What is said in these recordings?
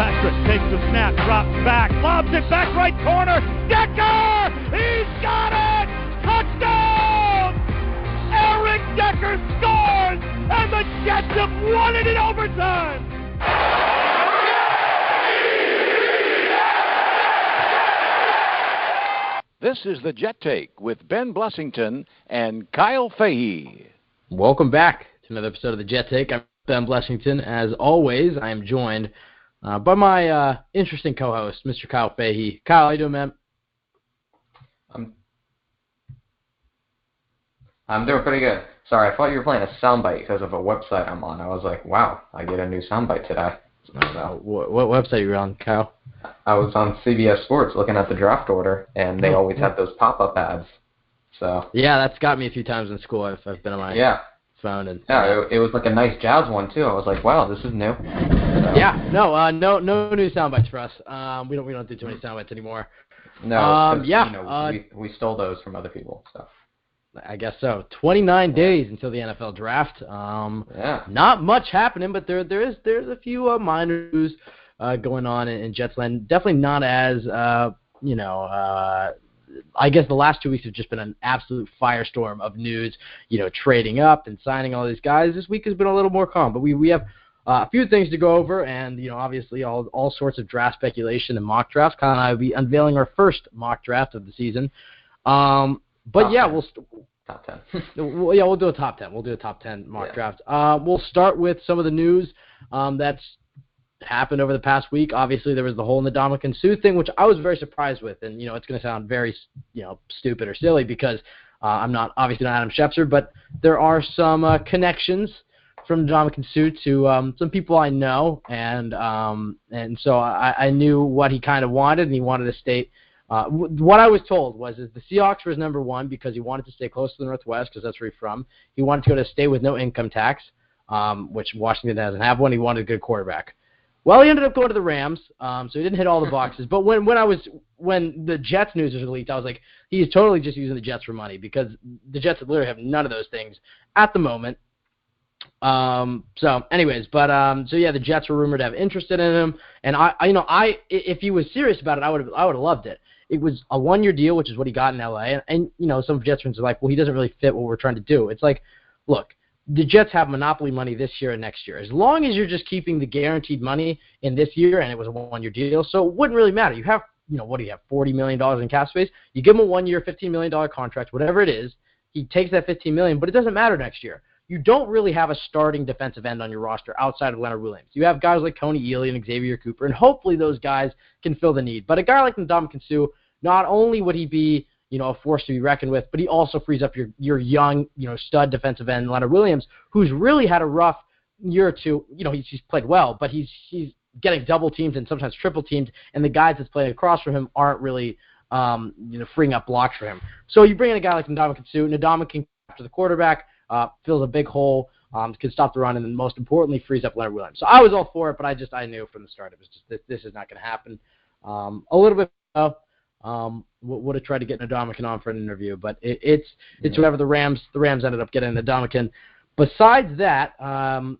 Patrick takes the snap, drops back, lobs it back right corner. Decker! He's got it! Touchdown! Eric Decker scores! And the Jets have won it in overtime! This is the Jet Take with Ben Blessington and Kyle Fahey. Welcome back to another episode of the Jet Take. I'm Ben Blessington. As always, I am joined by my interesting co-host, Mr. Kyle Fahey. Kyle, how you doing, man? I'm doing pretty good. Sorry, I thought you were playing a soundbite because of a website I'm on. I was like, wow, I get a new soundbite today. What website are you on, Kyle? I was on CBS Sports looking at the draft order, and they always have those pop-up ads. So yeah, that's got me a few times in school. I've been on my phone. And it was like a nice jazz one, too. I was like, wow, this is new. So. Yeah, no new sound bites for us. We don't do too many sound bites anymore. No, we stole those from other people. So I guess so. 29 days until the NFL draft. Not much happening, but there's a few minor news going on in Jetsland. Definitely not as I guess the last 2 weeks have just been an absolute firestorm of news, trading up and signing all these guys. This week has been a little more calm, but we have a few things to go over, and, obviously all sorts of draft speculation and mock drafts. Kyle and I will be unveiling our first mock draft of the season. But we'll top 10. We'll do a top 10. We'll do a top 10 mock draft. We'll start with some of the news that's happened over the past week. Obviously, there was the whole Ndamukong Suh thing, which I was very surprised with, and it's going to sound very stupid or silly because I'm obviously not Adam Schefter, but there are some connections from Ndamukong Suh to some people I know, and so I knew what he kind of wanted, and he wanted to stay. What I was told was the Seahawks were his number one because he wanted to stay close to the Northwest because that's where he's from. He wanted to go to a state with no income tax, which Washington doesn't have one. He wanted a good quarterback. Well, he ended up going to the Rams, so he didn't hit all the boxes. But when the Jets news was leaked, I was like, he's totally just using the Jets for money because the Jets literally have none of those things at the moment. The Jets were rumored to have interested in him, and I if he was serious about it, I would have loved it. It was a 1-year deal, which is what he got in LA, and some Jets fans are like, well, he doesn't really fit what we're trying to do. It's like, look, the Jets have monopoly money this year and next year. As long as you're just keeping the guaranteed money in this year, and it was a 1-year deal, so it wouldn't really matter. You have, what do you have, $40 million in cap space? You give him a 1-year, $15 million contract, whatever it is. He takes that $15 million, but it doesn't matter next year. You don't really have a starting defensive end on your roster outside of Leonard Williams. You have guys like Coney Ealy and Xavier Cooper, and hopefully those guys can fill the need. But a guy like Ndamukong Suh, not only would he be a force to be reckoned with, but he also frees up your young, stud defensive end, Leonard Williams, who's really had a rough year or two. He's played well, but he's getting double teamed and sometimes triple teamed, and the guys that's playing across from him aren't really, freeing up blocks for him. So you bring in a guy like Ndamukong Suh. Ndamukong, after the quarterback, fills a big hole, can stop the run, and then most importantly, frees up Leonard Williams. So I was all for it, but I knew from the start it was just this is not going to happen. A little bit would have tried to get Ndamukong on for an interview, but it's whatever. The Rams ended up getting Ndamukong. Besides that,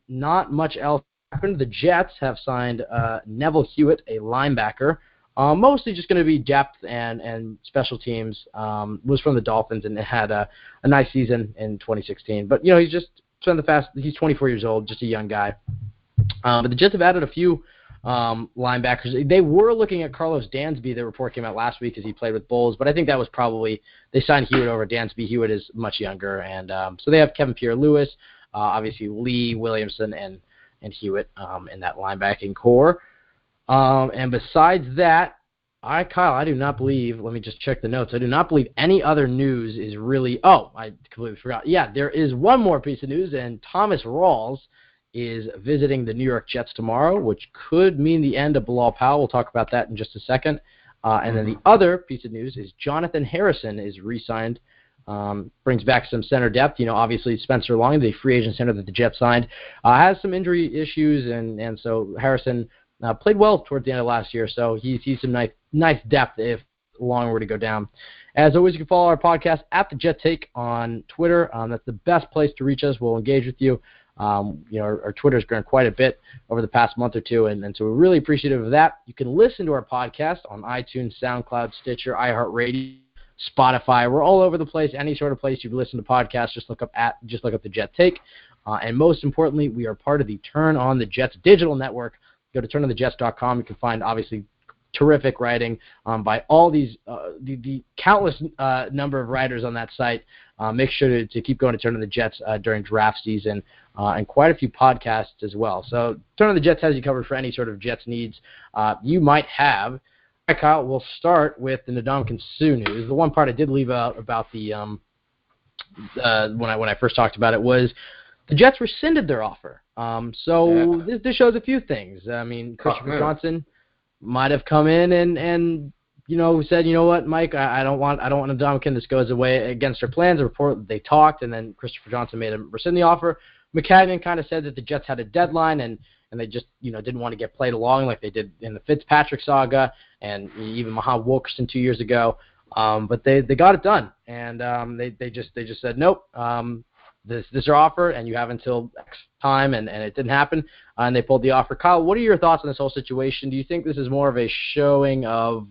not much else happened. The Jets have signed Neville Hewitt, a linebacker, mostly just going to be depth and special teams. Was from the Dolphins and had a nice season in 2016. But he's 24 years old, just a young guy. But the Jets have added a few linebackers. They were looking at Carlos Dansby. The report came out last week because he played with Bulls, but I think that was probably they signed Hewitt over Dansby. Hewitt is much younger, and so they have Kevin Pierre-Louis, obviously Lee Williamson, and Hewitt in that linebacking core. And besides that, Kyle, I do not believe. Let me just check the notes. I do not believe any other news is really. Oh, I completely forgot. Yeah, there is one more piece of news, and Thomas Rawls is visiting the New York Jets tomorrow, which could mean the end of Bilal Powell. We'll talk about that in just a second. And then the other piece of news is Jonathan Harrison is re-signed, brings back some center depth. Obviously Spencer Long, the free agent center that the Jets signed, has some injury issues, and so Harrison played well towards the end of last year, so he sees some nice depth if Long were to go down. As always, you can follow our podcast at The Jet Take on Twitter. That's the best place to reach us. We'll engage with you. Our Twitter's grown quite a bit over the past month or two, and so we're really appreciative of that. You can listen to our podcast on iTunes, SoundCloud, Stitcher, iHeartRadio, Spotify. We're all over the place. Any sort of place you listen to podcasts, just look up the Jet Take. And most importantly, we are part of the Turn on the Jets digital network. Go to turnonthejets.com. You can find, obviously, terrific writing by all these the countless number of writers on that site. Make sure to keep going to Turn on the Jets during draft season, and quite a few podcasts as well. So Turn on the Jets has you covered for any sort of Jets needs you might have. All right, Kyle, we'll start with the Ndamukong Suh news. The one part I did leave out about the when I first talked about it was the Jets rescinded their offer. This shows a few things. I mean, Christopher Johnson might have come in and said, you know what, Mike, I don't want Ndamukong. This goes away against our plans. The report, they talked, and then Christopher Johnson made him rescind the offer. McCagnon kind of said that the Jets had a deadline and they just didn't want to get played along like they did in the Fitzpatrick saga and even Mohamed Wilkerson 2 years ago. But they got it done, and they just said nope. This is our offer, and you have until X time, and it didn't happen, and they pulled the offer. Kyle, what are your thoughts on this whole situation? Do you think this is more of a showing of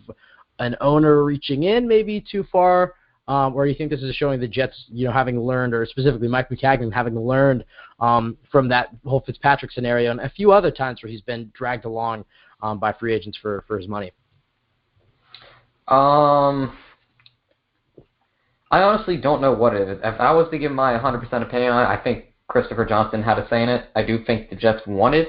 an owner reaching in maybe too far, or do you think this is showing the Jets, having learned, or specifically Mike McCagnon having learned from that whole Fitzpatrick scenario and a few other times where he's been dragged along by free agents for his money? I honestly don't know what it is. If I was to give my 100% opinion on it, I think Christopher Johnson had a say in it. I do think the Jets wanted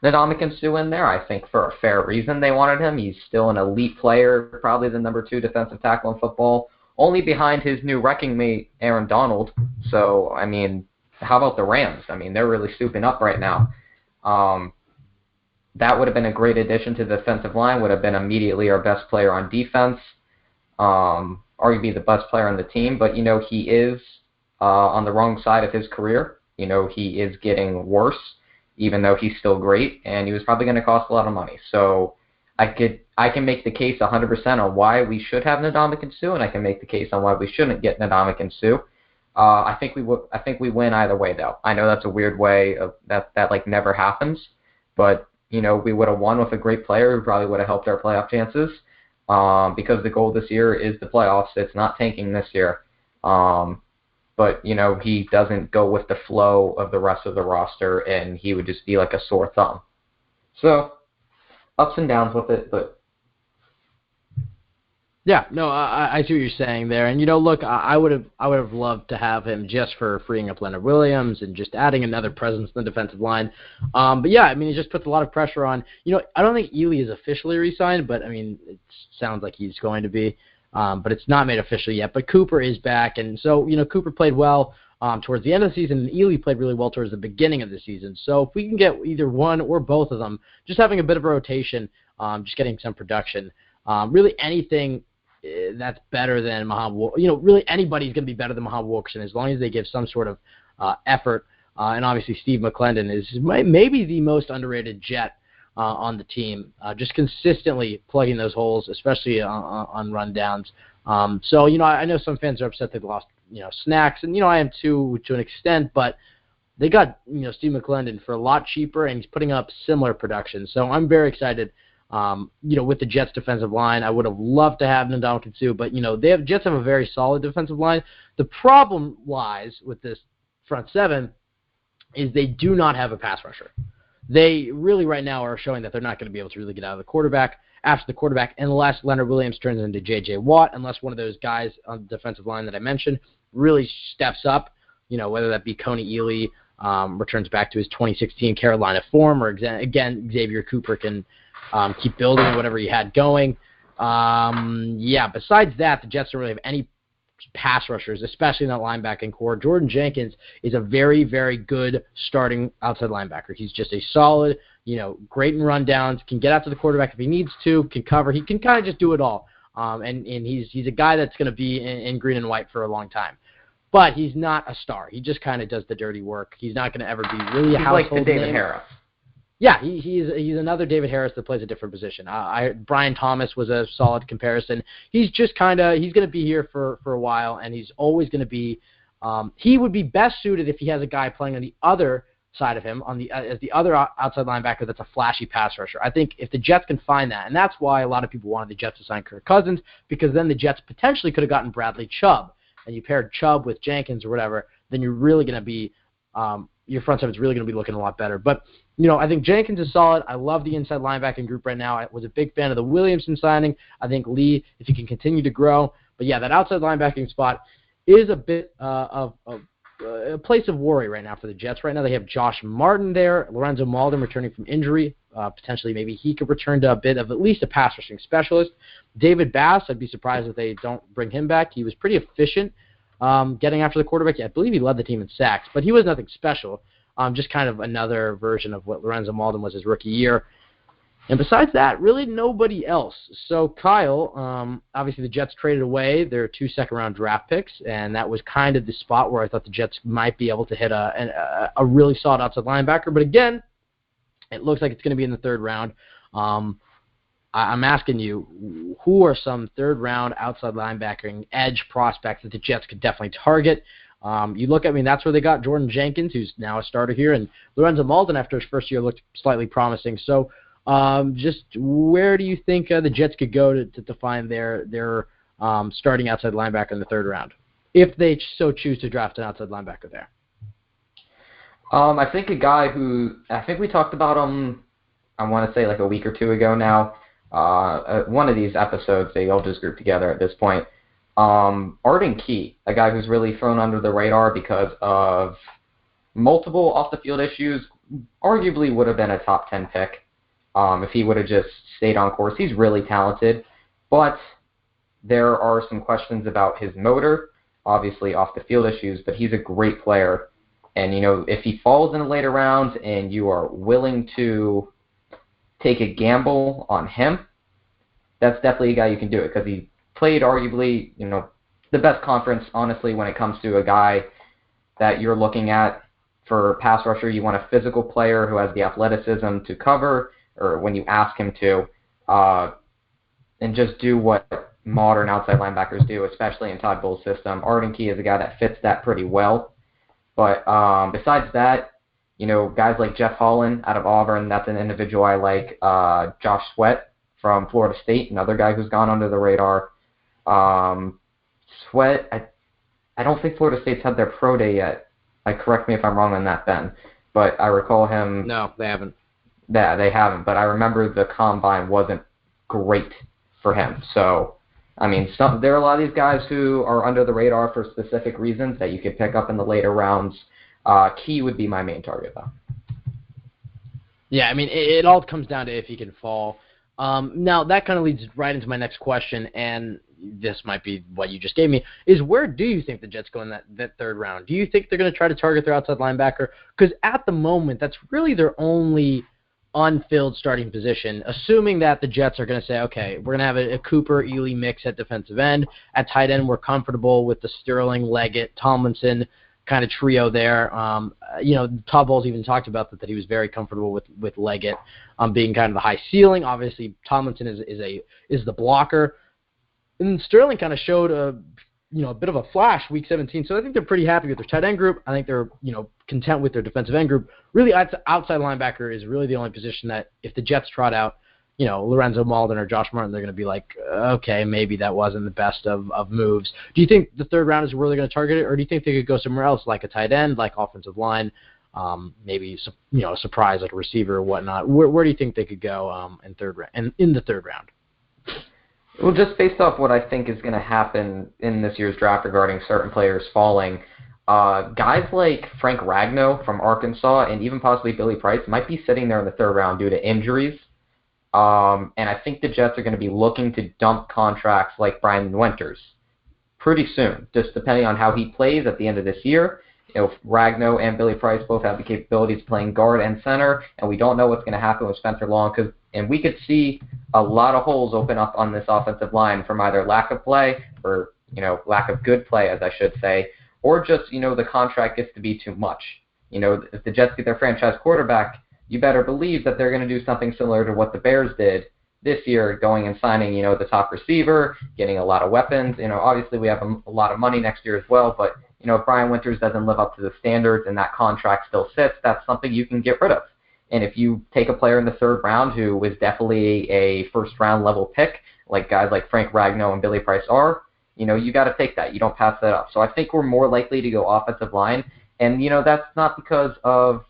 Ndamukong Suh in there. I think for a fair reason they wanted him. He's still an elite player, probably the number 2 defensive tackle in football, only behind his new wrecking mate, Aaron Donald. So, I mean, how about the Rams? I mean, they're really souping up right now. That would have been a great addition to the defensive line, would have been immediately our best player on defense. Arguably the best player on the team, but he is on the wrong side of his career. He is getting worse, even though he's still great, and he was probably going to cost a lot of money. So I can make the case 100% on why we should have Ndamukong Suh, and I can make the case on why we shouldn't get Ndamukong Suh. I think we win either way, though. I know that's a weird way of that like never happens, but we would have won with a great player who probably would have helped our playoff chances. Because the goal this year is the playoffs. It's not tanking this year. But, he doesn't go with the flow of the rest of the roster, and he would just be like a sore thumb. So, ups and downs with it, but... Yeah, no, I see what you're saying there. And, look, I would have loved to have him just for freeing up Leonard Williams and just adding another presence in the defensive line. But, yeah, I mean, it just puts a lot of pressure on. I don't think Ely is officially re-signed, but, I mean, it sounds like he's going to be. But it's not made official yet. But Cooper is back. And so, Cooper played well towards the end of the season, and Ely played really well towards the beginning of the season. So if we can get either one or both of them, just having a bit of a rotation, just getting some production, really anything that's better than Mohamed. Really anybody's going to be better than Mohamed Wilkerson as long as they give some sort of effort. And obviously Steve McClendon is maybe the most underrated Jet on the team, just consistently plugging those holes, especially on rundowns. So I know some fans are upset they lost Snacks, and I am too to an extent, but they got Steve McClendon for a lot cheaper, and he's putting up similar production. So I'm very excited. With the Jets defensive line, I would have loved to have Ndamukong Suh, but Jets have a very solid defensive line. The problem lies with this front seven is they do not have a pass rusher. They really right now are showing that they're not going to be able to really get out of the quarterback after the quarterback unless Leonard Williams turns into J.J. Watt, unless one of those guys on the defensive line that I mentioned really steps up, whether that be Coney Ely, returns back to his 2016 Carolina form, or again, Xavier Cooper can keep building whatever he had going. Besides that, the Jets don't really have any pass rushers, especially in that linebacking core. Jordan Jenkins is a very, very good starting outside linebacker. He's just a solid, great in rundowns, can get out to the quarterback if he needs to, can cover. He can kind of just do it all. And he's a guy that's going to be in green and white for a long time. But he's not a star. He just kind of does the dirty work. He's not going to ever be really a household name. He's like the David Harris. Yeah, he's another David Harris that plays a different position. Brian Thomas was a solid comparison. He's just he's going to be here for a while, and he's always going to be he would be best suited if he has a guy playing on the other side of him as the other outside linebacker that's a flashy pass rusher. I think if the Jets can find that, and that's why a lot of people wanted the Jets to sign Kirk Cousins, because then the Jets potentially could have gotten Bradley Chubb, and you paired Chubb with Jenkins or whatever, then you're really going to be your front seven is really going to be looking a lot better. But, I think Jenkins is solid. I love the inside linebacking group right now. I was a big fan of the Williamson signing. I think Lee, if he can continue to grow. But, yeah, that outside linebacking spot is a bit of a place of worry right now for the Jets. Right now they have Josh Martin there, Lorenzo Malden returning from injury. Potentially maybe he could return to a bit of at least a pass rushing specialist. David Bass, I'd be surprised if they don't bring him back. He was pretty efficient getting after the quarterback. Yeah, I believe he led the team in sacks, but he was nothing special. Just kind of another version of what Lorenzo Malden was his rookie year. And besides that, really nobody else. So, Kyle, obviously the Jets traded away their 2 second-round draft picks, and that was kind of the spot where I thought the Jets might be able to hit a really solid outside linebacker. But again, it looks like it's going to be in the 3rd round. I'm asking you, who are some 3rd-round outside linebacking edge prospects that the Jets could definitely target? You look at that's where they got Jordan Jenkins, who's now a starter here, and Lorenzo Malden after his first year looked slightly promising. So, just where do you think the Jets could go to find their starting outside linebacker in the 3rd round, if they so choose to draft an outside linebacker there? I think a guy who I think we talked about him, I want to say like a week or 2 ago now. One of these episodes they all just grouped together at this point. Arden Key, a guy who's really thrown under the radar because of multiple off-the-field issues, arguably would have been a top 10 pick if he would have just stayed on course. He's really talented, but there are some questions about his motor, obviously off-the-field issues, but he's a great player. And, if he falls in the later rounds and you are willing to take a gamble on him, that's definitely a guy you can do it because he played arguably, the best conference, honestly, when it comes to a guy that you're looking at for pass rusher. You want a physical player who has the athleticism to cover, or when you ask him to, and just do what modern outside linebackers do, especially in Todd Bowles' system. Arden Key is a guy that fits that pretty well. But besides that, guys like Jeff Holland out of Auburn, that's an individual I like. Josh Sweat from Florida State, another guy who's gone under the radar. Sweat, I don't think Florida State's had their pro day yet. Correct me if I'm wrong on that, Ben. But I recall him. No, they haven't. Yeah, they haven't. But I remember the combine wasn't great for him. So, there are a lot of these guys who are under the radar for specific reasons that you could pick up in the later rounds. Key would be my main target, though. Yeah, it all comes down to if he can fall. Now, that kind of leads right into my next question, and this might be what you just gave me, is where do you think the Jets go in that 3rd round? Do you think they're going to try to target their outside linebacker? Because at the moment, that's really their only unfilled starting position, assuming that the Jets are going to say, okay, we're going to have a Cooper-Ely mix at defensive end. At tight end, we're comfortable with the Sterling, Leggett, Tomlinson kind of trio there. Todd Bowles even talked about that he was very comfortable with Leggett being kind of the high ceiling. Obviously, Tomlinson is the blocker. And Sterling kind of showed a bit of a flash week 17. So I think they're pretty happy with their tight end group. I think they're, content with their defensive end group. Really, outside linebacker is really the only position that if the Jets trot out, Lorenzo Malden or Josh Martin, they're going to be like, okay, maybe that wasn't the best of moves. Do you think the 3rd round is where they're going to target it, or do you think they could go somewhere else, like a tight end, like offensive line, maybe a surprise like a receiver or whatnot? Where do you think they could go in the 3rd round? Well, just based off what I think is going to happen in this year's draft regarding certain players falling, guys like Frank Ragnow from Arkansas and even possibly Billy Price might be sitting there in the 3rd round due to injuries. And I think the Jets are going to be looking to dump contracts like Brian Winters pretty soon, just depending on how he plays at the end of this year. Ragnow and Billy Price both have the capabilities of playing guard and center, and we don't know what's going to happen with Spencer Long, and we could see a lot of holes open up on this offensive line from either lack of play or, lack of good play, as I should say, or just, the contract gets to be too much. If the Jets get their franchise quarterback, you better believe that they're going to do something similar to what the Bears did this year, going and signing, the top receiver, getting a lot of weapons. Obviously we have a lot of money next year as well, but if Brian Winters doesn't live up to the standards and that contract still sits, that's something you can get rid of. And if you take a player in the third round who was definitely a first-round level pick, like guys like Frank Ragnow and Billy Price are, you got to take that. You don't pass that up. So I think we're more likely to go offensive line. And, that's not because of,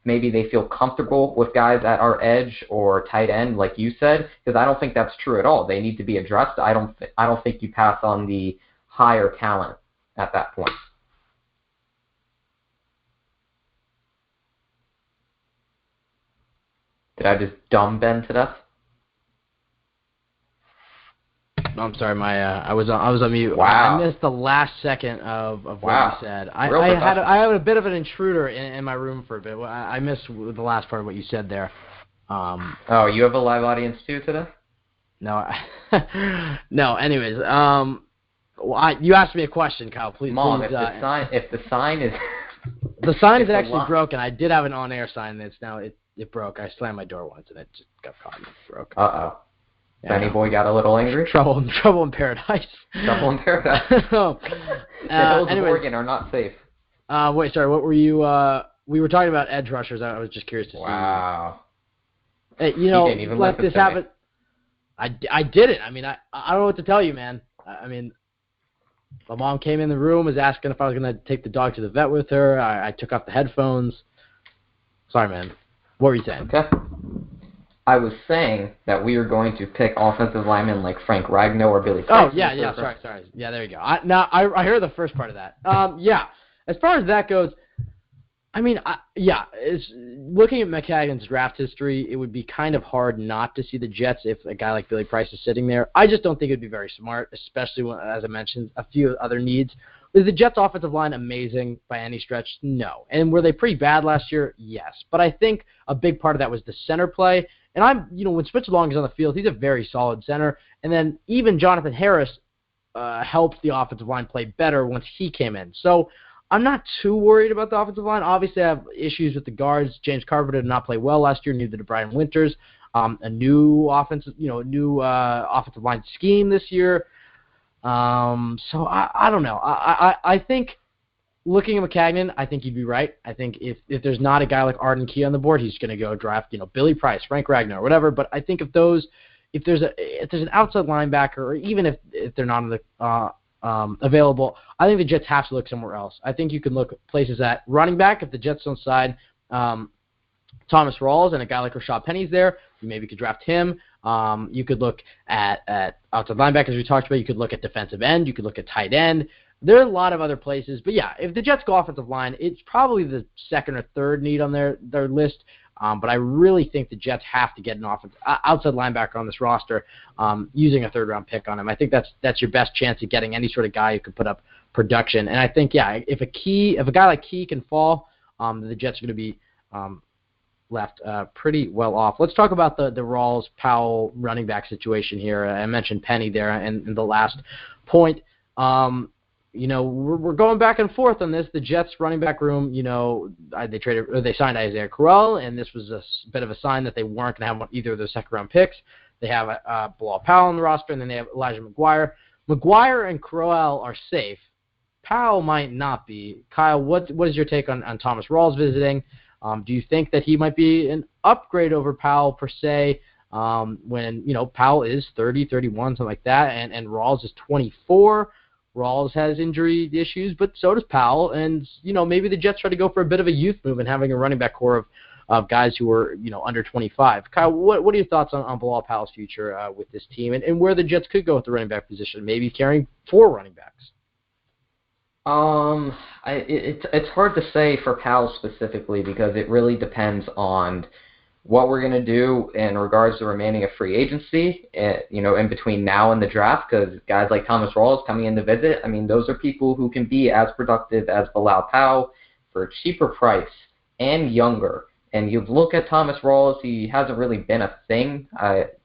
maybe they feel comfortable with guys at our edge or tight end, like you said, because I don't think that's true at all. They need to be addressed. I don't think you pass on the higher talent at that point. Did I just dumb Ben to death? No, I'm sorry, I was on mute. Wow. I missed the last second of what Wow. you said. Real I had professional. a bit of an intruder in my room for a bit. I missed the last part of what you said there. Oh, you have a live audience too today? No, no. Anyways, you asked me a question, Kyle. Please, Mom, please, if the sign is the sign if is the actually line- broken. I did have an on-air sign that's now it broke. I slammed my door once and it just got caught and it broke. Uh-oh. Yeah, Benny boy got a little angry? Trouble in paradise. Trouble in paradise. So, The hills of anyways, Oregon are not safe. wait, sorry. What were you? We were talking about edge rushers. I was just curious to see. Wow. Hey, He didn't even let listen this to me. happen. I didn't. I mean, I don't know what to tell you, man. I mean, my mom came in the room, was asking if I was going to take the dog to the vet with her. I took off the headphones. Sorry, man. What were you saying? Okay. I was saying that we are going to pick offensive linemen like Frank Ragnow or Billy Oh, Price. yeah. Sorry. Yeah, there you go. I heard the first part of that. Yeah. As far as that goes, I mean, looking at McCagan's draft history, it would be kind of hard not to see the Jets if a guy like Billy Price is sitting there. I just don't think it would be very smart, especially when, as I mentioned, a few other needs. Is the Jets' offensive line amazing by any stretch? No. And were they pretty bad last year? Yes. But I think a big part of that was the center play. And when Spitzer Long is on the field, he's a very solid center. And then even Jonathan Harris helped the offensive line play better once he came in. So I'm not too worried about the offensive line. Obviously, I have issues with the guards. James Carpenter did not play well last year, neither did Brian Winters. A new offensive line scheme this year. So I don't know. I think looking at McCagnon, I think you'd be right. I think if there's not a guy like Arden Key on the board, he's going to go draft Billy Price, Frank Ragnow, or whatever. But I think if there's an outside linebacker, or even if they're not on the available, I think the Jets have to look somewhere else. I think you can look places at running back. If the Jets don't sign Thomas Rawls and a guy like Rashad Penny's there, you maybe could draft him. You could look at outside linebackers we talked about. You could look at defensive end. You could look at tight end. There are a lot of other places. But, yeah, if the Jets go offensive line, it's probably the second or third need on their list. But I really think the Jets have to get an outside linebacker on this roster using a third-round pick on him. I think that's your best chance of getting any sort of guy who can put up production. And I think, yeah, if a guy like Key can fall, the Jets are going to be left pretty well off. Let's talk about the Rawls-Powell running back situation here. I mentioned Penny there in the last point. We're going back and forth on this. The Jets running back room, they signed Isaiah Crowell, and this was a bit of a sign that they weren't going to have either of those second-round picks. They have Bilal Powell on the roster, and then they have Elijah McGuire. McGuire and Crowell are safe. Powell might not be. Kyle, what is your take on Thomas Rawls visiting? Do you think that he might be an upgrade over Powell per se when, Powell is 30, 31, something like that, and Rawls is 24? Rawls has injury issues, but so does Powell. And, maybe the Jets try to go for a bit of a youth move and having a running back core of guys who are, under 25. Kyle, what are your thoughts on Bilal Powell's future with this team and where the Jets could go with the running back position, maybe carrying 4 running backs? It's hard to say for Powell specifically because it really depends on what we're going to do in regards to remaining a free agency, in between now and the draft, because guys like Thomas Rawls coming in to visit, I mean, those are people who can be as productive as Bilal Powell for a cheaper price and younger. And you look at Thomas Rawls, he hasn't really been a thing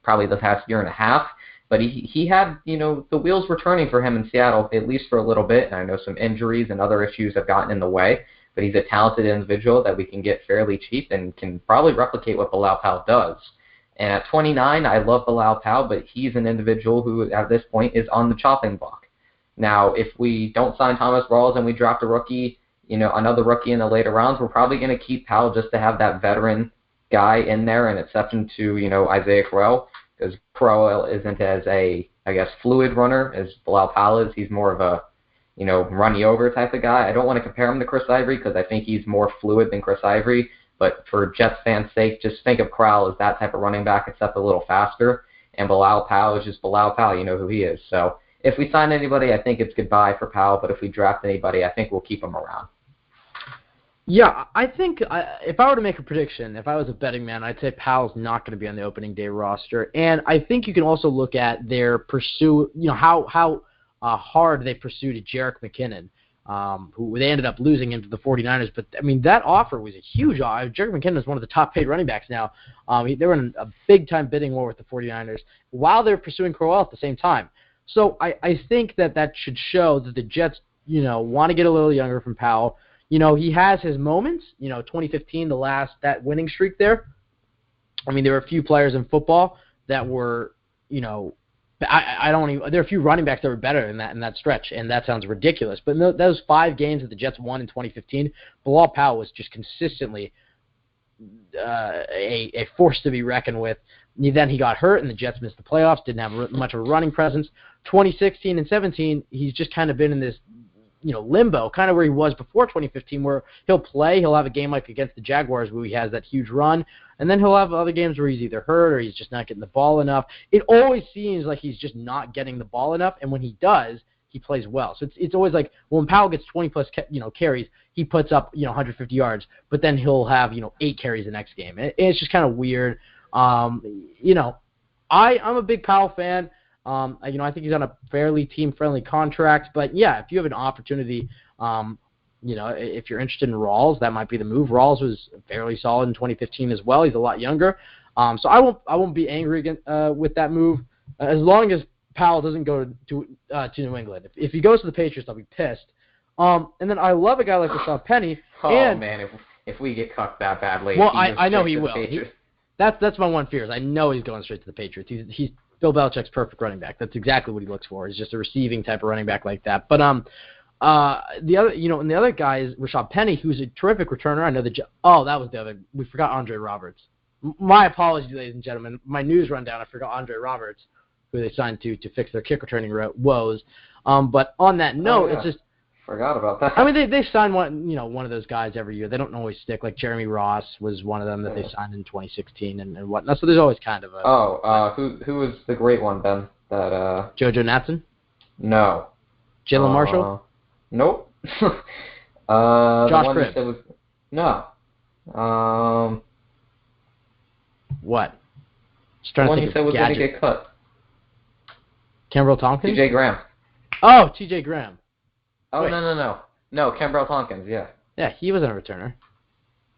probably the past year and a half, but he had, the wheels were turning for him in Seattle, at least for a little bit, and I know some injuries and other issues have gotten in the way. But he's a talented individual that we can get fairly cheap and can probably replicate what Bilal Powell does. And at 29, I love Bilal Powell, but he's an individual who, at this point, is on the chopping block. Now, if we don't sign Thomas Rawls and we draft a rookie, another rookie in the later rounds, we're probably going to keep Powell just to have that veteran guy in there, an exception to, Isaiah Crowell, because Crowell isn't as fluid runner as Bilal Powell is. He's more of a, run you over type of guy. I don't want to compare him to Chris Ivory because I think he's more fluid than Chris Ivory, but for Jets fans' sake, just think of Crowell as that type of running back except a little faster, and Bilal Powell is just Bilal Powell. You know who he is. So if we sign anybody, I think it's goodbye for Powell, but if we draft anybody, I think we'll keep him around. Yeah, I think if I were to make a prediction, if I was a betting man, I'd say Powell's not going to be on the opening day roster. And I think you can also look at their pursuit, how hard they pursued Jerick McKinnon, who they ended up losing him to the 49ers. But, that offer was a huge offer. Jerick McKinnon is one of the top-paid running backs now. They were in a big-time bidding war with the 49ers while they're pursuing Crowell at the same time. So I think that should show that the Jets, want to get a little younger from Powell. He has his moments. 2015, that winning streak there. There were a few players in football that were, there are a few running backs that were better in that stretch, and that sounds ridiculous. But those 5 games that the Jets won in 2015, Bilal Powell was just consistently a force to be reckoned with. Then he got hurt, and the Jets missed the playoffs, didn't have much of a running presence. 2016 and 17, he's just kind of been in this limbo, kind of where he was before 2015, where he'll have a game like against the Jaguars where he has that huge run, and then he'll have other games where he's either hurt or he's just not getting the ball enough. It always seems like he's just not getting the ball enough, and when he does, he plays well. So it's always like when Powell gets 20-plus carries, he puts up 150 yards, but then he'll have 8 carries the next game. It's just kind of weird. I'm a big Powell fan. I think he's on a fairly team-friendly contract. But, yeah, if you have an opportunity, if you're interested in Rawls, that might be the move. Rawls was fairly solid in 2015 as well. He's a lot younger. So I won't be angry with that move as long as Powell doesn't go to New England. If he goes to the Patriots, I'll be pissed. And then I love a guy like Rashad Penny. Man, if we get cucked that badly. Well, I know he will. That's my one fear is I know he's going straight to the Patriots. He's Bill Belichick's perfect running back. That's exactly what he looks for. He's just a receiving type of running back like that. But the other guy is Rashad Penny, who's a terrific returner. I know that was the other. We forgot Andre Roberts. My apologies, ladies and gentlemen. My news rundown. I forgot Andre Roberts, who they signed to fix their kick returning woes. But on that note, it's just. Forgot about that. They sign one of those guys every year. They don't always stick. Like Jeremy Ross was one of them that they signed in 2016 and whatnot. So there's always kind of a. Who was the great one, Ben? That JoJo Natson? No. Jalen Marshall? Nope. Josh Cribbs? No. What? Just trying the one to think he said was going to get cut. Kimbrel Tompkins? T.J. Graham. Oh, T.J. Graham. Oh, Wait. No, Kimbrel Tompkins, yeah. Yeah, he wasn't a returner.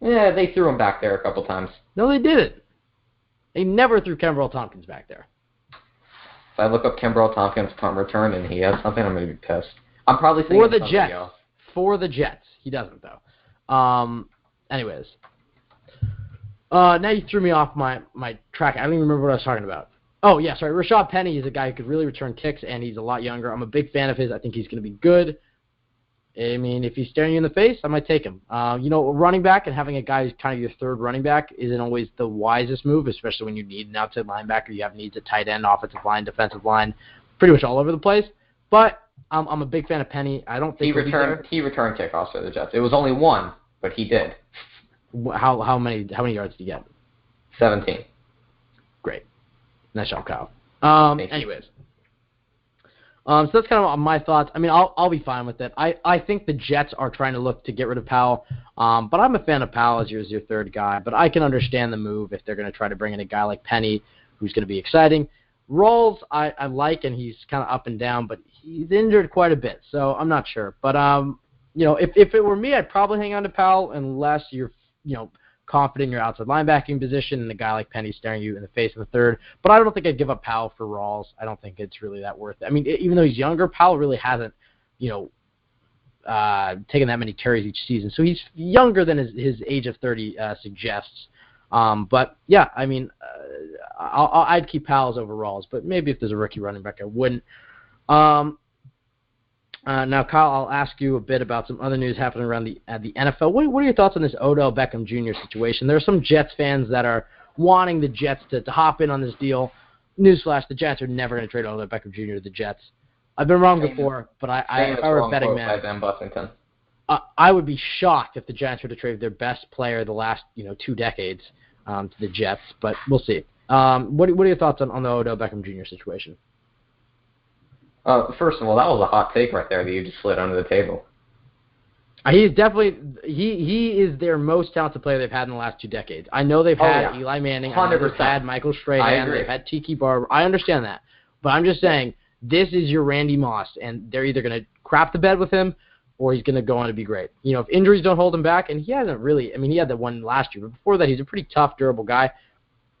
Yeah, they threw him back there a couple times. No, they didn't. They never threw Kimbrel Tompkins back there. If I look up Kimbrel Tompkins punt return and he has something, I'm going to be pissed. I'm probably thinking For the Jets. Else. For the Jets. He doesn't, though. Anyways. Now you threw me off my track. I don't even remember what I was talking about. Oh, yeah, sorry. Rashad Penny is a guy who could really return kicks, and he's a lot younger. I'm a big fan of his. I think he's going to be good. If he's staring you in the face, I might take him. Running back and having a guy who's kind of your third running back isn't always the wisest move, especially when you need an outside linebacker. You have needs at tight end, offensive line, defensive line, pretty much all over the place. But I'm a big fan of Penny. I don't think he returned kickoffs for the Jets. It was only one, but he did. How many yards did he get? 17. Great. Nice job, Kyle. Anyways. So that's kind of my thoughts. I'll be fine with it. I think the Jets are trying to look to get rid of Powell, but I'm a fan of Powell as your third guy. But I can understand the move if they're going to try to bring in a guy like Penny, who's going to be exciting. Rawls I like, and he's kind of up and down, but he's injured quite a bit, so I'm not sure. But if it were me, I'd probably hang on to Powell unless you're confident in your outside linebacking position and a guy like Penny staring you in the face in the third. But I don't think I'd give up Powell for Rawls. I don't think it's really that worth it. Even though he's younger, Powell really hasn't, taken that many carries each season. So he's younger than his age of 30 suggests. But, yeah, I'd keep Powell's over Rawls. But maybe if there's a rookie running back, I wouldn't. Now, Kyle, I'll ask you a bit about some other news happening around the NFL. What are your thoughts on this Odell Beckham Jr. situation? There are some Jets fans that are wanting the Jets to hop in on this deal. Newsflash, the Giants are never going to trade Odell Beckham Jr. to the Jets. I've been wrong before, but if I were a betting man, Ben Bussington. I would be shocked if the Giants were to trade their best player the last 2 decades to the Jets, but we'll see. What are your thoughts on the Odell Beckham Jr. situation? First of all, that was a hot take right there that you just slid under the table. He's definitely he is their most talented player they've had in the last 2 decades. I know they've had Eli Manning, 100%. I know they've had Michael Strahan, they've had Tiki Barber. I understand that, but I'm just saying this is your Randy Moss, and they're either going to crap the bed with him or he's going to go on to be great. If injuries don't hold him back, and he hasn't really. I mean, he had the one last year, but before that, he's a pretty tough, durable guy.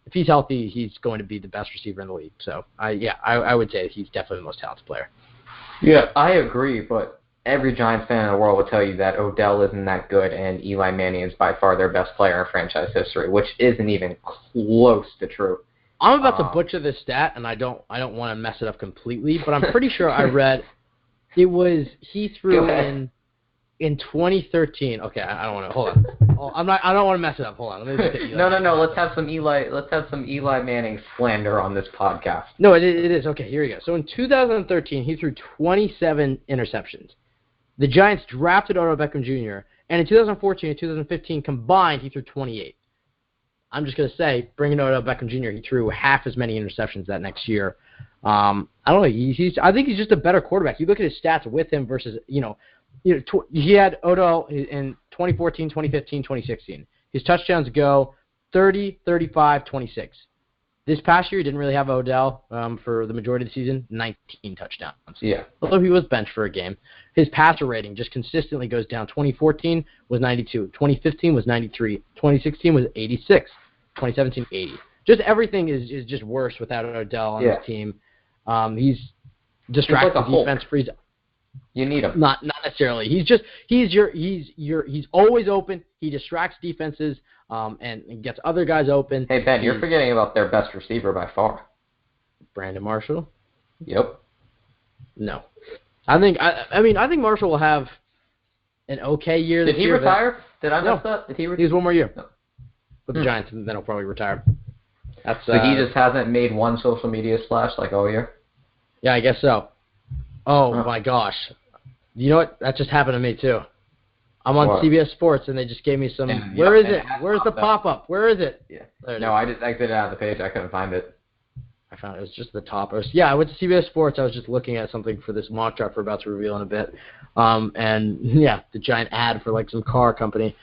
If he's healthy, he's going to be the best receiver in the league. So, I would say he's definitely the most talented player. Yeah, I agree, but every Giants fan in the world will tell you that Odell isn't that good, and Eli Manning is by far their best player in franchise history, which isn't even close to true. I'm about to butcher this stat, and I don't want to mess it up completely, but I'm pretty sure I read it was he threw in 2013. Okay, I don't want to. Hold on. I don't want to mess it up. Hold on. Let me just get Eli. No. Let's have some Eli Manning slander on this podcast. No, it is. Okay, here we go. So in 2013, he threw 27 interceptions. The Giants drafted Odell Beckham Jr., and in 2014 and 2015 combined, he threw 28. I'm just going to say, bringing Odell Beckham Jr., he threw half as many interceptions that next year. I don't know. I think he's just a better quarterback. You look at his stats with him versus, he had Odell in 2014, 2015, 2016. His touchdowns go 30, 35, 26. This past year, he didn't really have Odell for the majority of the season, 19 touchdowns. Yeah. Although he was benched for a game. His passer rating just consistently goes down. 2014 was 92. 2015 was 93. 2016 was 86. 2017, 80. Just everything is just worse without Odell on the team. He's distracted the defense. You need him. Not necessarily. He's always open. He distracts defenses and gets other guys open. Hey Ben, you're forgetting about their best receiver by far. Brandon Marshall? Yep. No. I think Marshall will have an okay year this year. Did he retire? Did I miss that? Did he retire? He has one more year with the Giants, and then he'll probably retire. So he just hasn't made one social media splash like all year? Yeah, I guess so. Oh, my gosh. You know what? That just happened to me, too. I'm on CBS Sports, and they just gave me some... Where is it? Where's the pop-up? Where is it? Yeah. No, I just exited out of the page. I couldn't find it. I found it was just the top. I went to CBS Sports. I was just looking at something for this mock draft we're about to reveal in a bit. The giant ad for, some car company.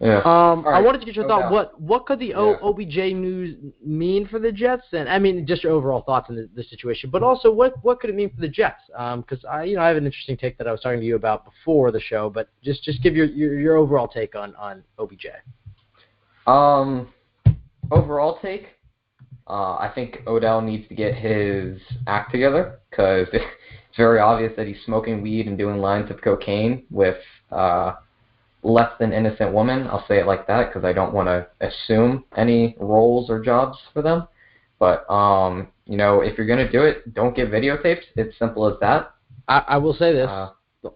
Yeah. I wanted to get your thought. What could the OBJ news mean for the Jets? And I mean, just your overall thoughts on the situation, but also what could it mean for the Jets? Because I have an interesting take that I was talking to you about before the show, but just give your overall take on OBJ. Overall take, I think Odell needs to get his act together because it's very obvious that he's smoking weed and doing lines of cocaine with less than innocent woman. I'll say it like that because I don't want to assume any roles or jobs for them. But, if you're going to do it, don't get videotapes. It's simple as that. I will say this.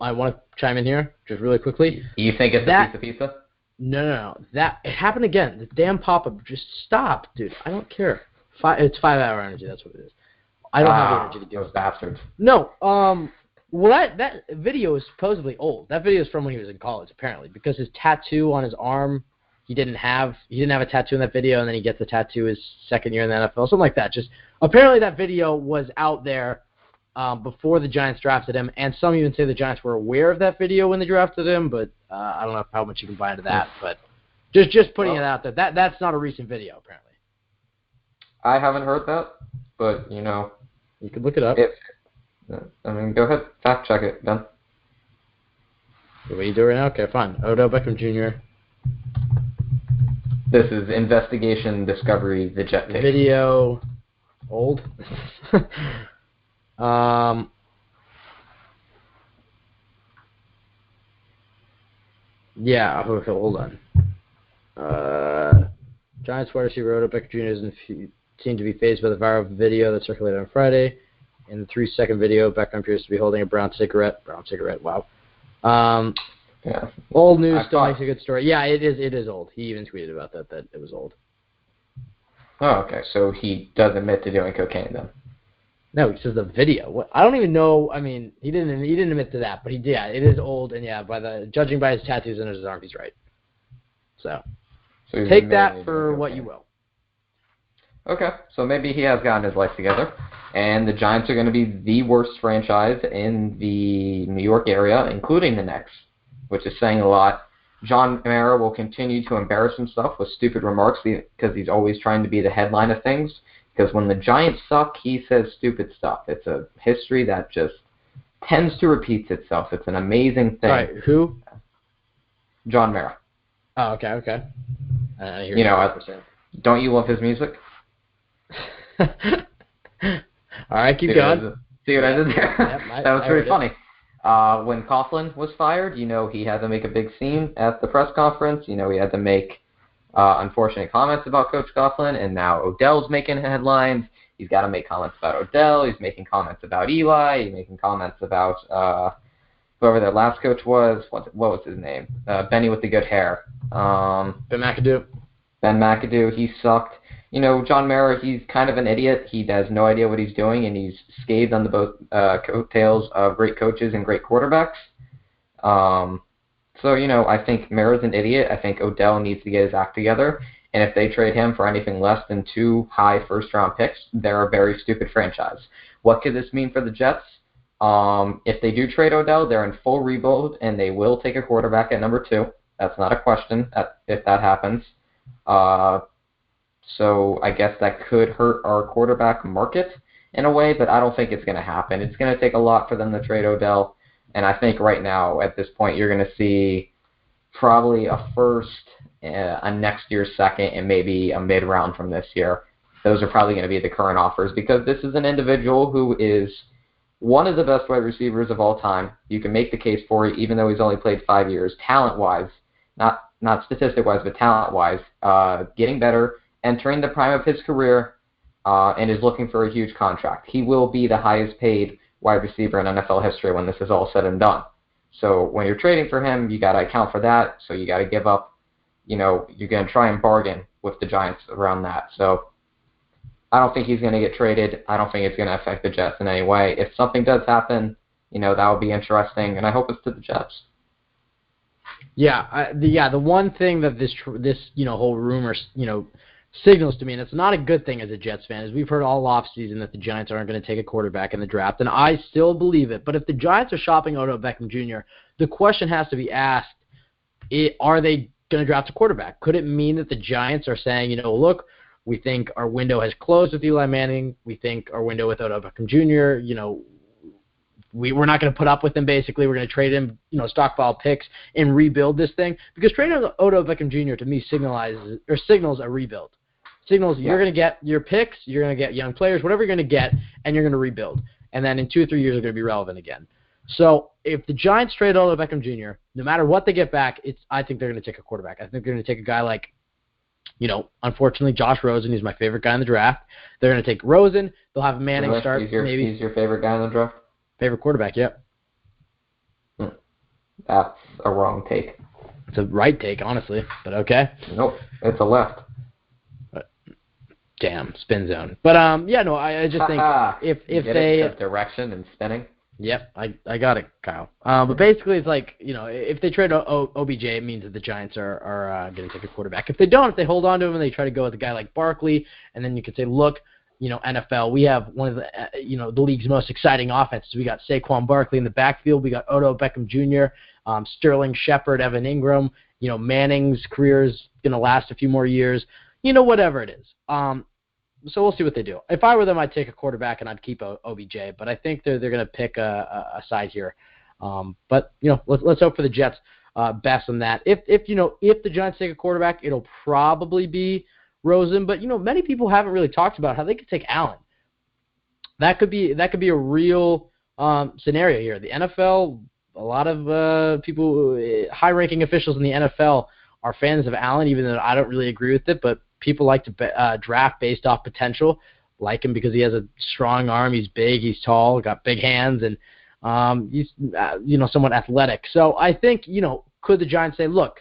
I want to chime in here just really quickly. You think it's a piece of pizza? No. It happened again. The damn pop-up. Just stop, dude. I don't care. It's 5-hour energy. That's what it is. I don't have the energy to do those bastards. No. Well, that video is supposedly old. That video is from when he was in college, apparently, because his tattoo on his arm, he didn't have a tattoo in that video, and then he gets the tattoo his second year in the NFL, something like that. Just apparently that video was out there before the Giants drafted him, and some even say the Giants were aware of that video when they drafted him, but I don't know how much you can buy into that. But just putting it out there, that's not a recent video, apparently. I haven't heard that, but you can look it up. Go ahead, fact check it, Ben. What you do right now? Okay, fine. Odell Beckham Jr. This is Investigation Discovery, the Jet Tape. Video old. Yeah, hold on. Giants wide receiver Odell Beckham Jr. doesn't seem to be fazed by the viral video that circulated on Friday. In the 3-second video, Beckham appears to be holding a brown cigarette. Brown cigarette, wow. Yeah. Old news still makes a good story. Yeah, it is old. He even tweeted about that it was old. Oh, okay. So he does admit to doing cocaine then. No, he says the video. What? I don't even know. I mean, he didn't admit to that, but he did. Yeah, it is old, and yeah, judging by his tattoos on his arm, he's right. So take that for what you will. Okay, so maybe he has gotten his life together, and the Giants are going to be the worst franchise in the New York area, including the Knicks, which is saying a lot. John Mara will continue to embarrass himself with stupid remarks because he's always trying to be the headline of things. Because when the Giants suck, he says stupid stuff. It's a history that just tends to repeat itself. It's an amazing thing. All right, who? John Mara. Oh, okay. You know, don't you love his music? All right, keep going. See what I did there? Yep, that was pretty funny. When Coughlin was fired, you know, he had to make a big scene at the press conference. You know, he had to make unfortunate comments about Coach Coughlin, and now Odell's making headlines. He's got to make comments about Odell. He's making comments about Eli. He's making comments about whoever their last coach was. What was his name? Benny with the good hair. Ben McAdoo. Ben McAdoo. He sucked. You know, John Mara, he's kind of an idiot. He has no idea what he's doing, and he's scathed on the both coattails of great coaches and great quarterbacks. So, you know, I think Mara's an idiot. I think Odell needs to get his act together. And if they trade him for anything less than 2 high first-round picks, they're a very stupid franchise. What could this mean for the Jets? If they do trade Odell, they're in full rebuild, and they will take a quarterback at number 2. That's not a question if that happens. So I guess that could hurt our quarterback market in a way, but I don't think it's going to happen. It's going to take a lot for them to trade Odell, and I think right now at this point you're going to see probably a first, a next year's second, and maybe a mid-round from this year. Those are probably going to be the current offers because this is an individual who is one of the best wide receivers of all time. You can make the case for it, even though he's only played 5 years. Talent-wise, not statistic-wise, but talent-wise, getting better, entering the prime of his career, and is looking for a huge contract. He will be the highest paid wide receiver in NFL history when this is all said and done. So when you're trading for him, you got to account for that. So you got to give up, you know, you're going to try and bargain with the Giants around that. So I don't think he's going to get traded. I don't think it's going to affect the Jets in any way. If something does happen, you know, that would be interesting, and I hope it's to the Jets. Yeah, the one thing that this you know, whole rumor, you know, signals to me, and it's not a good thing as a Jets fan, is we've heard all offseason that the Giants aren't going to take a quarterback in the draft, and I still believe it. But if the Giants are shopping Odell Beckham Jr., the question has to be asked, are they going to draft a quarterback? Could it mean that the Giants are saying, you know, look, we think our window has closed with Eli Manning, we think our window with Odell Beckham Jr., you know, we're not going to put up with him, basically. We're going to trade him, you know, stockpile picks and rebuild this thing. Because trading Odell Beckham Jr. to me signals a rebuild. Signals you're going to get your picks, you're going to get young players, whatever you're going to get, and you're going to rebuild. And then in 2 or 3 years, you're going to be relevant again. So if the Giants trade Odell Beckham Jr., no matter what they get back, I think they're going to take a quarterback. I think they're going to take a guy like, you know, unfortunately, Josh Rosen. He's my favorite guy in the draft. They're going to take Rosen. They'll have Manning start. He's your favorite guy in the draft? Favorite quarterback, yep. That's a wrong take. It's a right take, honestly, but okay. Nope, it's a left. Damn, spin zone. But yeah, no, I just think if they direction and spinning. Yep, I got it, Kyle. But basically, it's like, you know, if they trade OBJ, it means that the Giants are going to take a quarterback. If they don't, if they hold on to him and they try to go with a guy like Barkley, and then you could say, look, you know, NFL, we have one of the, you know, the league's most exciting offenses. We got Saquon Barkley in the backfield. We got Odell Beckham Jr., Sterling Shepard, Evan Ingram. You know, Manning's career is going to last a few more years. You know, whatever it is. So we'll see what they do. If I were them, I'd take a quarterback and I'd keep OBJ. But I think they're going to pick a side here. But, you know, let's hope for the Jets best on that. If the Giants take a quarterback, it'll probably be Rosen, but you know, many people haven't really talked about how they could take Allen. That could be a real scenario here. The NFL, a lot of people, high-ranking officials in the NFL, are fans of Allen, even though I don't really agree with it. But people like to draft based off potential. like him because he has a strong arm. He's big, he's tall, got big hands, and he's somewhat athletic. So I think, could the Giants say, look,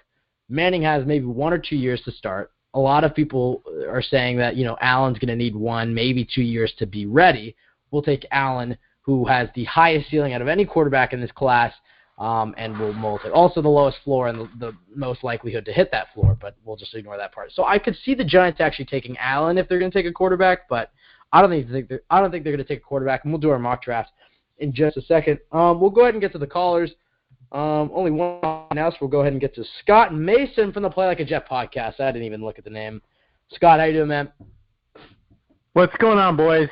Manning has maybe 1 or 2 years to start. A lot of people are saying that, Allen's going to need 1, maybe 2 years to be ready. We'll take Allen, who has the highest ceiling out of any quarterback in this class, and we'll mold it. Also the lowest floor and the most likelihood to hit that floor, but we'll just ignore that part. So I could see the Giants actually taking Allen if they're going to take a quarterback, but I don't think they're going to take a quarterback, and we'll do our mock draft in just a second. We'll go ahead and get to the callers. Only one now, so we'll go ahead and get to Scott Mason from the Play Like a Jet podcast. I didn't even look at the name. Scott, how you doing, man? What's going on, boys?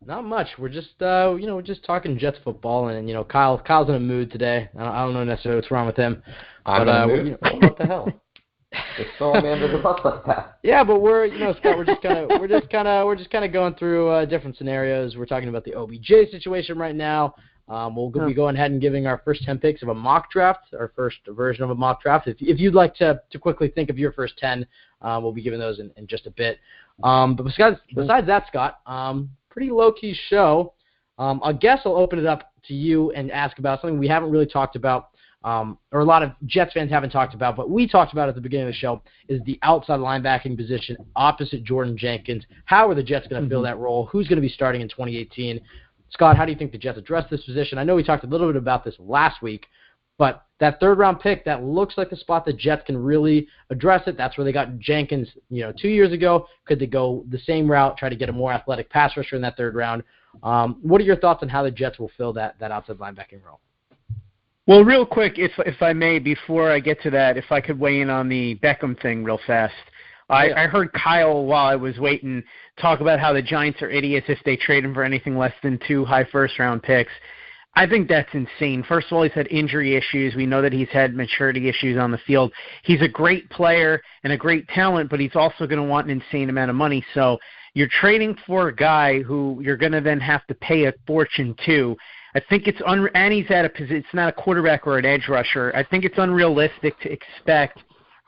Not much. We're just, we're just talking Jets football, and Kyle's in a mood today. I don't know necessarily what's wrong with him. I'm in a mood. What the hell? Just throw me under the bus like that. Yeah, but we're, Scott, we're just kind of going through different scenarios. We're talking about the OBJ situation right now. We'll be going ahead and giving our first 10 picks of a mock draft, our first version of a mock draft. If you'd like to quickly think of your first 10, we'll be giving those in just a bit. But besides that, Scott, pretty low-key show. I guess I'll open it up to you and ask about something we haven't really talked about, or a lot of Jets fans haven't talked about, but we talked about at the beginning of the show, is the outside linebacking position opposite Jordan Jenkins. How are the Jets going to fill that role? Who's going to be starting in 2018? Scott, how do you think the Jets address this position? I know we talked a little bit about this last week, but that third-round pick, that looks like the spot the Jets can really address it. That's where they got Jenkins, 2 years ago. Could they go the same route, try to get a more athletic pass rusher in that third round? What are your thoughts on how the Jets will fill that outside linebacking role? Well, real quick, if I may, before I get to that, if I could weigh in on the Beckham thing real fast. I heard Kyle, while I was waiting, talk about how the Giants are idiots if they trade him for anything less than 2 high first-round picks. I think that's insane. First of all, he's had injury issues. We know that he's had maturity issues on the field. He's a great player and a great talent, but he's also going to want an insane amount of money. So you're trading for a guy who you're going to then have to pay a fortune to. I think and he's at a position. It's not a quarterback or an edge rusher. I think it's unrealistic to expect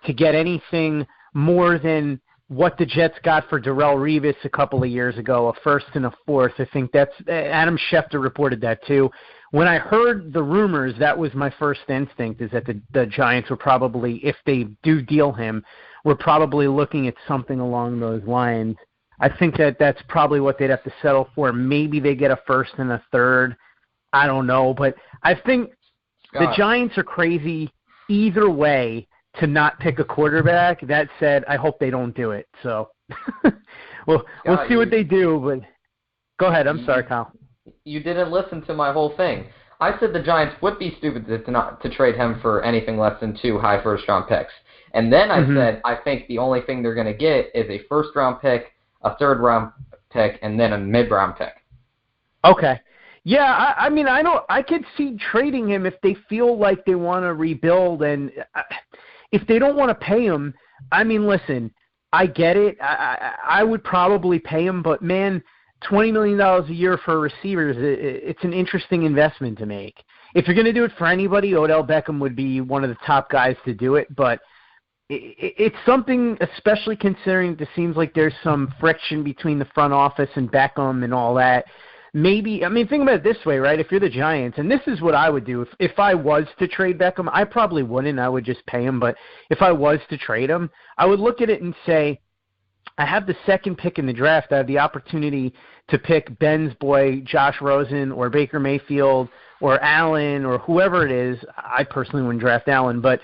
to get anything more than what the Jets got for Darrelle Revis a couple of years ago, a first and a fourth. I think that's Adam Schefter reported that too. When I heard the rumors, that was my first instinct, is that the Giants were probably, if they do deal him, we're probably looking at something along those lines. I think that's probably what they'd have to settle for. Maybe they get a first and a third. I don't know. But I think the Giants are crazy either way to not pick a quarterback. That said, I hope they don't do it. So we'll see what they do. But go ahead. I'm sorry, Kyle. You didn't listen to my whole thing. I said the Giants would be stupid to trade him for anything less than 2 high first-round picks. And then I said I think the only thing they're going to get is a first-round pick, a third-round pick, and then a mid-round pick. Okay. Yeah, I mean, I could see trading him if they feel like they want to rebuild, and if they don't want to pay him, I mean, listen, I get it. I would probably pay him, but man, $20 million a year for receivers, it's an interesting investment to make. If you're going to do it for anybody, Odell Beckham would be one of the top guys to do it, but it's something, especially considering it seems like there's some friction between the front office and Beckham and all that. Maybe, I mean, think about it this way, right? If you're the Giants, and this is what I would do. If I was to trade Beckham, I probably wouldn't. I would just pay him. But if I was to trade him, I would look at it and say, I have the second pick in the draft. I have the opportunity to pick Ben's boy, Josh Rosen, or Baker Mayfield, or Allen, or whoever it is. I personally wouldn't draft Allen, but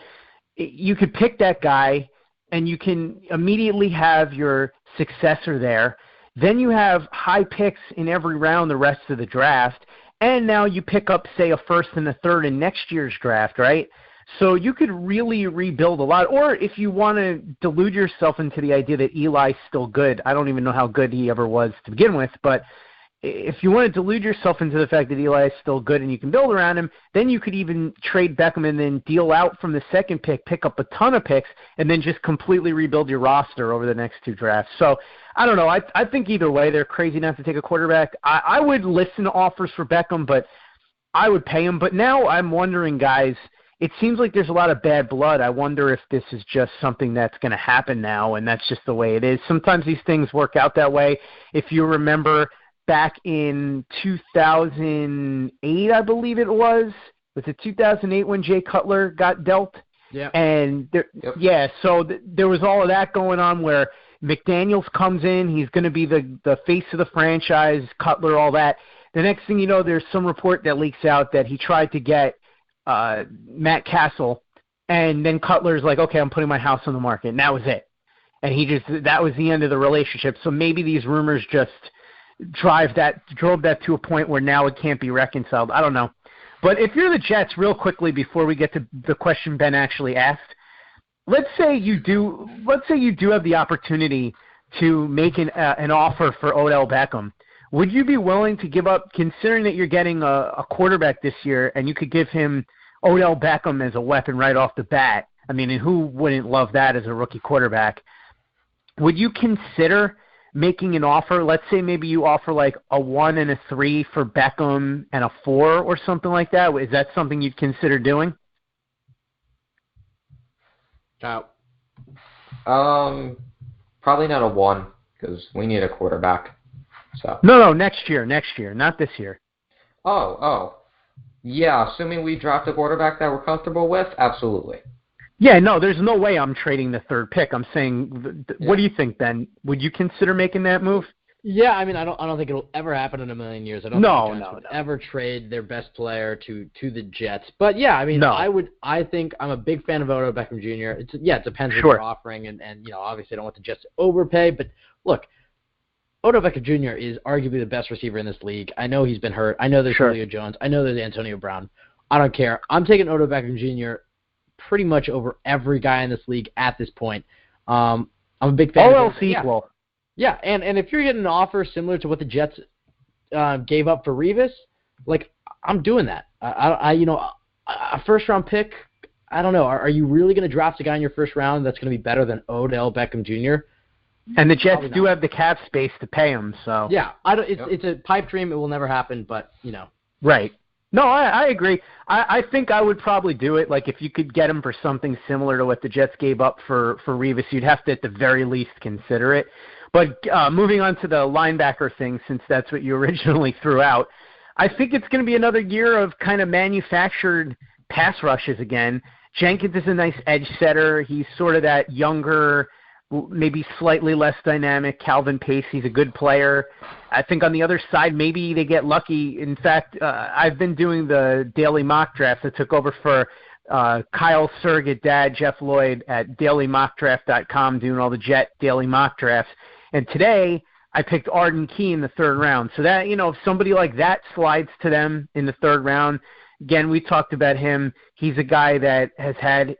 you could pick that guy, and you can immediately have your successor there. Then you have high picks in every round the rest of the draft, and now you pick up, say, a first and a third in next year's draft, right? So you could really rebuild a lot. Or if you want to delude yourself into the idea that Eli's still good, I don't even know how good he ever was to begin with, but if you want to delude yourself into the fact that Eli is still good and you can build around him, then you could even trade Beckham and then deal out from the second pick, pick up a ton of picks, and then just completely rebuild your roster over the next 2 drafts. So I don't know. I think either way, they're crazy enough to take a quarterback. I would listen to offers for Beckham, but I would pay him. But now I'm wondering, guys, it seems like there's a lot of bad blood. I wonder if this is just something that's going to happen now, and that's just the way it is. Sometimes these things work out that way. If you remember back in 2008, I believe it was it 2008 when Jay Cutler got dealt? Yeah. And there was all of that going on where McDaniels comes in. He's going to be the face of the franchise, Cutler, all that. The next thing you know, there's some report that leaks out that he tried to get Matt Castle, and then Cutler's like, okay, I'm putting my house on the market. And that was it. And that was the end of the relationship. So maybe these rumors just drove that to a point where now it can't be reconciled. I don't know. But if you're the Jets, real quickly before we get to the question Ben actually asked, let's say you do have the opportunity to make an offer for Odell Beckham. Would you be willing to give up, considering that you're getting a quarterback this year, and you could give him Odell Beckham as a weapon right off the bat? I mean, and who wouldn't love that as a rookie quarterback? Would you consider making an offer? Let's say maybe you offer like a 1 and a 3 for Beckham and a 4 or something like that. Is that something you'd consider doing? Probably not a 1 because we need a quarterback. So. No, next year, not this year. Oh. Yeah, assuming we draft a quarterback that we're comfortable with, absolutely. Yeah, no, there's no way I'm trading the 3rd pick. I'm saying, what do you think, Ben? Would you consider making that move? Yeah, I mean, I don't think it'll ever happen in a million years. I don't think the Jets would ever trade their best player to the Jets. But yeah, I mean, I think I'm a big fan of Odell Beckham Jr. It depends what you're offering, and obviously I don't want the Jets to overpay. But look, Odell Beckham Jr. is arguably the best receiver in this league. I know he's been hurt. I know there's Julio Jones. I know there's Antonio Brown. I don't care. I'm taking Odell Beckham Jr. pretty much over every guy in this league at this point. I'm a big fan. All else equal. Yeah, and if you're getting an offer similar to what the Jets gave up for Revis, like, I'm doing that. A first-round pick, I don't know. Are you really going to draft a guy in your first round that's going to be better than Odell Beckham Jr.? And the Jets do have the cap space to pay him, so. Yeah, it's a pipe dream. It will never happen, but, Right. No, I agree. I think I would probably do it. Like, if you could get him for something similar to what the Jets gave up for Revis, you'd have to at the very least consider it. But moving on to the linebacker thing, since that's what you originally threw out, I think it's going to be another year of kind of manufactured pass rushes again. Jenkins is a nice edge setter. He's sort of that younger, maybe slightly less dynamic Calvin Pace. He's a good player. I think on the other side, maybe they get lucky. In fact, I've been doing the daily mock drafts. I took over for Kyle's surrogate dad, Jeff Lloyd, at dailymockdraft.com, doing all the Jet daily mock drafts. And today, I picked Arden Key in the 3rd round. So that, if somebody like that slides to them in the 3rd round, again, we talked about him. He's a guy that has had,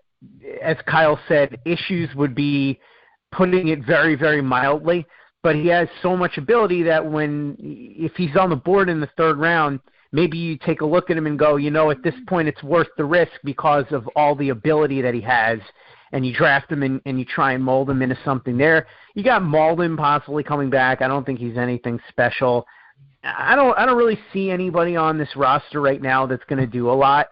as Kyle said, issues would be putting it very, very mildly. But he has so much ability that if he's on the board in the 3rd round, maybe you take a look at him and go, at this point it's worth the risk because of all the ability that he has. And you draft him and you try and mold him into something there. You got Malden possibly coming back. I don't think he's anything special. I don't really see anybody on this roster right now that's going to do a lot.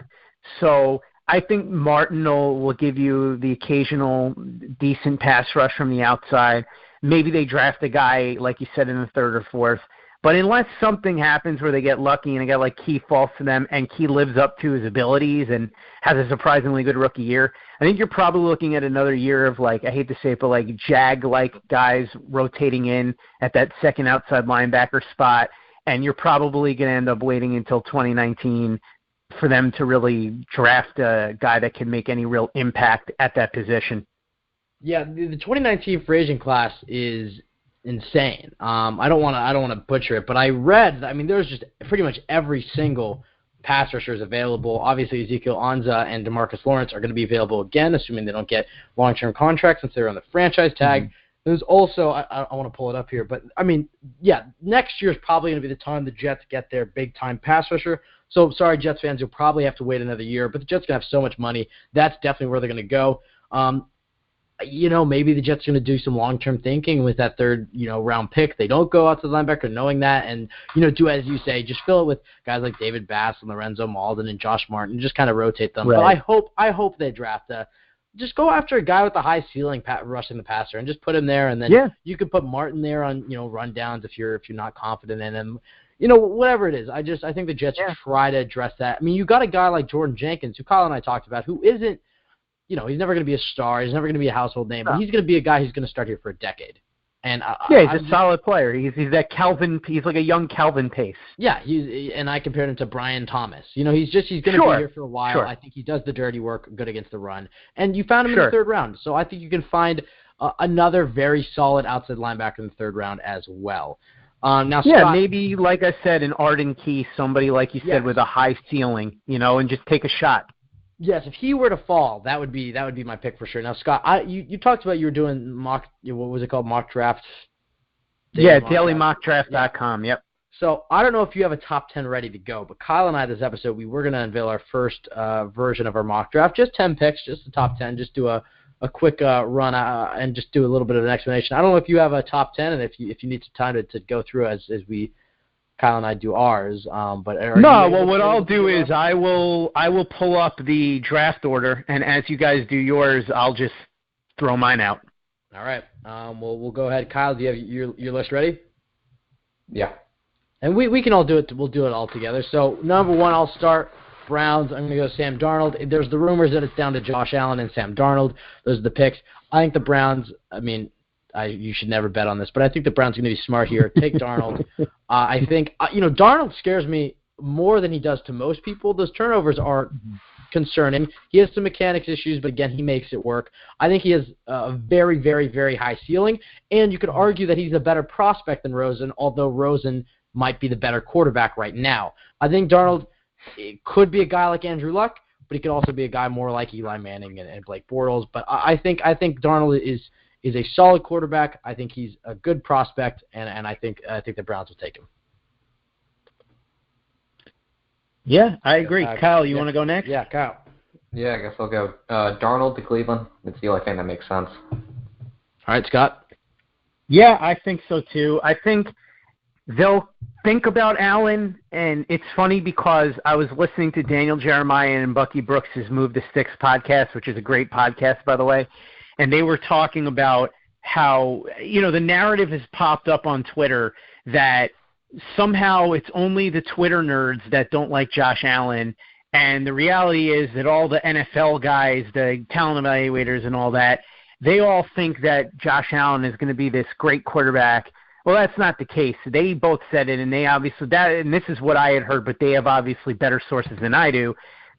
So I think Martin will give you the occasional decent pass rush from the outside. Maybe they draft a guy, like you said, in the 3rd or 4th. But unless something happens where they get lucky and a guy like Key falls to them and Key lives up to his abilities and has a surprisingly good rookie year, I think you're probably looking at another year of, like, I hate to say it, but like Jag-like guys rotating in at that second outside linebacker spot, and you're probably going to end up waiting until 2019 for them to really draft a guy that can make any real impact at that position. Yeah, the 2019 free agent class is insane. I don't want to butcher it, but I read, there's just pretty much every single pass rusher is available. Obviously, Ezekiel Anza and DeMarcus Lawrence are going to be available again, assuming they don't get long-term contracts since they're on the franchise tag. Mm-hmm. There's also, I want to pull it up here, but next year is probably going to be the time the Jets get their big-time pass rusher. So, sorry, Jets fans, you'll probably have to wait another year, but the Jets are going to have so much money. That's definitely where they're going to go. maybe the Jets are going to do some long-term thinking with that third, round pick. They don't go out to the linebacker knowing that and, do as you say, just fill it with guys like David Bass and Lorenzo Malden and Josh Martin, just kind of rotate them. Right. But I hope they draft just go after a guy with a high ceiling rushing the passer and just put him there. And then you could put Martin there on, rundowns if you're not confident in him. Whatever it is. I think the Jets try to address that. I mean, you got a guy like Jordan Jenkins, who Kyle and I talked about, who isn't, he's never going to be a star. He's never going to be a household name, but he's going to be a guy who's going to start here for a decade. And he's a solid player. He's that Calvin. He's like a young Calvin Pace. Yeah, and I compared him to Brian Thomas. He's going to be here for a while. Sure. I think he does the dirty work, good against the run. And you found him in the third round, so I think you can find another very solid outside linebacker in the third round as well. Now, Scott, maybe like I said, an Arden Key, somebody like you said with a high ceiling, and just take a shot. Yes, if he were to fall, that would be my pick for sure. Now, Scott, you talked about you were doing mock draft? DailyMockDraft.com, yep. So I don't know if you have a top 10 ready to go, but Kyle and I this episode, we were going to unveil our first version of our mock draft, just 10 picks, just the top 10, just do a quick run and just do a little bit of an explanation. I don't know if you have a top 10 and if you need some time to go through as we Kyle and I do ours, but what I'll do is I will pull up the draft order, and as you guys do yours, I'll just throw mine out. All right. We'll go ahead. Kyle, do you have your list ready? Yeah. And we can all do it. We'll do it all together. So number one, I'll start Browns. I'm going to go Sam Darnold. There's the rumors that it's down to Josh Allen and Sam Darnold. Those are the picks. I think the Browns. I mean, you should never bet on this, but I think the Browns are going to be smart here. Take Darnold. I think, Darnold scares me more than he does to most people. Those turnovers are concerning. He has some mechanics issues, but again, he makes it work. I think he has a very, very, very high ceiling, and you could argue that he's a better prospect than Rosen, although Rosen might be the better quarterback right now. I think Darnold could be a guy like Andrew Luck, but he could also be a guy more like Eli Manning and Blake Bortles. But I think Darnold is a solid quarterback. I think he's a good prospect, and I think the Browns will take him. Yeah, I agree. Kyle, you want to go next? Yeah, Kyle. Yeah, I guess I'll go Darnold to Cleveland. It's the only thing that makes sense. All right, Scott. Yeah, I think so too. I think they'll think about Allen, and it's funny because I was listening to Daniel Jeremiah and Bucky Brooks' Move the Sticks podcast, which is a great podcast, by the way, and they were talking about how, the narrative has popped up on Twitter that somehow it's only the Twitter nerds that don't like Josh Allen, and the reality is that all the NFL guys, the talent evaluators and all that, they all think that Josh Allen is going to be this great quarterback. Well, that's not the case. They both said it, and they obviously and this is what I had heard, but they have obviously better sources than I do,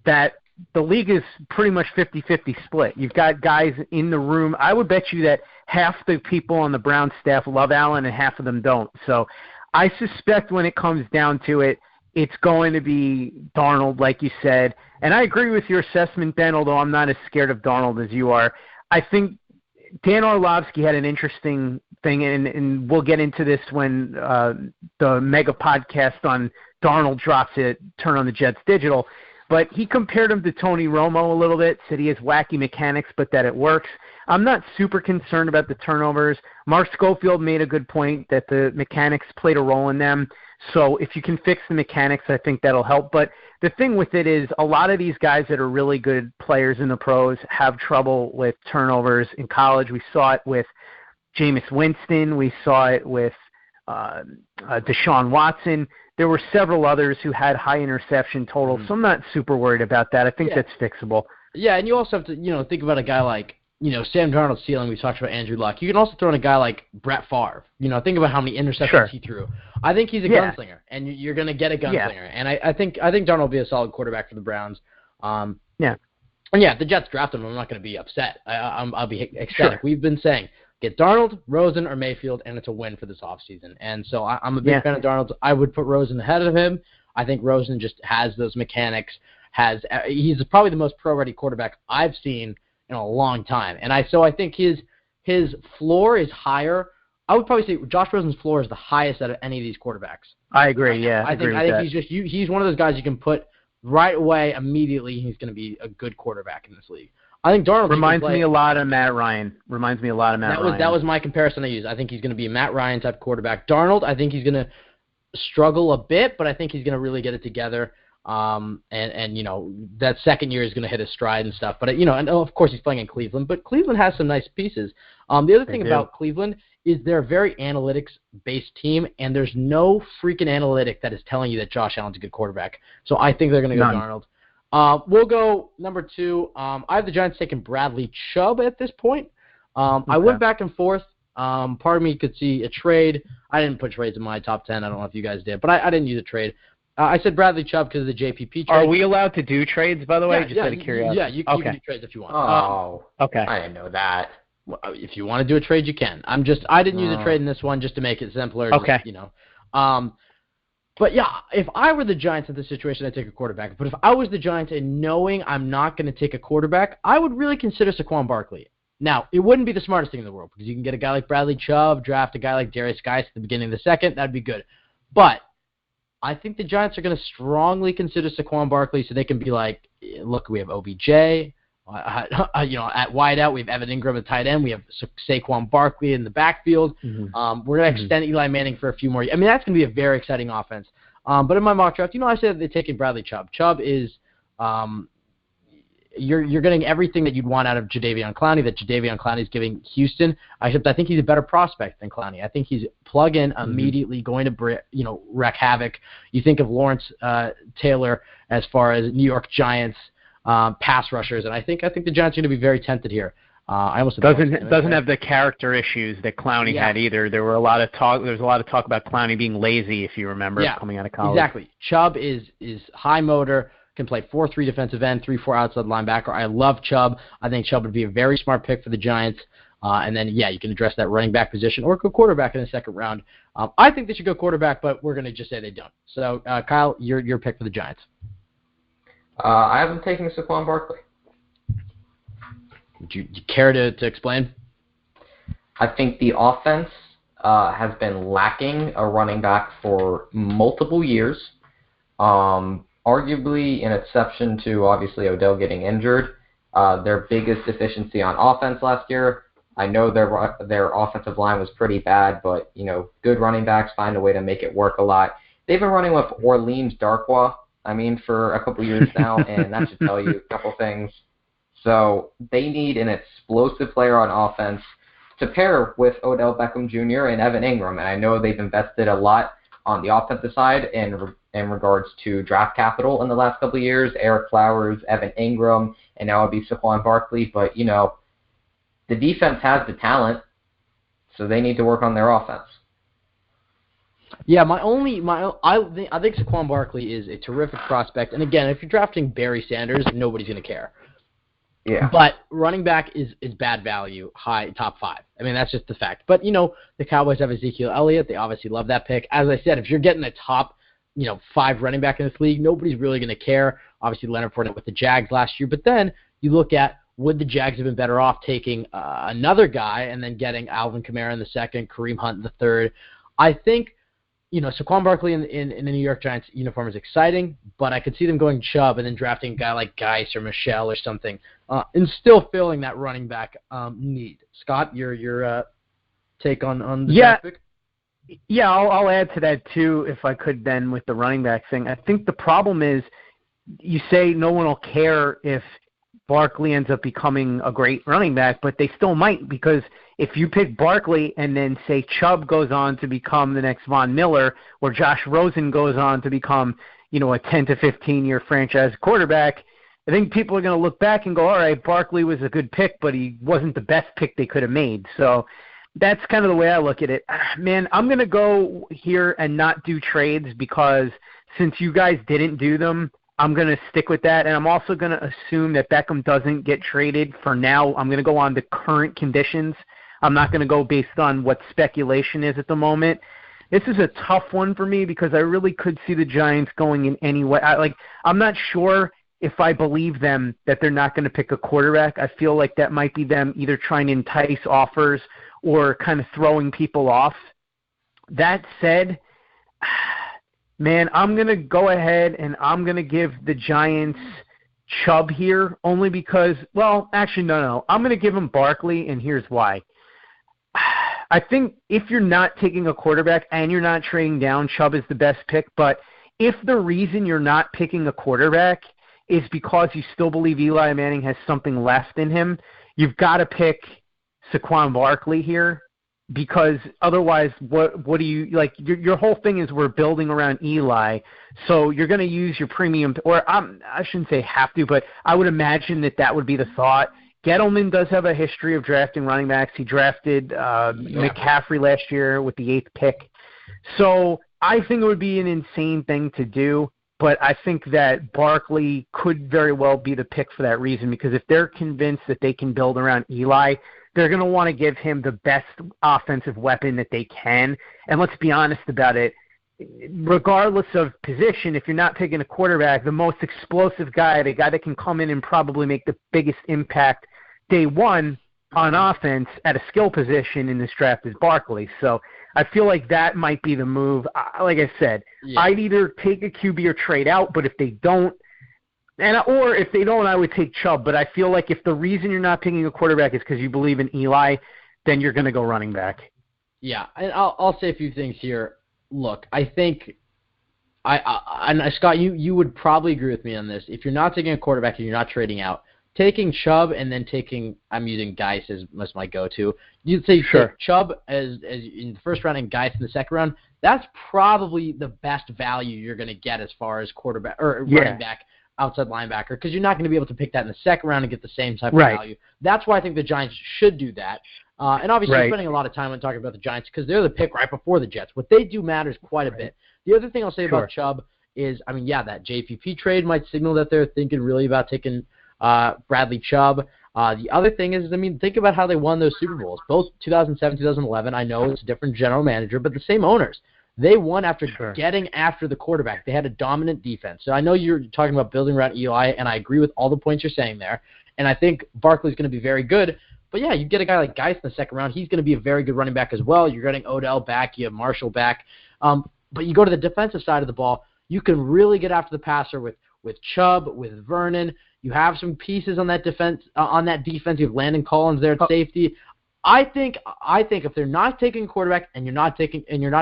that the league is pretty much 50-50 split. You've got guys in the room. I would bet you that half the people on the Browns staff love Allen and half of them don't. So I suspect when it comes down to it, it's going to be Darnold, like you said. And I agree with your assessment, Ben, although I'm not as scared of Darnold as you are. I think Dan Orlovsky had an interesting thing, and we'll get into this when the mega podcast on Darnold drops it, Turn on the Jets Digital. But he compared him to Tony Romo a little bit, said he has wacky mechanics, but that it works. I'm not super concerned about the turnovers. Mark Schofield made a good point that the mechanics played a role in them. So if you can fix the mechanics, I think that'll help. But the thing with it is a lot of these guys that are really good players in the pros have trouble with turnovers. In college, we saw it with Jameis Winston. We saw it with Deshaun Watson. There were several others who had high interception totals, so I'm not super worried about that. I think that's fixable. Yeah, and you also have to, think about a guy like, Sam Darnold's ceiling. We talked about Andrew Luck. You can also throw in a guy like Brett Favre. Think about how many interceptions he threw. I think he's a gunslinger, and you're going to get a gunslinger. Yeah. And I think Darnold will be a solid quarterback for the Browns. And if the Jets draft him, I'm not going to be upset. I'll be ecstatic. Sure. We've been saying, get Darnold, Rosen, or Mayfield, and it's a win for this offseason. And so I'm a big fan of Darnold. I would put Rosen ahead of him. I think Rosen just has those mechanics. He's probably the most pro-ready quarterback I've seen in a long time. And I think his floor is higher. I would probably say Josh Rosen's floor is the highest out of any of these quarterbacks. I agree, yeah. I think he's one of those guys you can put right away, immediately, he's going to be a good quarterback in this league. I think Darnold reminds me a lot of Matt Ryan. That was my comparison I used. I think he's going to be a Matt Ryan type quarterback. Darnold, I think he's going to struggle a bit, but I think he's going to really get it together. And that second year is going to hit his stride and stuff. But and of course he's playing in Cleveland. But Cleveland has some nice pieces. The other thing about Cleveland is they're a very analytics-based team, and there's no freaking analytic that is telling you that Josh Allen's a good quarterback. So I think they're going to go Darnold. We'll go number 2. I have the Giants taking Bradley Chubb at this point. I went back and forth. Part of me could see a trade. I didn't put trades in my top 10. I don't know if you guys did, but I didn't use a trade. I said Bradley Chubb because of the JPP trade. Are we allowed to do trades, by the way? Just out of curiosity. Yeah, you can do trades if you want. Oh, okay. I didn't know that. If you want to do a trade, you can. I didn't use a trade in this one just to make it simpler. Okay. But yeah, if I were the Giants in this situation, I'd take a quarterback. But if I was the Giants and knowing I'm not going to take a quarterback, I would really consider Saquon Barkley. Now, it wouldn't be the smartest thing in the world because you can get a guy like Bradley Chubb, draft a guy like Darius Geis at the beginning of the second. That'd be good. But I think the Giants are going to strongly consider Saquon Barkley so they can be like, look, we have OBJ. At wideout, we have Evan Ingram at tight end. We have Saquon Barkley in the backfield. Mm-hmm. We're going to extend Eli Manning for a few more years. I mean, that's going to be a very exciting offense. But in my mock draft, I said they're taking Bradley Chubb. Chubb is you're getting everything that you'd want out of Jadeveon Clowney that Jadeveon Clowney is giving Houston. Except I think he's a better prospect than Clowney. I think he's plug-in, immediately going to wreak havoc. You think of Lawrence Taylor as far as New York Giants pass rushers, and I think the Giants are going to be very tempted here. I almost doesn't have the character issues that Clowney had either. There was a lot of talk about Clowney being lazy, if you remember, coming out of college. Exactly. Chubb is high motor, can play 4-3 defensive end, 3-4 outside linebacker. I love Chubb. I think Chubb would be a very smart pick for the Giants. And then, you can address that running back position or go quarterback in the second round. I think they should go quarterback, but we're going to just say they don't. So, Kyle, your pick for the Giants. I have them taking Saquon Barkley. Would you care to explain? I think the offense has been lacking a running back for multiple years. Arguably an exception to, obviously, Odell getting injured. Their biggest deficiency on offense last year. I know their offensive line was pretty bad, but, good running backs find a way to make it work a lot. They've been running with Orleans Darkwa, for a couple years now, and that should tell you a couple things. So they need an explosive player on offense to pair with Odell Beckham Jr. and Evan Ingram. And I know they've invested a lot on the offensive side in regards to draft capital in the last couple of years. Eric Flowers, Evan Ingram, and now it'll be Saquon Barkley. But, the defense has the talent, so they need to work on their offense. Yeah, I think Saquon Barkley is a terrific prospect. And again, if you're drafting Barry Sanders, nobody's going to care. Yeah. But running back is bad value, high top 5. I mean, that's just the fact. But, the Cowboys have Ezekiel Elliott. They obviously love that pick. As I said, if you're getting a top, 5 running back in this league, nobody's really going to care. Obviously, Leonard Fournette with the Jags last year. But then you look at, would the Jags have been better off taking another guy and then getting Alvin Kamara in the second, Kareem Hunt in the third? I think, Saquon Barkley in the New York Giants uniform is exciting, but I could see them going Chubb and then drafting a guy like Geis or Michelle or something, and still filling that running back need. Scott, your take on the draft pick? Yeah, I'll add to that too, if I could then, with the running back thing. I think the problem is you say no one will care if Barkley ends up becoming a great running back, but they still might, because if you pick Barkley and then say Chubb goes on to become the next Von Miller, or Josh Rosen goes on to become, a 10 to 15-year franchise quarterback, I think people are going to look back and go, all right, Barkley was a good pick, but he wasn't the best pick they could have made. So that's kind of the way I look at it. Man, I'm going to go here and not do trades because since you guys didn't do them, I'm going to stick with that, and I'm also going to assume that Beckham doesn't get traded for now. I'm going to go on the current conditions. I'm not going to go based on what speculation is at the moment. This is a tough one for me because I really could see the Giants going in any way. I'm not sure if I believe them that they're not going to pick a quarterback. I feel like that might be them either trying to entice offers or kind of throwing people off. That said, man, I'm going to go ahead and I'm going to give the Giants Chubb here only because, well, actually, no. I'm going to give him Barkley, and here's why. I think if you're not taking a quarterback and you're not trading down, Chubb is the best pick. But if the reason you're not picking a quarterback is because you still believe Eli Manning has something left in him, you've got to pick Saquon Barkley here. Because otherwise, what do you like? Your whole thing is we're building around Eli, so you're going to use your premium, or I shouldn't say have to, but I would imagine that would be the thought. Gettleman does have a history of drafting running backs. He drafted McCaffrey last year with the 8th pick, so I think it would be an insane thing to do. But I think that Barkley could very well be the pick for that reason, because if they're convinced that they can build around Eli, they're going to want to give him the best offensive weapon that they can. And let's be honest about it, regardless of position, if you're not picking a quarterback, the most explosive guy, the guy that can come in and probably make the biggest impact day one on offense at a skill position in this draft is Barkley. So I feel like that might be the move. Like I said, I'd either take a QB or trade out, but if they don't, or if they don't, I would take Chubb. But I feel like if the reason you're not picking a quarterback is because you believe in Eli, then you're going to go running back. Yeah, and I'll say a few things here. Look, I think, Scott, you would probably agree with me on this. If you're not taking a quarterback and you're not trading out, taking Chubb and then I'm using Geis as my go-to. You'd say take Chubb as in the first round and Geis in the second round. That's probably the best value you're going to get as far as quarterback or running back, outside linebacker, because you're not going to be able to pick that in the second round and get the same type of value. That's why I think the Giants should do that. And obviously, we're spending a lot of time on talking about the Giants because they're the pick right before the Jets. What they do matters quite a bit. The other thing I'll say about Chubb is, that JPP trade might signal that they're thinking really about taking Bradley Chubb. The other thing is, think about how they won those Super Bowls, both 2007, 2011. I know it's a different general manager, but the same owners. They won after getting after the quarterback. They had a dominant defense. So I know you're talking about building around Eli, and I agree with all the points you're saying there. And I think Barkley's going to be very good. But, yeah, you get a guy like Geis in the second round. He's going to be a very good running back as well. You're getting Odell back. You have Marshall back. But you go to the defensive side of the ball, you can really get after the passer with Chubb, with Vernon. You have some pieces on that defense. You have Landon Collins there at safety. I think if they're not taking a quarterback and you're not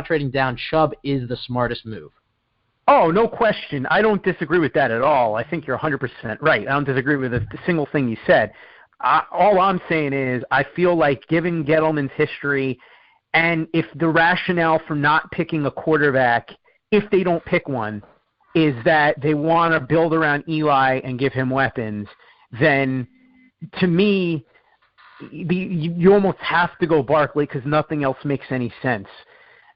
trading down, Chubb is the smartest move. Oh, no question. I don't disagree with that at all. I think you're 100% right. I don't disagree with a single thing you said. All I'm saying is I feel like given Gettleman's history and if the rationale for not picking a quarterback, if they don't pick one, is that they want to build around Eli and give him weapons, then to me, you almost have to go Barkley because nothing else makes any sense.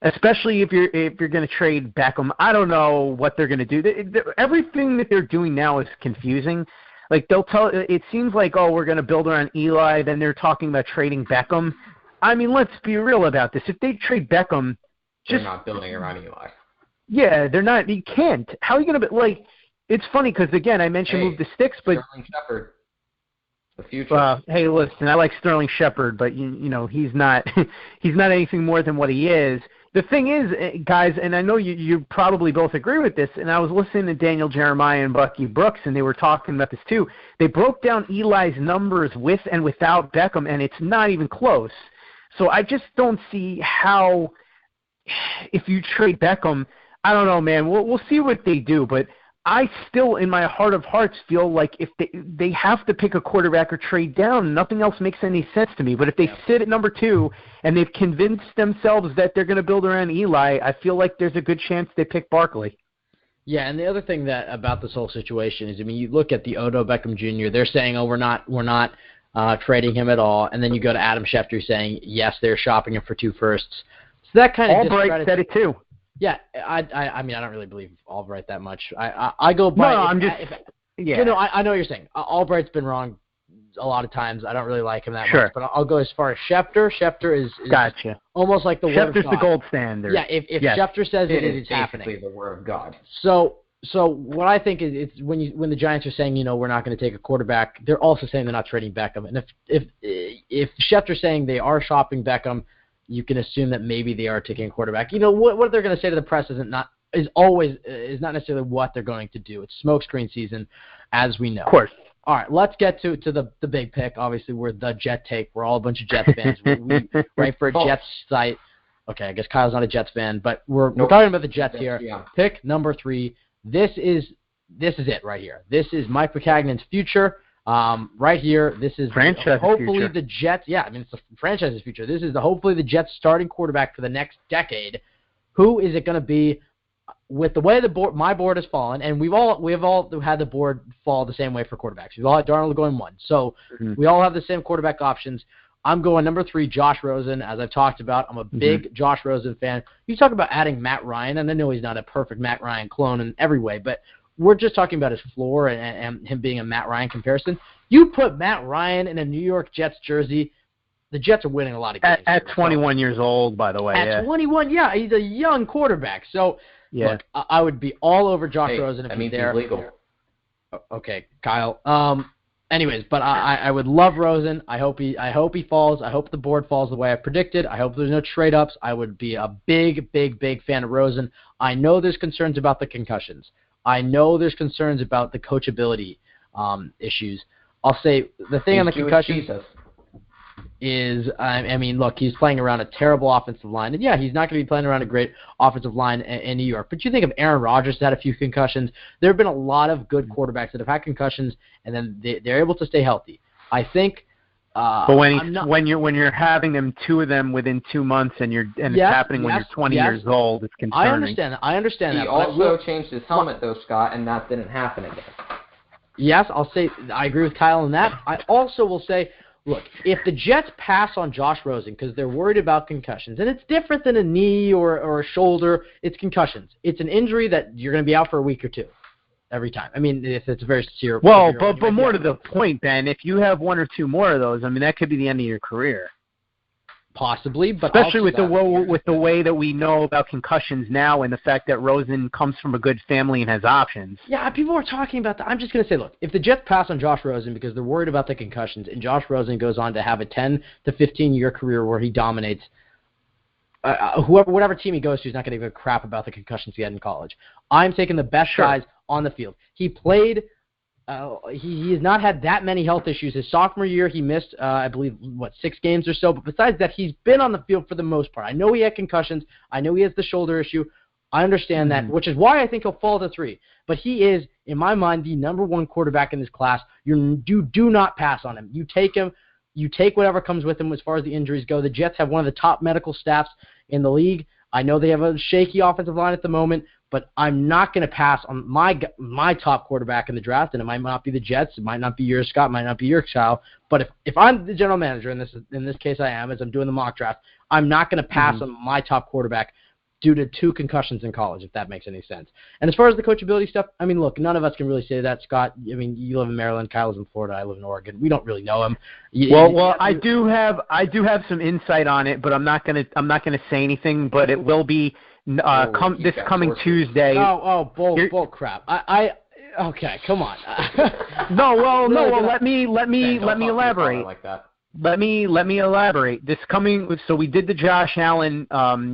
Especially if you're going to trade Beckham. I don't know what they're going to do. Everything that they're doing now is confusing. Like it seems like, we're going to build around Eli, then they're talking about trading Beckham. Let's be real about this. If they trade Beckham, they're not building around Eli. Yeah, they're not. You can't. How are you going to it's funny because again, I mentioned move the sticks, but Sterling Shepard, the future. Hey, listen, I like Sterling Shepard, but you know he's not he's not anything more than what he is. The thing is, guys, and I know you probably both agree with this, and I was listening to Daniel Jeremiah and Bucky Brooks, and they were talking about this too. They broke down Eli's numbers with and without Beckham, and it's not even close. So I just don't see how, if you trade Beckham, I don't know, man. We'll see what they do, but I still, in my heart of hearts, feel like if they have to pick a quarterback or trade down, nothing else makes any sense to me. But if they sit at number 2 and they've convinced themselves that they're going to build around Eli, I feel like there's a good chance they pick Barkley. Yeah, and the other thing about this whole situation is, you look at the Odell Beckham Jr. They're saying, we're not trading him at all, and then you go to Adam Schefter saying, yes, they're shopping him for 2 firsts. So that kind of Albright said it too. Yeah, I don't really believe Albright that much. I go by. No, I know what you're saying. Albright's been wrong a lot of times. I don't really like him that much, but I'll go as far as Schefter. Schefter is gotcha. Almost like the word of God. Schefter's the gold standard. Yeah, if Schefter says it's happening. It's the word of God. So what I think is, it's when the Giants are saying, we're not going to take a quarterback, they're also saying they're not trading Beckham. And if Schefter's saying they are shopping Beckham, you can assume that maybe they are taking a quarterback. What they're going to say to the press isn't not is not necessarily what they're going to do. It's smokescreen season, as we know. Of course. All right, let's get to the big pick. Obviously, we're the Jet Take. We're all a bunch of Jets fans. We write for a Jets site. Okay, I guess Kyle's not a Jets fan, but we're talking about the Jets here. Yeah. Pick number 3. This is it right here. This is Mike Maccagnan's future. Right here, this is hopefully future. the Jets. Yeah, I mean it's the franchise's future. This is hopefully the Jets' starting quarterback for the next decade. Who is it going to be? With the way my board has fallen, and we've all had the board fall the same way for quarterbacks. We've all had Darnold going 1, so we all have the same quarterback options. I'm going number 3, Josh Rosen, as I've talked about. I'm a big Josh Rosen fan. You talk about adding Matt Ryan, and I know he's not a perfect Matt Ryan clone in every way, but we're just talking about his floor and him being a Matt Ryan comparison. You put Matt Ryan in a New York Jets jersey, the Jets are winning a lot of games. At 21 years old, by the way. At 21, yeah, he's a young quarterback. So, look, I would be all over Josh Rosen if he's there. He's legal. Okay, Kyle. Anyways, but I would love Rosen. I hope he falls. I hope the board falls the way I predicted. I hope there's no trade-ups. I would be a big, big, big fan of Rosen. I know there's concerns about the concussions. I know there's concerns about the coachability issues. I'll say the thing on the concussions is, I mean, look, he's playing around a terrible offensive line. And, yeah, he's not going to be playing around a great offensive line in New York. But you think of Aaron Rodgers that had a few concussions. There have been a lot of good quarterbacks that have had concussions, and then they're able to stay healthy. I think but when you're having them, 2 of them within 2 months, and it's happening when you're 20 years old, it's concerning. I understand that. He also changed his helmet, though, Scott, and that didn't happen again. Yes, I'll say I agree with Kyle on that. I also will say, look, if the Jets pass on Josh Rosen because they're worried about concussions, and it's different than a knee or a shoulder, it's concussions. It's an injury that you're going to be out for a week or 2 every time. I mean, if it's a very severe. Well, but more to the point, Ben, if you have 1 or 2 more of those, I mean, that could be the end of your career. Possibly, but especially with the way that we know about concussions now, and the fact that Rosen comes from a good family and has options. Yeah, people are talking about that. I'm just going to say, look, if the Jets pass on Josh Rosen because they're worried about the concussions, and Josh Rosen goes on to have a 10 to 15-year career where he dominates, whatever team he goes to is not going to give a crap about the concussions he had in college. I'm taking the best guys on the field. He played. He has not had that many health issues. His sophomore year, he missed, I believe, 6 games or so. But besides that, he's been on the field for the most part. I know he had concussions. I know he has the shoulder issue. I understand that, which is why I think he'll fall to 3. But he is, in my mind, the number 1 quarterback in this class. You do not pass on him. You take him. You take whatever comes with him as far as the injuries go. The Jets have one of the top medical staffs in the league. I know they have a shaky offensive line at the moment, but I'm not going to pass on my top quarterback in the draft, and it might not be the Jets. It might not be yours, Scott. It might not be your Kyle. But if I'm the general manager, in this case I am, as I'm doing the mock draft, I'm not going to pass on my top quarterback due to 2 concussions in college, if that makes any sense. And as far as the coachability stuff, I mean, look, none of us can really say that, Scott. I mean, you live in Maryland, Kyle's in Florida, I live in Oregon. We don't really know him. I do have some insight on it, but I'm not gonna say anything. But it will be this coming Tuesday. Bull crap. Okay, come on. Let me elaborate. Like that. Let me elaborate. So we did the Josh Allen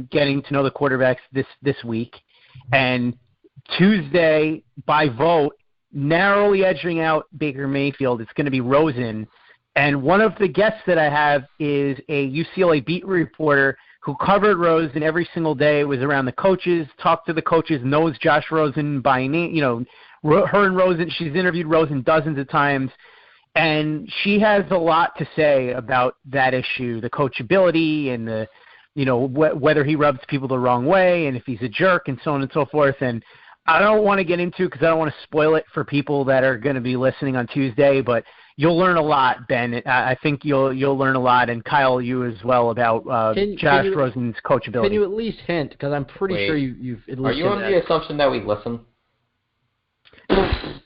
getting to know the quarterbacks this week, and Tuesday by vote, narrowly edging out Baker Mayfield, it's going to be Rosen. And one of the guests that I have is a UCLA beat reporter who covered Rosen every single day, was around the coaches, talked to the coaches, knows Josh Rosen by name. You know, her and Rosen, she's interviewed Rosen dozens of times. And she has a lot to say about that issue, the coachability and the, whether he rubs people the wrong way and if he's a jerk and so on and so forth. And I don't want to get into because I don't want to spoil it for people that are going to be listening on Tuesday, but you'll learn a lot, Ben. I think you'll learn a lot, and Kyle, you as well, about Josh Rosen's coachability. Can you at least hint? Because I'm pretty sure you've at least. Are you under the assumption that we listen?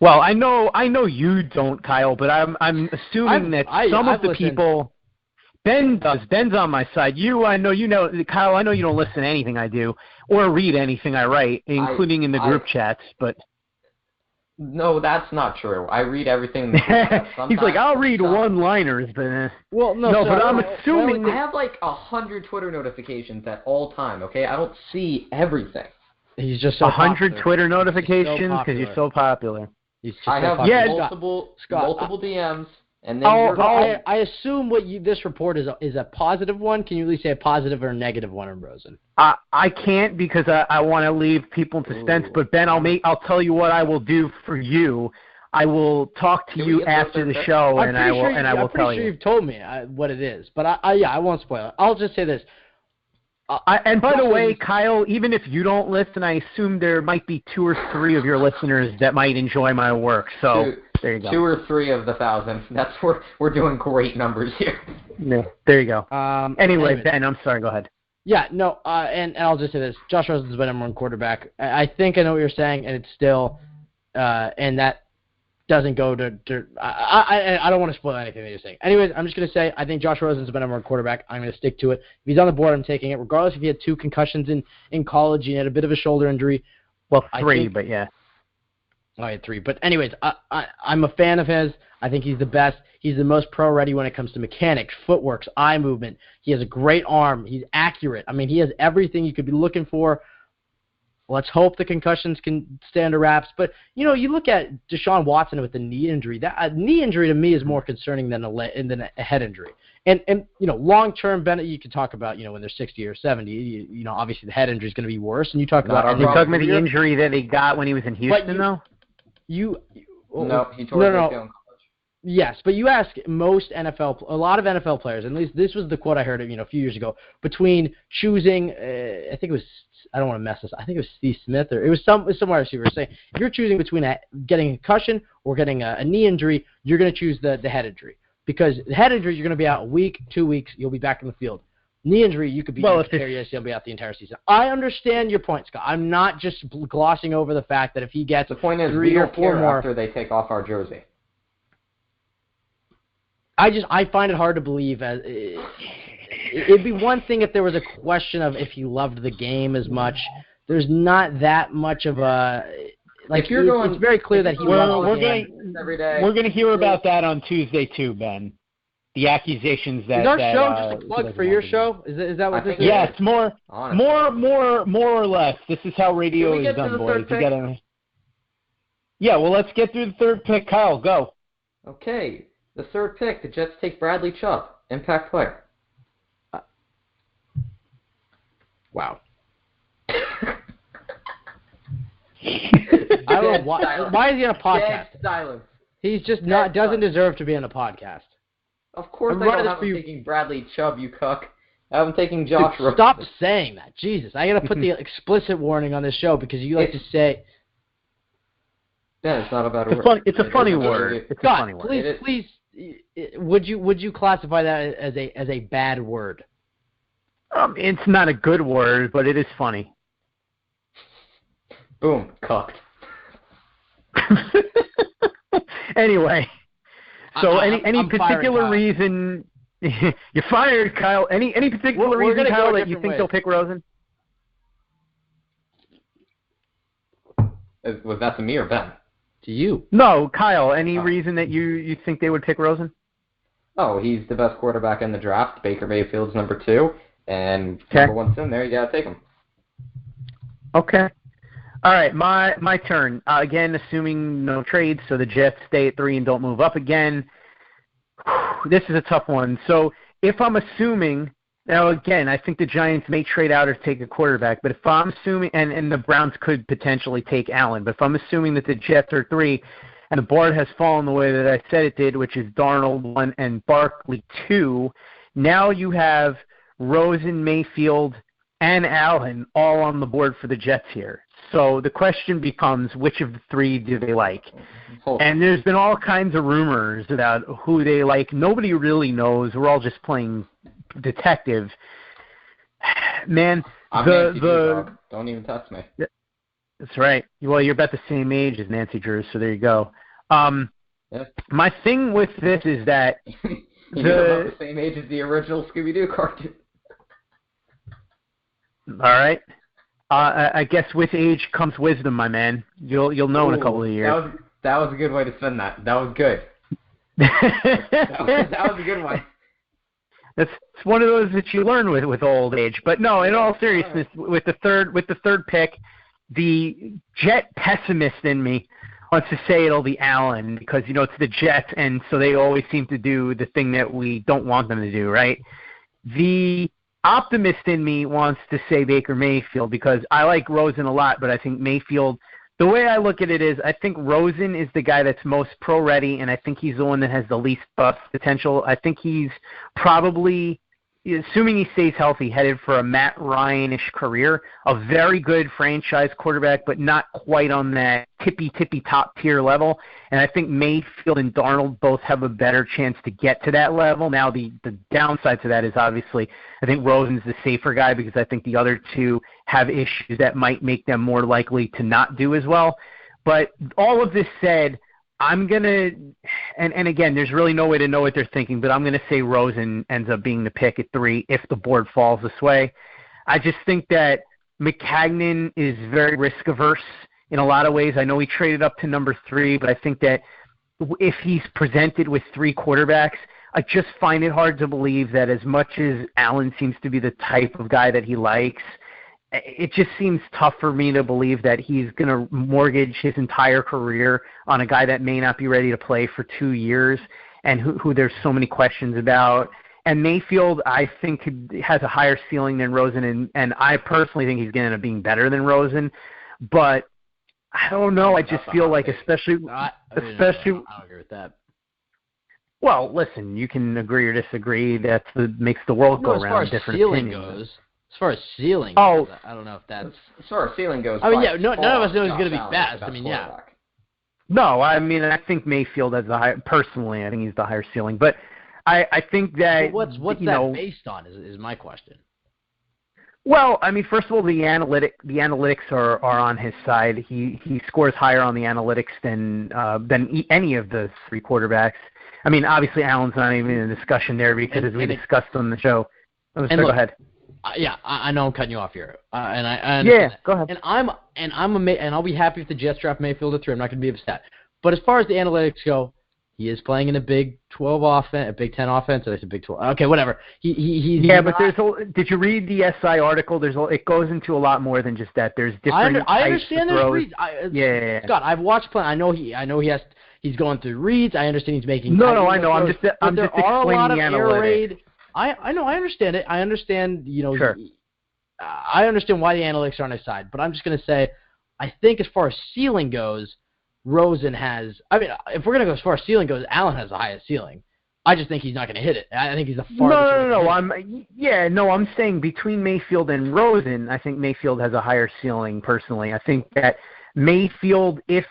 Well, I know you don't, Kyle, but I'm assuming that some of the people. Ben does. Ben's on my side. I know, Kyle, I know you don't listen to anything I do or read anything I write, including in the group chats, but. No, that's not true. I read everything. He's like, I'll read one-liners, but but I'm assuming I have like 100 Twitter notifications at all time. Okay, I don't see everything. He's just so 100 popular. Twitter notifications because you're so popular. He's just I so have popular. multiple DMs, and then I assume this report is a positive one. Can you at least say a positive or a negative one on Rosen? I can't because I want to leave people in suspense. But Ben, I'll tell you what I will do for you. I will talk to you after the show, and I will tell you. I'm pretty sure you've told me what it is, but I won't spoil it. I'll just say this. And by the way, Kyle, even if you don't listen, I assume there might be 2 or 3 of your listeners that might enjoy my work. So there you go. 2 or 3 of the 1,000. That's we're doing great numbers here. Yeah, there you go. Anyway, Ben, I'm sorry. Go ahead. Yeah, no, and I'll just say this: Josh Rosen's been number 1 quarterback. I think I know what you're saying, and it's still, and that doesn't go to I don't want to spoil anything that you're saying. Anyways, I'm just going to say I think Josh Rosen's been number 1 quarterback. I'm going to stick to it. If he's on the board, I'm taking it. Regardless if he had 2 concussions in college, he had a bit of a shoulder injury. Well, 3, but yeah. I had 3. But anyways, I'm a fan of his. I think he's the best. He's the most pro-ready when it comes to mechanics, footwork, eye movement. He has a great arm. He's accurate. I mean, he has everything you could be looking for. Let's hope the concussions can stay under wraps. But, you look at Deshaun Watson with the knee injury. That knee injury to me is more concerning than a head injury. And long-term benefit you can talk about, when they're 60 or 70, obviously the head injury is going to be worse. And you talk about the injury that he got when he was in Houston, though? No, he tore his ACL in college. Yes, but you ask a lot of NFL players, and at least this was the quote I heard a few years ago, between choosing, I think it was, I don't want to mess this up, I think it was Steve Smith, or it was somewhere receiver saying, if you're choosing between getting a concussion or getting a knee injury, you're going to choose the head injury. Because the head injury, you're going to be out a week, 2 weeks, you'll be back in the field. Knee injury, you could be you'll be out the entire season. I understand your point, Scott. I'm not just glossing over the fact that if he gets the point is 3 or 4 more after they take off our jersey. I find it hard to believe. It'd be one thing if there was a question of if he loved the game as much. There's not that much of a if you're going. It's very clear that he loves the game every day. We're going to hear about that on Tuesday too, Ben. The accusations that is our show just a plug for your show? Is that what this is? Yes, more or less. This is how radio is done, boys. Yeah, well, let's get through the 3rd pick. Kyle, go. Okay. The 3rd pick, the Jets take Bradley Chubb, impact player. Wow. I don't know why is he on a podcast? Silence. He's just doesn't deserve to be on a podcast. Of course I don't have him taking Bradley Chubb, you cuck. I have him taking Josh Rosen. Stop saying that. Jesus. I got to put the explicit warning on this show because you like to say... Yeah, it's not about a word. It's a funny word. It's a funny word. Please, would you classify that as a bad word? It's not a good word, but it is funny. Boom, cucked. Anyway, so any particular reason you're fired, Kyle? Any particular reason, Kyle, that you think they'll pick Rosen? Was that to me or Ben? To you. No, Kyle. Any reason that you think they would pick Rosen? Oh, he's the best quarterback in the draft. Baker Mayfield's number 2, and number 1's in there. You gotta take him. Okay. All right, my turn. Again, assuming no trades, so the Jets stay at 3 and don't move up again. This is a tough one. So if I'm assuming, now again, I think the Giants may trade out or take a quarterback, but if I'm assuming, and the Browns could potentially take Allen, but if I'm assuming that the Jets are 3 and the board has fallen the way that I said it did, which is Darnold 1 and Barkley 2, now you have Rosen, Mayfield, and Allen all on the board for the Jets here. So the question becomes, which of the 3 do they like? And there's been all kinds of rumors about who they like. Nobody really knows. We're all just playing detective. Man, don't even touch me. That's right. Well, you're about the same age as Nancy Drew, so there you go. My thing with this is that you're about the same age as the original Scooby-Doo cartoon. All right. I guess with age comes wisdom, my man. You'll know in a couple of years. That was a good way to spend that. That was good. that was a good one. It's one of those that you learn with old age. But no, in all seriousness, with the third pick, the Jet pessimist in me wants to say it'll be Allen because, it's the Jets, and so they always seem to do the thing that we don't want them to do, right? The optimist in me wants to say Baker Mayfield because I like Rosen a lot, but I think Mayfield, the way I look at it is I think Rosen is the guy that's most pro-ready, and I think he's the one that has the least bust potential. I think he's probably, assuming he stays healthy, headed for a Matt Ryan-ish career, a very good franchise quarterback, but not quite on that tippy top tier level. And I think Mayfield and Darnold both have a better chance to get to that level. Now, the downside to that is obviously I think Rosen's the safer guy because I think the other two have issues that might make them more likely to not do as well. But all of this said, I'm going to – and again, there's really no way to know what they're thinking, but I'm going to say Rosen ends up being the pick at 3 if the board falls this way. I just think that McCagnon is very risk-averse in a lot of ways. I know he traded up to number 3, but I think that if he's presented with 3 quarterbacks, I just find it hard to believe that as much as Allen seems to be the type of guy that he likes, it just seems tough for me to believe that he's going to mortgage his entire career on a guy that may not be ready to play for 2 years and who there's so many questions about. And Mayfield, I think, has a higher ceiling than Rosen, and I personally think he's going to end up being better than Rosen. But I don't know. I just feel like especially I don't agree with that. Well, listen, you can agree or disagree. That's what makes the world go around. As far as ceiling goes, I don't know if that's as far as ceiling goes. I mean, yeah, none of us know he's going to be best. I mean, yeah. No, I mean, I think Mayfield has the higher. Personally, I think he's the higher ceiling. But I think that what's that based on is my question. Well, I mean, first of all, the analytics are on his side. He scores higher on the analytics than any of the 3 quarterbacks. I mean, obviously, Allen's not even in the discussion there because, as we discussed on the show. Go ahead. Yeah, I know I'm cutting you off here, and I understand that. Go ahead. And I'll be happy if the Jets draft Mayfield at 3. I'm not going to be upset. But as far as the analytics go, he is playing in a Big 12 offense, a Big 10 offense. Or it's a Big 12. Okay, whatever. Did you read the SI article? It goes into a lot more than just that. There's different. I understand there's reads. Yeah. Scott, I've watched play. I know he's going through reads. I understand he's making. No, I know. I'm just explaining the analytics. I know. I understand it. I understand. Sure. I understand why the analytics are on his side, but I'm just going to say, I think as far as ceiling goes, Rosen has. I mean, if we're going to go as far as ceiling goes, Allen has the highest ceiling. I just think he's not going to hit it. I think he's the farthest. No. I'm saying between Mayfield and Rosen, I think Mayfield has a higher ceiling. Personally, I think that Mayfield, if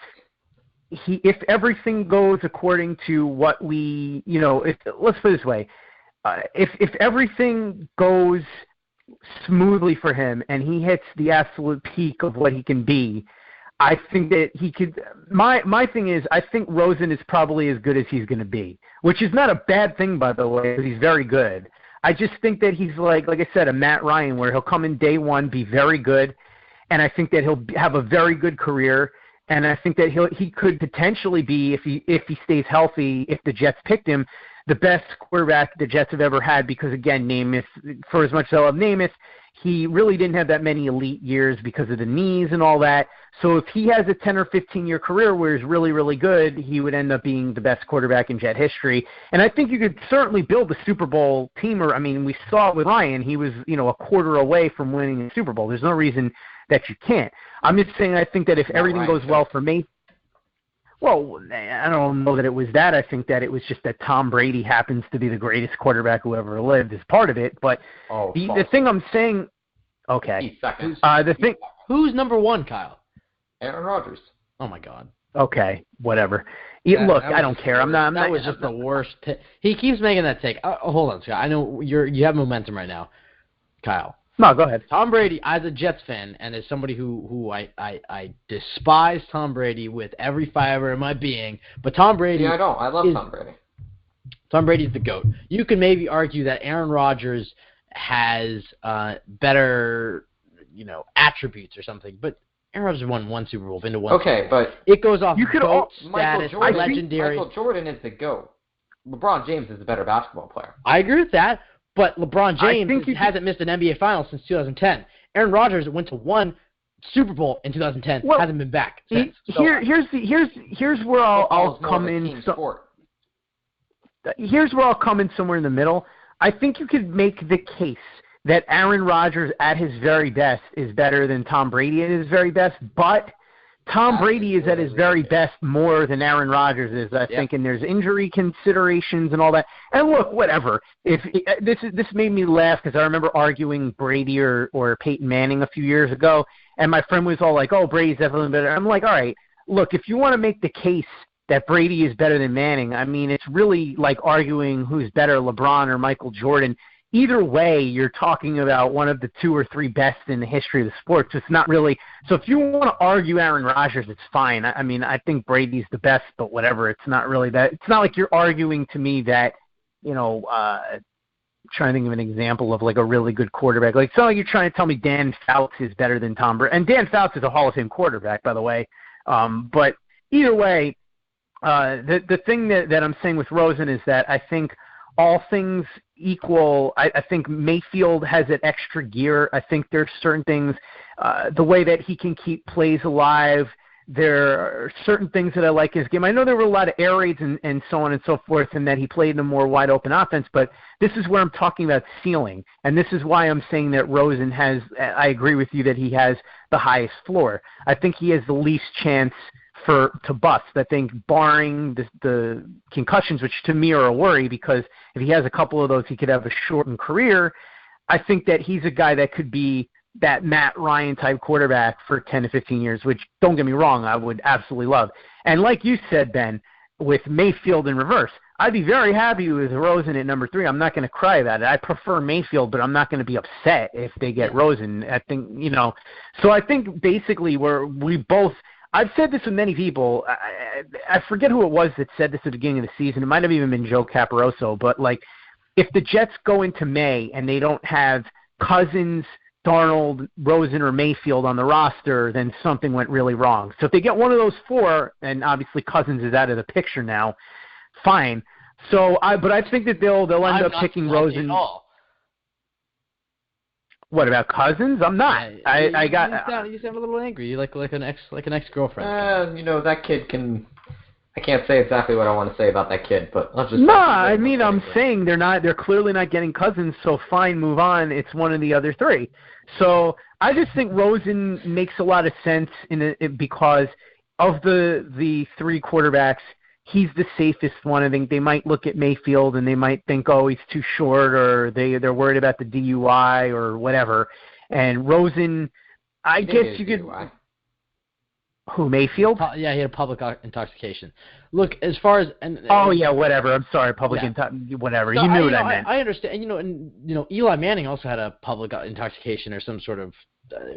everything goes according to what we, let's put it this way. If everything goes smoothly for him and he hits the absolute peak of what he can be, I think that he could. My thing is, I think Rosen is probably as good as he's going to be, which is not a bad thing, by the way, because he's very good. I just think that he's like I said, a Matt Ryan, where he'll come in day one, be very good, and I think that he'll have a very good career. And I think that he could potentially be, if he stays healthy, if the Jets picked him, the best quarterback the Jets have ever had because, again, Namath, for as much as I love Namath, he really didn't have that many elite years because of the knees and all that. So if he has a 10 or 15-year career where he's really, really good, he would end up being the best quarterback in Jet history. And I think you could certainly build a Super Bowl team. I mean, we saw it with Ryan. He was, a quarter away from winning the Super Bowl. There's no reason that you can't. I'm just saying I think that if everything goes well for me, well, I don't know that it was that. I think that it was just that Tom Brady happens to be the greatest quarterback who ever lived is part of it. But the thing I'm saying, okay. Who's number 1, Kyle? Aaron Rodgers. Oh, my God. Okay, whatever. Look, I don't care. That was just the worst. He keeps making that take. Hold on, Scott. I know you have momentum right now, Kyle. No, go ahead. Tom Brady, as a Jets fan, and as somebody who I despise Tom Brady with every fiber in my being, but Tom Brady. Yeah, I don't. I love Tom Brady. Tom Brady's the GOAT. You can maybe argue that Aaron Rodgers has better, attributes or something, but Aaron Rodgers won 1 Super Bowl, been to 1 Super Bowl. Okay, but it goes off GOAT status, legendary. Michael Jordan is the GOAT. LeBron James is the better basketball player. I agree with that. But LeBron James hasn't missed an NBA Finals since 2010. Aaron Rodgers went to 1 Super Bowl in 2010. Well, Hasn't been back since. Here's where I'll come in. Here's where I'll come in somewhere in the middle. I think you could make the case that Aaron Rodgers at his very best is better than Tom Brady at his very best, but Tom Brady is at his very best more than Aaron Rodgers is, I think, and there's injury considerations and all that. And look, whatever. This made me laugh because I remember arguing Brady or Peyton Manning a few years ago, and my friend was all like, "Oh, Brady's definitely better." I'm like, "All right, look, if you want to make the case that Brady is better than Manning, I mean, it's really like arguing who's better, LeBron or Michael Jordan. Either way, you're talking about one of the 2 or 3 best in the history of the sport. So it's not really – so if you want to argue Aaron Rodgers, it's fine. I mean, I think Brady's the best, but whatever. It's not really that – it's not like you're arguing to me that, trying to think of an example of like a really good quarterback. Like, it's not like you're trying to tell me Dan Fouts is better than Tom Brady. And Dan Fouts is a Hall of Fame quarterback, by the way. But either way, the thing that I'm saying with Rosen is that I think all things equal, I think Mayfield has an extra gear. I think there's certain things, the way that he can keep plays alive. There are certain things that I like his game. I know there were a lot of air raids and so on and so forth, and that he played in a more wide open offense, but this is where I'm talking about ceiling. And this is why I'm saying that Rosen has, I agree with you that he has the highest floor. I think he has the least chance to bust. I think barring the concussions, which to me are a worry, because if he has a couple of those, he could have a shortened career. I think that he's a guy that could be that Matt Ryan type quarterback for 10 to 15 years, which, don't get me wrong, I would absolutely love. And like you said, Ben, with Mayfield in reverse, I'd be very happy with Rosen at number 3. I'm not going to cry about it. I prefer Mayfield, but I'm not going to be upset if they get Rosen. I think, so I think basically we both – I've said this with many people. I forget who it was that said this at the beginning of the season. It might have even been Joe Caporoso. But, like, if the Jets go into May and they don't have Cousins, Darnold, Rosen, or Mayfield on the roster, then something went really wrong. So if they get one of those 4, and obviously Cousins is out of the picture now, fine. But I think that they'll end up picking Rosen. What about Cousins? I'm not. You sound a little angry. You like an ex-girlfriend. That kid can. I can't say exactly what I want to say about that kid, but let's just. No, I mean I'm saying they're not. They're clearly not getting Cousins. So fine, move on. It's one of the other 3. So I just think Rosen makes a lot of sense because of the 3 quarterbacks. He's the safest one. I think they might look at Mayfield and they might think, oh, he's too short, or they're worried about the DUI or whatever. And Rosen, I guess you could. DUI. Who, Mayfield? Yeah, he had public intoxication. Look, as far as oh yeah, whatever. I'm sorry, whatever. So you knew what I meant. I understand. Eli Manning also had a public intoxication or some sort of.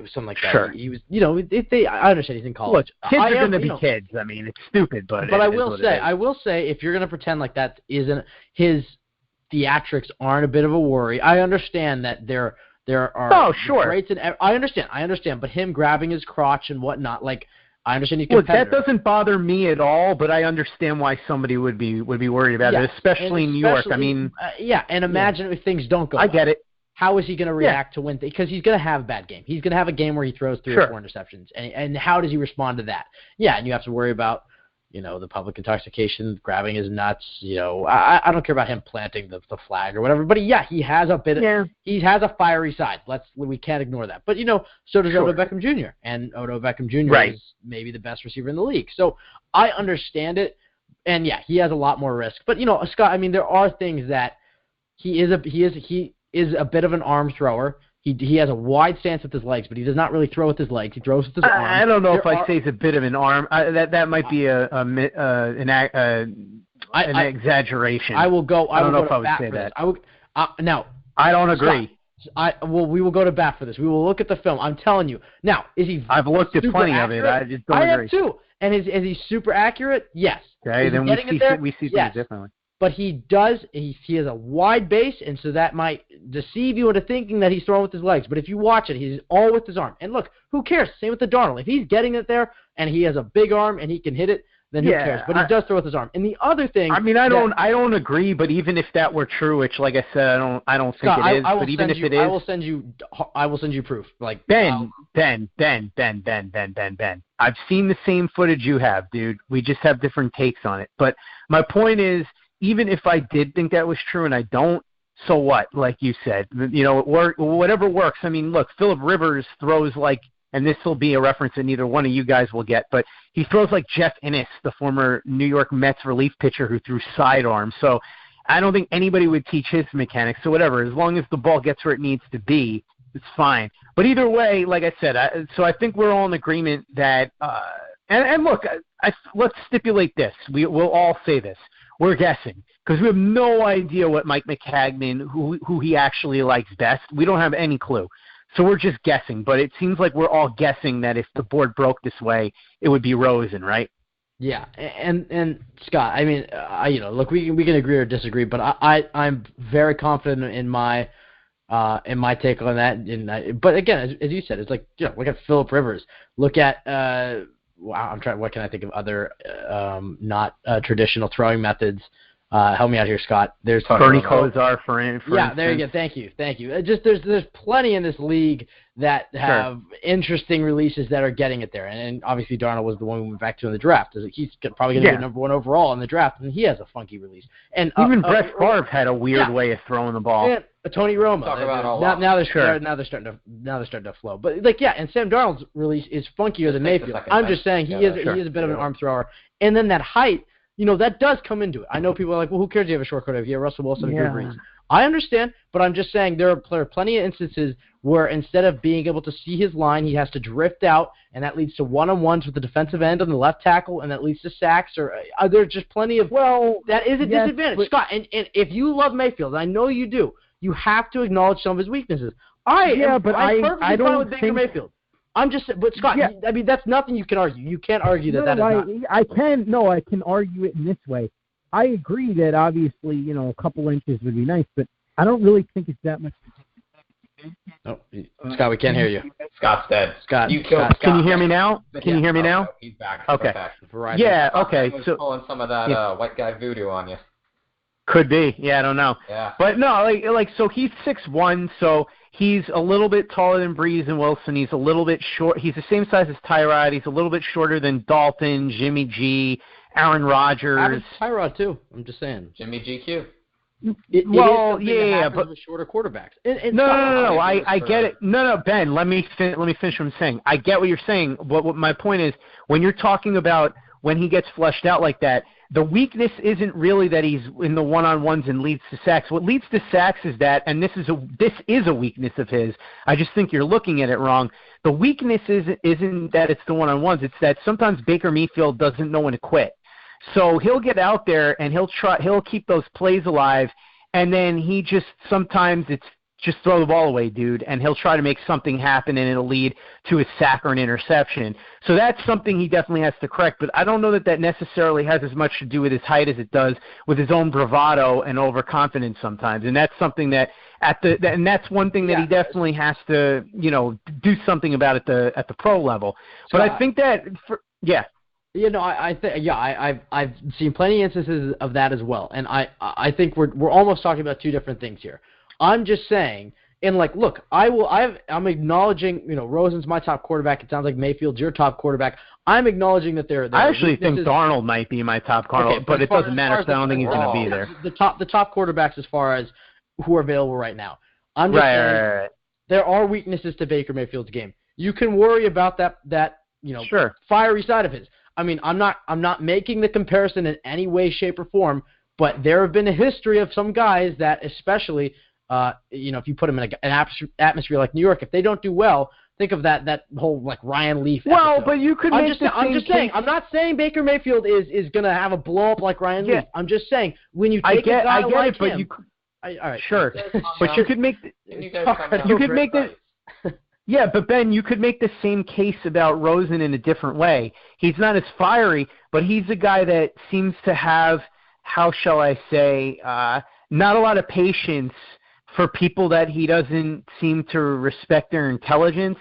Something like that. Sure. He was, I understand he's in college. Look, kids are going to be kids. I mean, it's stupid, but I will say, if you're going to pretend like that isn't his theatrics aren't a bit of a worry. I understand that there are greats and I understand, but him grabbing his crotch and whatnot, like I understand he's competitive. Look, that doesn't bother me at all, but I understand why somebody would be worried about it, especially in New York. I mean, and imagine if things don't go. I get it. How is he going to react to win? Because he's going to have a bad game. He's going to have a game where he throws 3 or 4 interceptions. And how does he respond to that? Yeah, and you have to worry about, the public intoxication, grabbing his nuts. I don't care about him planting the flag or whatever. But, he has a bit of he has a fiery side. We can't ignore that. But, so does Odell Beckham Jr. And Odell Beckham Jr. is maybe the best receiver in the league. So I understand it. And, he has a lot more risk. But, Scott, I mean, there are things that he is a bit of an arm thrower. He has a wide stance with his legs, but he does not really throw with his legs. He throws with his arm. I don't know if I'd say it's a bit of an arm. That might be an exaggeration. I will go. I don't know if I would say that. Now, I don't agree. We will go to bat for this. We will look at the film. I'm telling you. Now, is he? I've looked at plenty accurate? of it. I just don't agree. I have too. And is he super accurate? Yes. Okay, then we see things differently. But he has a wide base, and so that might deceive you into thinking that he's throwing with his legs. But if you watch it, he's all with his arm. And look, who cares? Same with the Darnold. If he's getting it there and he has a big arm and he can hit it, then who cares? But he does throw with his arm. And the other thing, I mean, I don't agree. But even if that were true, which, like I said, I don't think Scott, it is. But even if it is, I will send you proof. Like Ben. I've seen the same footage you have, dude. We just have different takes on it. But my point is, even if I did think that was true, and I don't, so what? Like you said, whatever works. I mean, look, Phillip Rivers throws like. And this will be a reference that neither one of you guys will get, but he throws like Jeff Innes, the former New York Mets relief pitcher who threw sidearm. So I don't think anybody would teach his mechanics. So whatever, as long as the ball gets where it needs to be, it's fine. But either way, like I said, I think we're all in agreement that and look, let's stipulate this. We'll all say this. We're guessing because we have no idea what Mike Maccagnan, who he actually likes best. We don't have any clue. So we're just guessing, but it seems like we're all guessing that if the board broke this way, it would be Rosen, right? Yeah, and Scott, I mean, look, we can agree or disagree, but I'm very confident in my take on that. But again, as you said, it's like look at Phillip Rivers, look at what can I think of other not traditional throwing methods. Help me out here, Scott. There's Bernie Kosar, for instance. Yeah, there you go. Thank you. Just there's plenty in this league that have interesting releases that are getting it there, and obviously Darnold was the one we went back to in the draft. He's probably going to be number one overall in the draft, and he has a funky release. And even Brett Favre had a weird way of throwing the ball. And Tony Romo. Now they're starting to flow. But and Sam Darnold's release is funkier than Mayfield. I'm just saying he is a bit of an arm thrower, and then that height. That does come into it. I know people are like, well, who cares if you have a short quarterback? You have Russell Wilson and Drew Brees. I understand, but I'm just saying there are plenty of instances where instead of being able to see his line, he has to drift out, and that leads to one-on-ones with the defensive end on the left tackle, and that leads to sacks. Or are there just plenty of that is a disadvantage. But, Scott, and if you love Mayfield, and I know you do, you have to acknowledge some of his weaknesses. I'm perfectly fine with Baker Mayfield. But Scott, I mean, that's nothing you can argue. You can't argue that is not. I can argue it in this way. I agree that obviously, a couple inches would be nice, but I don't really think it's that much. Oh, Scott, we can't hear you. Scott's dead. Scott, can you hear me now? Can you hear me now? He's back. Okay. Back. Yeah. Okay. So pulling some of that white guy voodoo on you. Could be. Yeah, I don't know. Yeah. But no, so he's 6'1", so he's a little bit taller than Brees and Wilson. He's a little bit short. He's the same size as Tyrod. He's a little bit shorter than Dalton, Jimmy G, Aaron Rodgers. Tyrod too. I'm just saying. Jimmy GQ. But with shorter quarterbacks. No. I get it. No, Ben. Let me finish what I'm saying. I get what you're saying. What my point is, when you're talking about when he gets fleshed out like that, the weakness isn't really that he's in the one-on-ones and leads to sacks. What leads to sacks is that, and this is a weakness of his. I just think you're looking at it wrong. The weakness isn't that it's the one-on-ones. It's that sometimes Baker Mayfield doesn't know when to quit. So he'll get out there and he'll keep those plays alive, and then he just sometimes it's just throw the ball away, dude, and he'll try to make something happen, and it'll lead to a sack or an interception. So that's something he definitely has to correct, but I don't know that necessarily has as much to do with his height as it does with his own bravado and overconfidence sometimes, and that's something that and that's one thing that he definitely has to, do something about at the pro level. So but I think that I've seen plenty of instances of that as well, and I think we're almost talking about two different things here. I'm just saying, and look, I'm acknowledging, Rosen's my top quarterback. It sounds like Mayfield's your top quarterback. I'm acknowledging that there I actually think Darnold might be my top quarterback, but it doesn't matter because I don't think he's going to be there. The top quarterbacks as far as who are available right now. I'm just saying there are weaknesses to Baker Mayfield's game. You can worry about that fiery side of his. I mean, I'm not making the comparison in any way, shape, or form, but there have been a history of some guys that, especially, if you put them in an atmosphere like New York, if they don't do well, think of that whole Ryan Leaf episode. Well, but you could I'm just saying. I'm not saying Baker Mayfield is going to have a blow up like Ryan Leaf. I'm just saying when you take a guy like him. All right. Sure, but you could make Yeah, but Ben, you could make the same case about Rosen in a different way. He's not as fiery, but he's a guy that seems to have, how shall I say, not a lot of patience for people that he doesn't seem to respect their intelligence.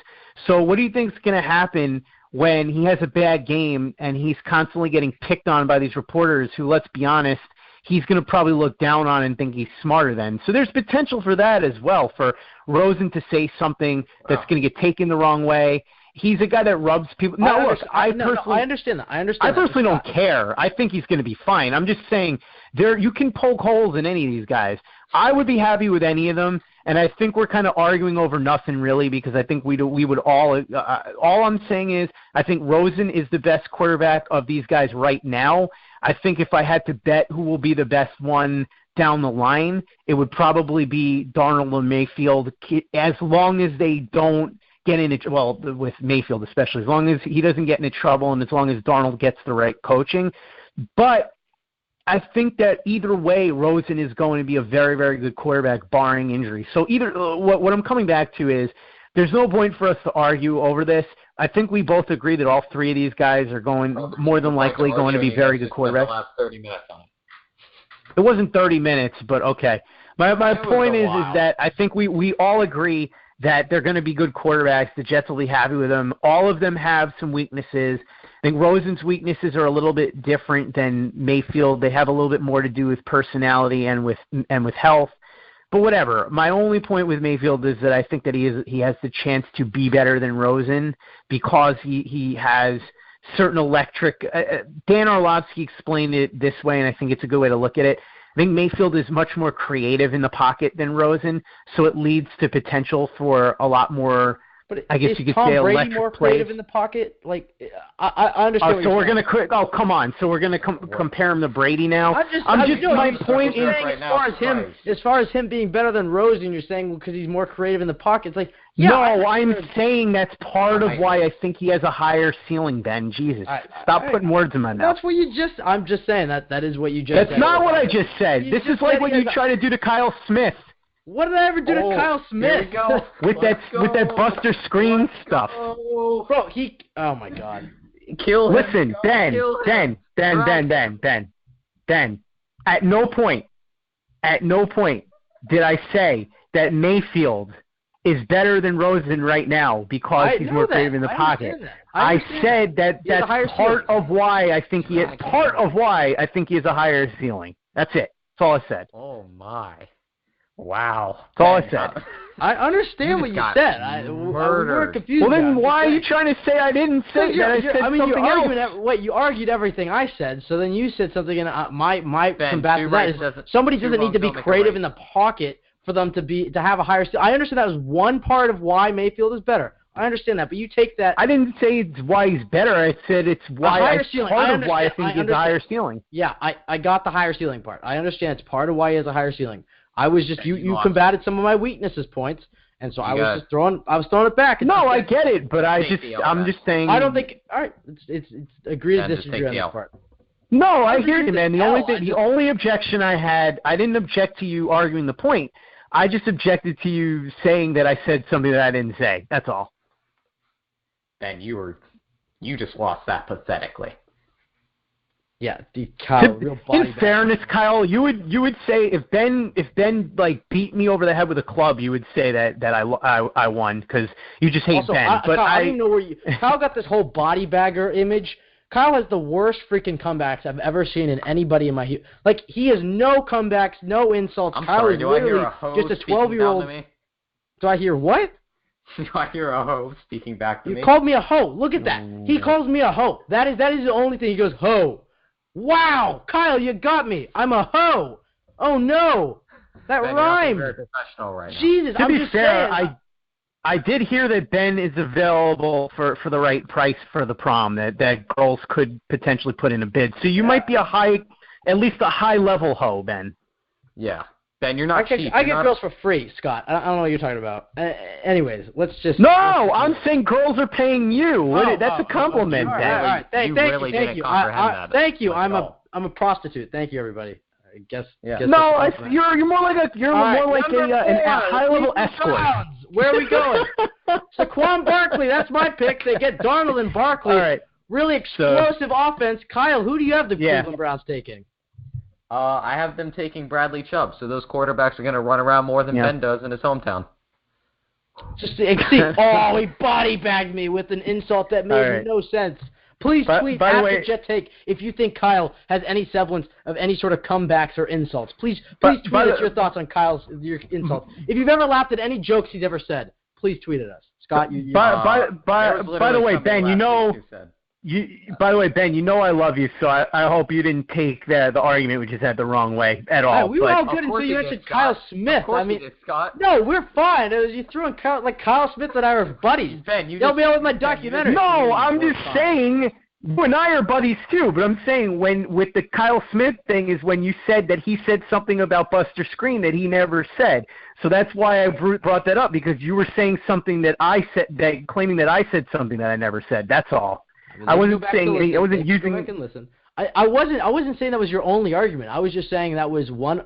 So what do you think is going to happen when he has a bad game and he's constantly getting picked on by these reporters who, let's be honest, he's going to probably look down on and think he's smarter than. So there's potential for that as well, for Rosen to say something that's going to get taken the wrong way. He's a guy that rubs people. I understand that. I personally don't care. I think he's going to be fine. I'm just saying you can poke holes in any of these guys. I would be happy with any of them, and I think we're kind of arguing over nothing really, because I think we would all. All I'm saying is I think Rosen is the best quarterback of these guys right now. I think if I had to bet who will be the best one down the line, it would probably be Darnold and Mayfield, as long as they don't get into, well, with Mayfield especially, as long as he doesn't get into trouble and as long as Darnold gets the right coaching. But I think that either way, Rosen is going to be a very, very good quarterback, barring injury. So what I'm coming back to is there's no point for us to argue over this. I think we both agree that all three of these guys are more than likely going to be very good quarterbacks. The last 30 minutes on it. It wasn't 30 minutes, but okay. My point is that I think we all agree that they're going to be good quarterbacks. The Jets will be happy with them. All of them have some weaknesses. I think Rosen's weaknesses are a little bit different than Mayfield. They have a little bit more to do with personality and with health. But whatever. My only point with Mayfield is that I think that he has the chance to be better than Rosen because he has certain electric. Dan Orlovsky explained it this way, and I think it's a good way to look at it. I think Mayfield is much more creative in the pocket than Rosen, so it leads to potential for a lot more. But I guess you could Tom say Brady electric more plays. creative in the pocket? Like, I understand. So we're gonna come on. So we're gonna compare him to Brady now. My point is, as far as him being better than Rosen, you're saying because he's more creative in the pocket. It's like, I'm saying that's part of why I think he has a higher ceiling, Ben. Jesus, stop putting words in my mouth. That's what you just. I'm just saying that is what you just said. That's not what I just said. This is like what you try to do to Kyle Smith. What did I ever do to Kyle Smith? with that Buster Screen stuff. Bro, oh my God. Kill him. Listen, Ben. At no point did I say that Mayfield is better than Rosen right now because he's more creative in the pocket. I said that's part of why I think he has a higher ceiling. That's it. That's all I said. Oh my. Wow. That's all I said. I understand what you said. We're confused. Well, then why are you trying to say I didn't say that? I said something else. You argued everything I said, so then you said something, and my combat to that is somebody doesn't need to be creative in the pocket for them to have a higher ceiling. I understand that was one part of why Mayfield is better. I understand that, but you take that. I didn't say it's why he's better. I said it's why I think he has a higher ceiling. Yeah, I got the higher ceiling part. I understand it's part of why he has a higher ceiling. I was just you combated some of my weaknesses points, and so I was throwing it back. No, I get it, but I'm just saying. I don't think. All right, it's agree to disagree on this part. No, I hear you, man. The only objection I had, I didn't object to you arguing the point. I just objected to you saying that I said something that I didn't say. That's all. Ben, you just lost that pathetically. Yeah, Kyle, real body. In fairness, Kyle, you would say if Ben like beat me over the head with a club, you would say that I won because you just hate also, Ben. Kyle, I don't know where Kyle got this whole body bagger image. Kyle has the worst freaking comebacks I've ever seen in anybody in my like. He has no comebacks, no insults. Kyle is literally just a 12-year-old. Do I hear what? Do I hear a hoe speaking back to me? You called me a hoe. Look at that. He calls me a hoe. That is the only thing. He goes hoe. Wow, Kyle, you got me. I'm a hoe. Oh no, that rhymed. Very professional right now. Jesus, to be fair, I did hear that Ben is available for the right price for the prom. That girls could potentially put in a bid. So you might be at least a high level hoe, Ben. Yeah, Ben, you're not cheap. I get girls for free, Scott. I don't know what you're talking about. Anyways, let's just. No, I'm saying girls are paying you. That's a compliment, Ben. All right. Thank you. Thank you. I'm a prostitute. Thank you, everybody. I guess. No, you're more like a high level escort. Where are we going? Saquon Barkley. That's my pick. They get Darnold and Barkley. All right. Really explosive offense. Kyle, who do you have the Cleveland Browns taking? I have them taking Bradley Chubb, so those quarterbacks are going to run around more than Ben does in his hometown. Just see, he body bagged me with an insult that made no sense. Please tweet after Jet Take if you think Kyle has any semblance of any sort of comebacks or insults. Please tweet us your thoughts on your insults. If you've ever laughed at any jokes he's ever said, please tweet at us. Scott, you. By the way, Ben, by the way, Ben, I love you, so I hope you didn't take the argument we just had the wrong way at all. We were all good until you mentioned Kyle Smith. Of course you did, Scott. No, we're fine. You threw in Kyle Smith and I are buddies. Ben, They'll be out with my documentary. No, I'm just saying, you and I are buddies too, but I'm saying with the Kyle Smith thing is when you said that he said something about Buster Screen that he never said. So that's why I brought that up, because you were saying something that I said, claiming that I said something that I never said. That's all. I wasn't saying. I wasn't using. I can listen. I wasn't saying that was your only argument. I was just saying that was one.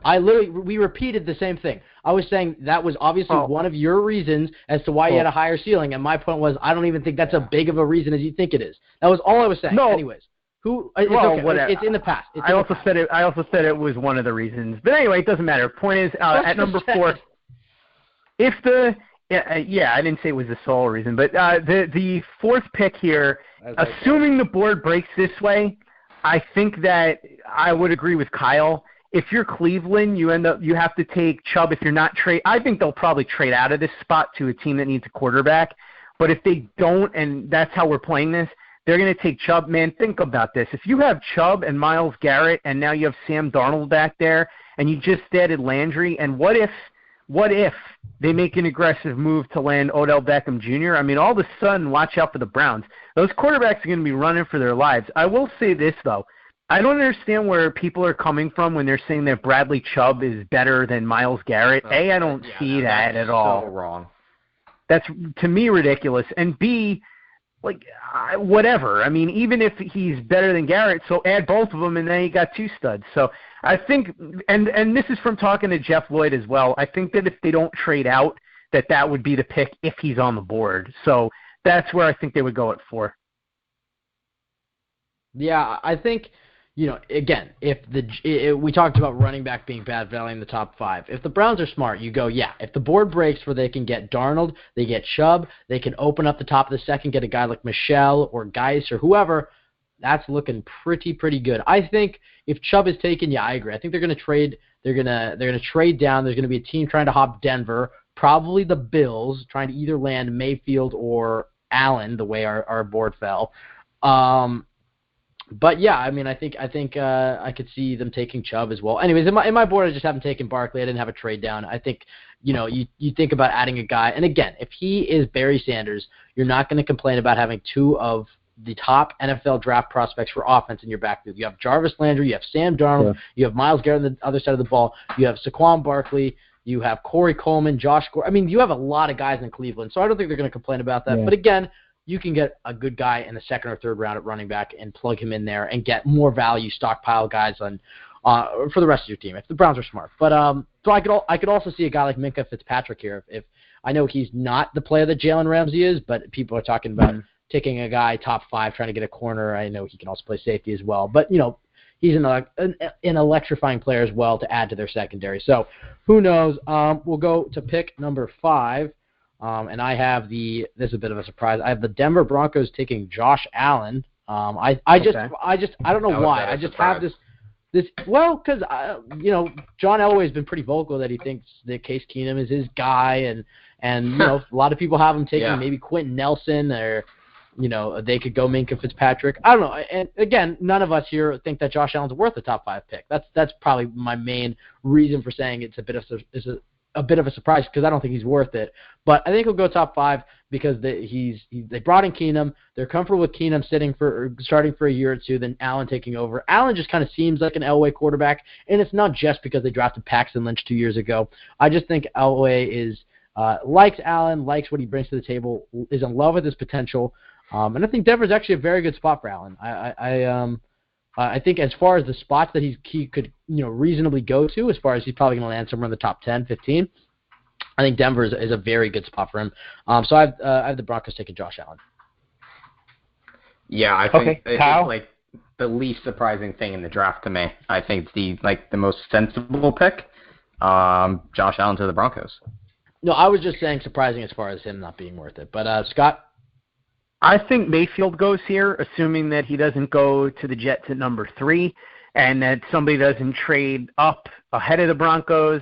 We repeated the same thing. I was saying that was obviously one of your reasons as to why you had a higher ceiling, and my point was I don't even think that's as big of a reason as you think it is. That was all I was saying. No. Anyways, whatever. It's in the past. I also said it was one of the reasons. But anyway, it doesn't matter. Point is, at number 4, if the I didn't say it was the sole reason, but the 4th pick here, assuming the board breaks this way, I think that I would agree with Kyle. If you're Cleveland, you have to take Chubb. If you're not trade, I think they'll probably trade out of this spot to a team that needs a quarterback. But if they don't, and that's how we're playing this, they're going to take Chubb. Man, think about this. If you have Chubb and Myles Garrett, and now you have Sam Darnold back there, and you just added Landry, and what if they make an aggressive move to land Odell Beckham Jr.? I mean, all of a sudden, watch out for the Browns. Those quarterbacks are going to be running for their lives. I will say this, though. I don't understand where people are coming from when they're saying that Bradley Chubb is better than Myles Garrett. I don't see that at all. So wrong. That's, to me, ridiculous. And B, whatever. I mean, even if he's better than Garrett, so add both of them, and then you got 2 studs. So I think, and this is from talking to Jeff Lloyd as well, I think that if they don't trade out, that would be the pick if he's on the board. So that's where I think they would go at 4. Yeah, I think, again, if we talked about running back being bad value in the top 5. If the Browns are smart, you go, if the board breaks where they can get Darnold, they get Chubb, they can open up the top of the second, get a guy like Michelle or Geis or whoever, that's looking pretty good. I think if Chubb is taken, I agree. I think they're going to trade. They're going to trade down. There's going to be a team trying to hop Denver, probably the Bills, trying to either land Mayfield or Allen, the way our board fell. But I mean, I think I could see them taking Chubb as well. Anyways, in my board, I just haven't taken Barkley. I didn't have a trade down. I think you think about adding a guy, and again, if he is Barry Sanders, you're not going to complain about having 2 of the top NFL draft prospects for offense in your backfield. You have Jarvis Landry, you have Sam Darnold, you have Myles Garrett on the other side of the ball, you have Saquon Barkley, you have Corey Coleman, Josh Gordon. I mean, you have a lot of guys in Cleveland, so I don't think they're going to complain about that. But again, you can get a good guy in the 2nd or 3rd round at running back and plug him in there and get more value, stockpile guys on for the rest of your team if the Browns are smart. But so I could also see a guy like Minkah Fitzpatrick here. If I know he's not the player that Jalen Ramsey is, but people are talking about taking a guy top 5 trying to get a corner. I know he can also play safety as well. But he's an electrifying player as well to add to their secondary. So who knows? We'll go to pick number 5. And I have this is a bit of a surprise. I have the Denver Broncos taking Josh Allen. I don't know why. I just have this because John Elway's been pretty vocal that he thinks that Case Keenum is his guy, and a lot of people have him taking maybe Quentin Nelson or they could go Minkah Fitzpatrick. I don't know. And again, none of us here think that Josh Allen's worth a top 5 pick. That's probably my main reason for saying it's a bit of a surprise because I don't think he's worth it. But I think he'll go top 5 because they brought in Keenum. They're comfortable with Keenum starting for a year or 2, then Allen taking over. Allen just kind of seems like an Elway quarterback, and it's not just because they drafted Paxton Lynch 2 years ago. I just think Elway likes Allen, likes what he brings to the table, is in love with his potential. And I think Denver's actually a very good spot for Allen. I think as far as the spots that he could reasonably go to, as far as he's probably going to land somewhere in the top 10, 15, I think Denver is a very good spot for him. So I have the Broncos taking Josh Allen. Yeah, I think it's like the least surprising thing in the draft to me. I think it's the most sensible pick. Josh Allen to the Broncos. No, I was just saying surprising as far as him not being worth it. But, Scott? I think Mayfield goes here, assuming that he doesn't go to the Jets at number 3 and that somebody doesn't trade up ahead of the Broncos.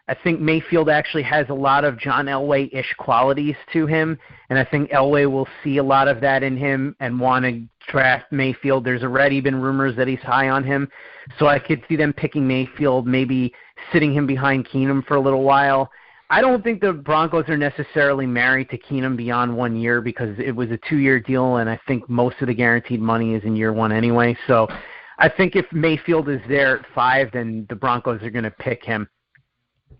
I think Mayfield actually has a lot of John Elway-ish qualities to him, and I think Elway will see a lot of that in him and want to draft Mayfield. There's already been rumors that he's high on him, so I could see them picking Mayfield, maybe sitting him behind Keenum for a little while. I don't think the Broncos are necessarily married to Keenum beyond 1 year because it was a 2-year deal, and I think most of the guaranteed money is in year 1 anyway. So I think if Mayfield is there at 5, then the Broncos are going to pick him.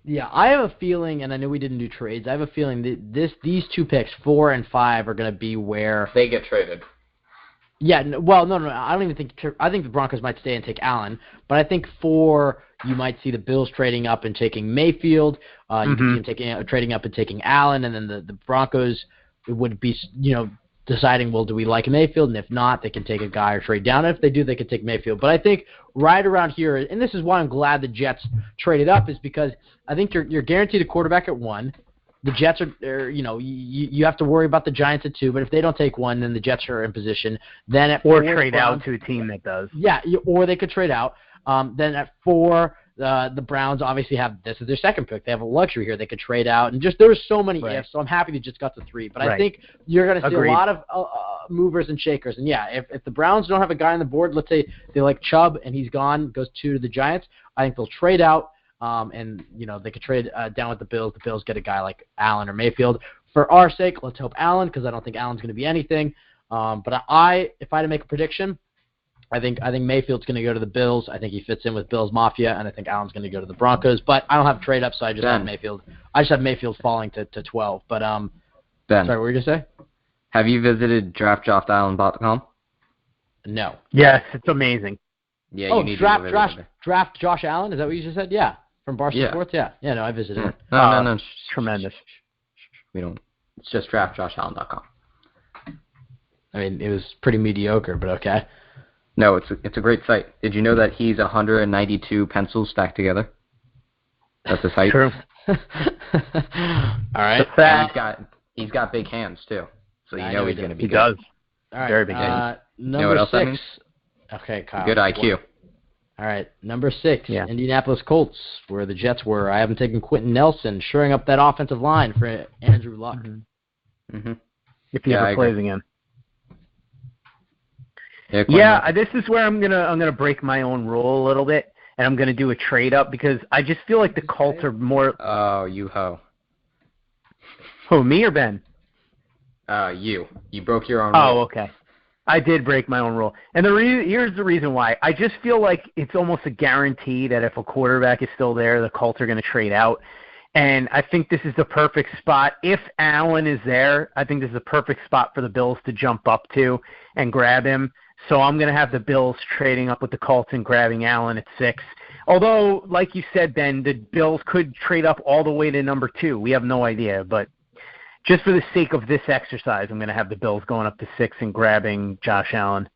Yeah, I have a feeling, and I know we didn't do trades, I have a feeling that these 2 picks, 4 and 5, are going to be where They get traded. Yeah, no, I don't even think – I think the Broncos might stay and take Allen, but I think 4, you might see the Bills trading up and taking Mayfield. You can see them trading up and taking Allen, and then the Broncos would be, deciding, well, do we like Mayfield? And if not, they can take a guy or trade down. And if they do, they can take Mayfield. But I think right around here, and this is why I'm glad the Jets traded up, is because I think you're guaranteed a quarterback at 1. The Jets are you have to worry about the Giants at 2, but if they don't take 1, then the Jets are in position. Then at 4, or trade out to a team that does. Yeah, or they could trade out. Then at 4, the Browns obviously have this is their second pick. They have a luxury here. They could trade out, and just there were so many ifs. So I'm happy they just got to 3. But I think you're going to see a lot of movers and shakers. And yeah, if the Browns don't have a guy on the board, let's say they like Chubb and he's gone, goes 2 to the Giants, I think they'll trade out. And they could trade down with the Bills. The Bills get a guy like Allen or Mayfield. For our sake, let's hope Allen, because I don't think Allen's going to be anything. But if I had to make a prediction, I think Mayfield's going to go to the Bills. I think he fits in with Bills Mafia, and I think Allen's going to go to the Broncos. But I don't have trade up, so I just have Mayfield. I just have Mayfield falling to 12. But Ben, sorry, what were you going to say? Have you visited draftjoshallen.com? No. Yes, it's amazing. Yeah, you need to draft Josh Allen. Is that what you just said? Yeah, from Barstool Sports. Yeah. No, I visited it. No. Tremendous. We don't. It's just draftjoshallen.com. I mean, it was pretty mediocre, but okay. No, it's a great site. Did you know that he's 192 pencils stacked together? That's the site. True. All right. And he's got big hands too, so he's going to be good. He does. All right. Very big hands. Number what else 6. that means? Okay, Kyle. Good IQ. All right, number 6, Indianapolis Colts, where the Jets were. I haven't taken Quentin Nelson, shoring up that offensive line for Andrew Luck. If he ever plays again. Yeah, this is where I'm gonna break my own rule a little bit, and I'm gonna do a trade up because I just feel like the Colts are more. Oh, you hoe. Who, me or Ben? You broke your own. Oh, rule. Okay. I did break my own rule, and here's the reason why. I just feel like it's almost a guarantee that if a quarterback is still there, the Colts are going to trade out. And I think this is the perfect spot. If Allen is there, I think this is the perfect spot for the Bills to jump up to and grab him. So I'm going to have the Bills trading up with the Colts and grabbing Allen at 6. Although, like you said, Ben, the Bills could trade up all the way to number 2. We have no idea. But just for the sake of this exercise, I'm going to have the Bills going up to 6 and grabbing Josh Allen.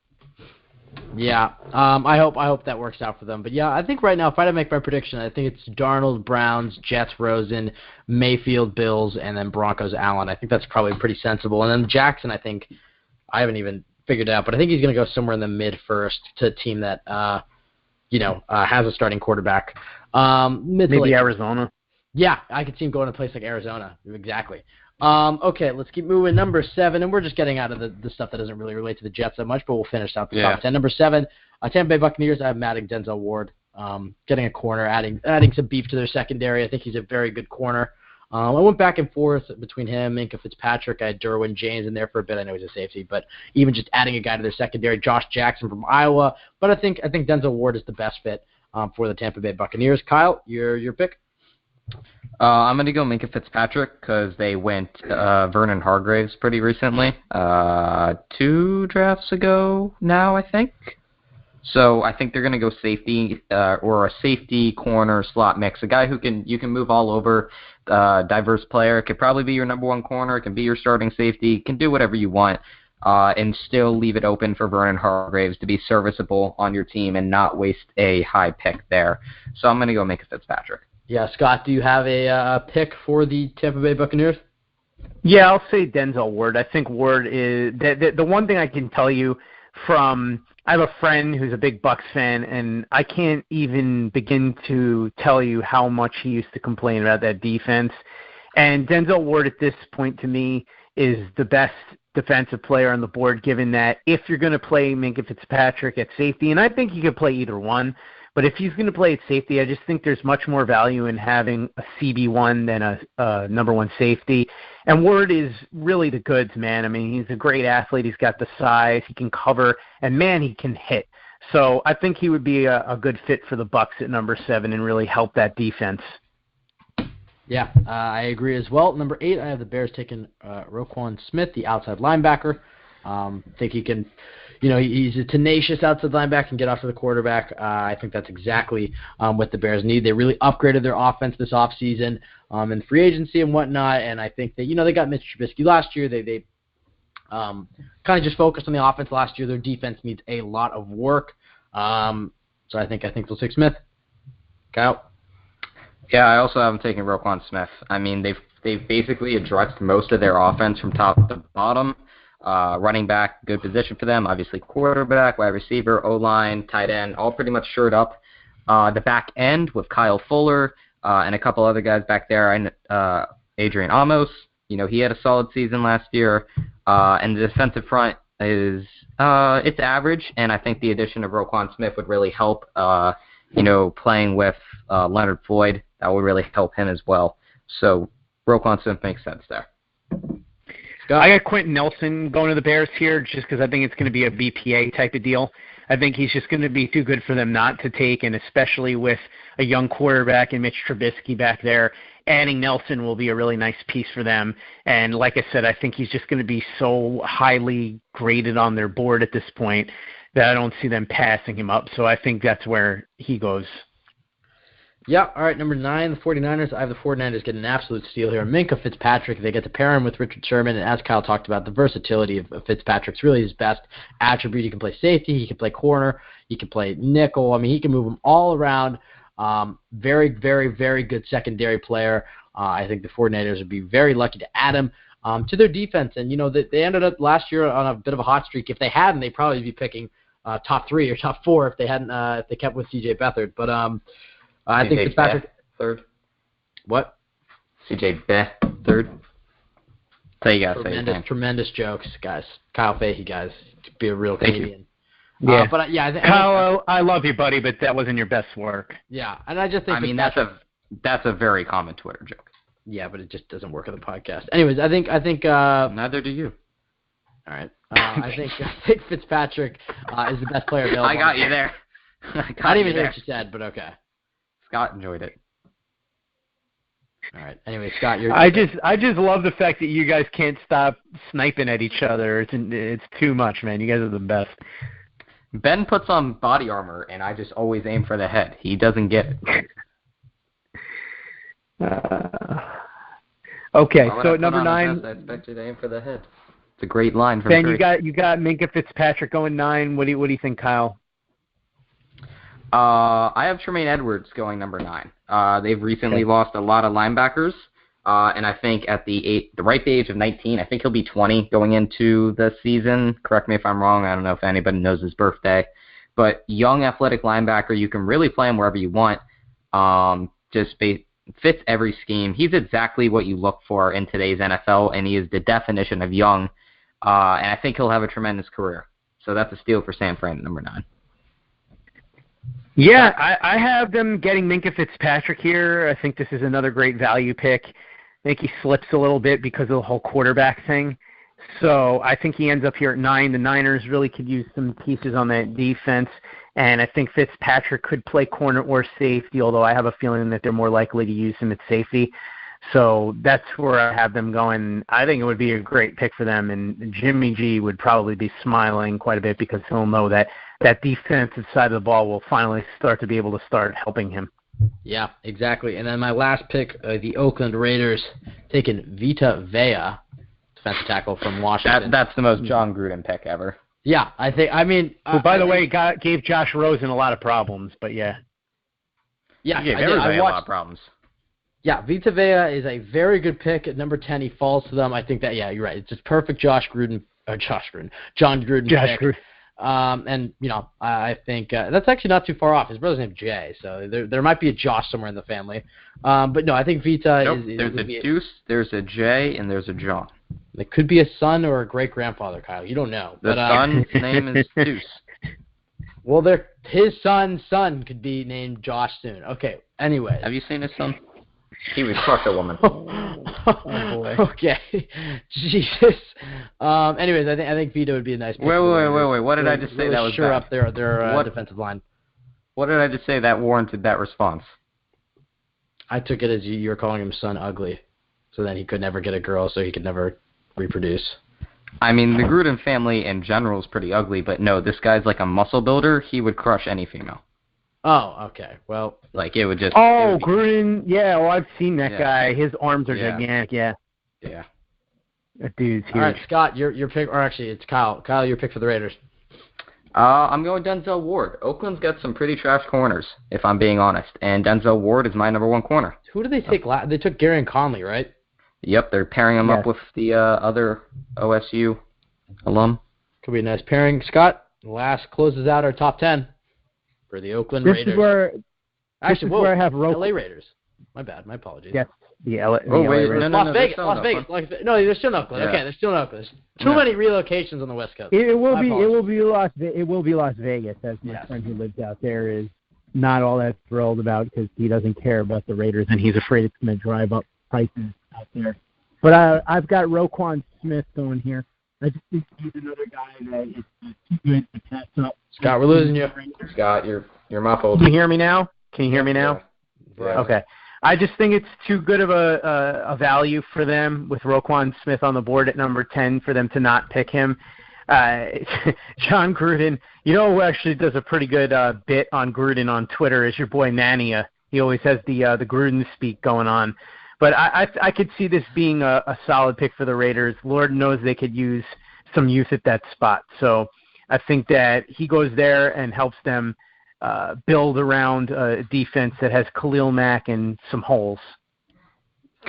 Yeah, I hope that works out for them. But yeah, I think right now, if I had to make my prediction, I think it's Darnold, Browns, Jets, Rosen, Mayfield, Bills, and then Broncos, Allen. I think that's probably pretty sensible. And then Jackson, I think, I haven't even figured it out, but I think he's going to go somewhere in the mid-first to a team that, has a starting quarterback. Maybe Arizona. Yeah, I could see him going to a place like Arizona. Exactly. Okay, let's keep moving. Number 7, and we're just getting out of the stuff that doesn't really relate to the Jets that much, but we'll finish out the top 10. Number 7, Tampa Bay Buccaneers. I have adding Denzel Ward, getting a corner, adding some beef to their secondary. I think he's a very good corner. I went back and forth between him, Minkah Fitzpatrick. I had Derwin James in there for a bit. I know he's a safety, but even just adding a guy to their secondary, Josh Jackson from Iowa. But I think Denzel Ward is the best fit for the Tampa Bay Buccaneers. Kyle, your pick? I'm going to go Minkah Fitzpatrick because they went Vernon Hargreaves pretty recently, 2 drafts ago now, I think. So I think they're going to go safety or a safety corner slot mix, a guy who you can move all over, diverse player. It could probably be your number 1 corner. It can be your starting safety. Can do whatever you want and still leave it open for Vernon Hargreaves to be serviceable on your team and not waste a high pick there. So I'm going to go Minkah Fitzpatrick. Yeah, Scott, do you have a pick for the Tampa Bay Buccaneers? Yeah, I'll say Denzel Ward. I think Ward is the one thing I can tell you from I have a friend who's a big Bucs fan, and I can't even begin to tell you how much he used to complain about that defense. And Denzel Ward at this point to me is the best defensive player on the board, given that if you're going to play Minkah Fitzpatrick at safety, and I think he could play either one, but if he's going to play at safety, I just think there's much more value in having a CB1 than a number one safety. And Ward is really the goods, man. I mean, he's a great athlete. He's got the size. He can cover. And, man, he can hit. So I think he would be a good fit for the Bucs at number 7 and really help that defense. Yeah, I agree as well. Number 8, I have the Bears taking Roquan Smith, the outside linebacker. Think he can, he's a tenacious outside linebacker and get after the quarterback. I think that's exactly what the Bears need. They really upgraded their offense this offseason in free agency and whatnot, and I think that, they got Mitch Trubisky last year. They kind of just focused on the offense last year. Their defense needs a lot of work. So I think they'll take Smith. Kyle? Yeah, I also have them taking Roquan Smith. I mean, they've basically addressed most of their offense from top to bottom. Running back, good position for them. Obviously, quarterback, wide receiver, O-line, tight end, all pretty much shored up. The back end with Kyle Fuller and a couple other guys back there. Adrian Amos, he had a solid season last year. And the defensive front is it's average, and I think the addition of Roquan Smith would really help. Playing with Leonard Floyd, that would really help him as well. So Roquan Smith makes sense there. Scott? I got Quentin Nelson going to the Bears here just because I think it's going to be a BPA type of deal. I think he's just going to be too good for them not to take, and especially with a young quarterback and Mitch Trubisky back there, adding Nelson will be a really nice piece for them. And like I said, I think he's just going to be so highly graded on their board at this point that I don't see them passing him up. So I think that's where he goes. Yeah, all right, number 9, the 49ers. I have the 49ers get an absolute steal here. Minkah Fitzpatrick, they get to pair him with Richard Sherman, and as Kyle talked about, the versatility of Fitzpatrick's really his best attribute. He can play safety, he can play corner, he can play nickel. I mean, he can move them all around. Very, very, very good secondary player. I think the 49ers would be very lucky to add him to their defense. And, they ended up last year on a bit of a hot streak. If they hadn't, they'd probably be picking top 3 or top 4 if they hadn't if they kept with C.J. Beathard. But I think Fitzpatrick third. What? C.J. Beathard. So you got tremendous jokes, guys. Kyle Fahey, guys, to be a real comedian. Yeah, but Kyle, I love you, buddy, but that wasn't your best work. Yeah, and I just think that's a very common Twitter joke. Yeah, but it just doesn't work on the podcast. Anyways, I think neither do you. All right. I think Fitzpatrick is the best player available. I got you there. I didn't even hear what you said, but okay. Scott enjoyed it. All right. Anyway, Scott, I just love the fact that you guys can't stop sniping at each other. It's too much, man. You guys are the best. Ben puts on body armor, and I just always aim for the head. He doesn't get it. Okay, so at number 9, I expect you to aim for the head. It's a great line from Ben. Curry. You got Minkah Fitzpatrick going 9. What do you think, Kyle? I have Tremaine Edwards going number 9. They've recently lost a lot of linebackers, and I think at the ripe age of 19, I think he'll be 20 going into the season. Correct me if I'm wrong. I don't know if anybody knows his birthday. But young, athletic linebacker, you can really play him wherever you want. Fits every scheme. He's exactly what you look for in today's NFL, and he is the definition of young. And I think he'll have a tremendous career. So that's a steal for San Fran at number 9. Yeah, I have them getting Minkah Fitzpatrick here. I think this is another great value pick. I think he slips a little bit because of the whole quarterback thing. So I think he ends up here at 9. The Niners really could use some pieces on that defense. And I think Fitzpatrick could play corner or safety, although I have a feeling that they're more likely to use him at safety. So that's where I have them going. I think it would be a great pick for them, and Jimmy G would probably be smiling quite a bit because he'll know that that defensive side of the ball will finally start to be able to start helping him. Yeah, exactly. And then my last pick, the Oakland Raiders, taking Vita Vea, defensive tackle from Washington. That's the most John Gruden pick ever. Yeah, who, by the way, gave Josh Rosen a lot of problems, but yeah. Yeah, he gave I did. everybody I watched, a lot of problems. Yeah, Vita Vea is a very good pick at number 10. He falls to them. I think that, yeah, you're right. It's just perfect John Gruden pick. And, I think that's actually not too far off. His brother's named Jay, so there might be a Josh somewhere in the family. But no, I think Vita is... There's a Deuce, there's a Jay, and there's a John. It could be a son or a great-grandfather, Kyle. You don't know. The son's name is Deuce. Well, his son's son could be named Josh soon. Okay, anyway. Have you seen his son? He would crush a woman. Oh, boy. Okay. Jesus. Anyways, I think Vito would be a nice pick. Wait. What did I just say that was sure bad? Up their defensive line. What did I just say that warranted that response? I took it as you were calling him son ugly. So then he could never get a girl, so he could never reproduce. I mean, the Gruden family in general is pretty ugly, but no, this guy's like a muscle builder. He would crush any female. Oh, okay. Well, like it would just. Oh, Gruden. Yeah, well, I've seen that guy. His arms are gigantic. Yeah. Yeah. That dude's huge. All right, Scott, your pick, or actually, it's Kyle. Kyle, your pick for the Raiders. I'm going Denzel Ward. Oakland's got some pretty trash corners, if I'm being honest, and Denzel Ward is my number one corner. Who did they take? They took Gary Conley, right? Yep, they're pairing him up with the other OSU alum. Could be a nice pairing. Scott, last closes out our top 10 for the Oakland Raiders. This is where I have LA Raiders. My bad. My apologies. Yes, the LA. Las Vegas. No, they're still in Oakland. Yeah. Okay, they're still in Oakland. There's too many relocations on the West Coast. It will be Las Vegas, as my friend who lives out there is not all that thrilled about because he doesn't care about the Raiders and he's afraid it's going to drive up prices out there. But I've got Roquan Smith going here. I just think he's another guy that is too good to pass up. Scott, we're losing you. Scott, you're muffled. Can you hear me now? Yeah. Okay. I just think it's too good of a value for them with Roquan Smith on the board at number 10 for them to not pick him. John Gruden, who actually does a pretty good bit on Gruden on Twitter is your boy Mania. He always has the Gruden speak going on. But I could see this being a solid pick for the Raiders. Lord knows they could use some youth at that spot. So I think that he goes there and helps them build around a defense that has Khalil Mack and some holes.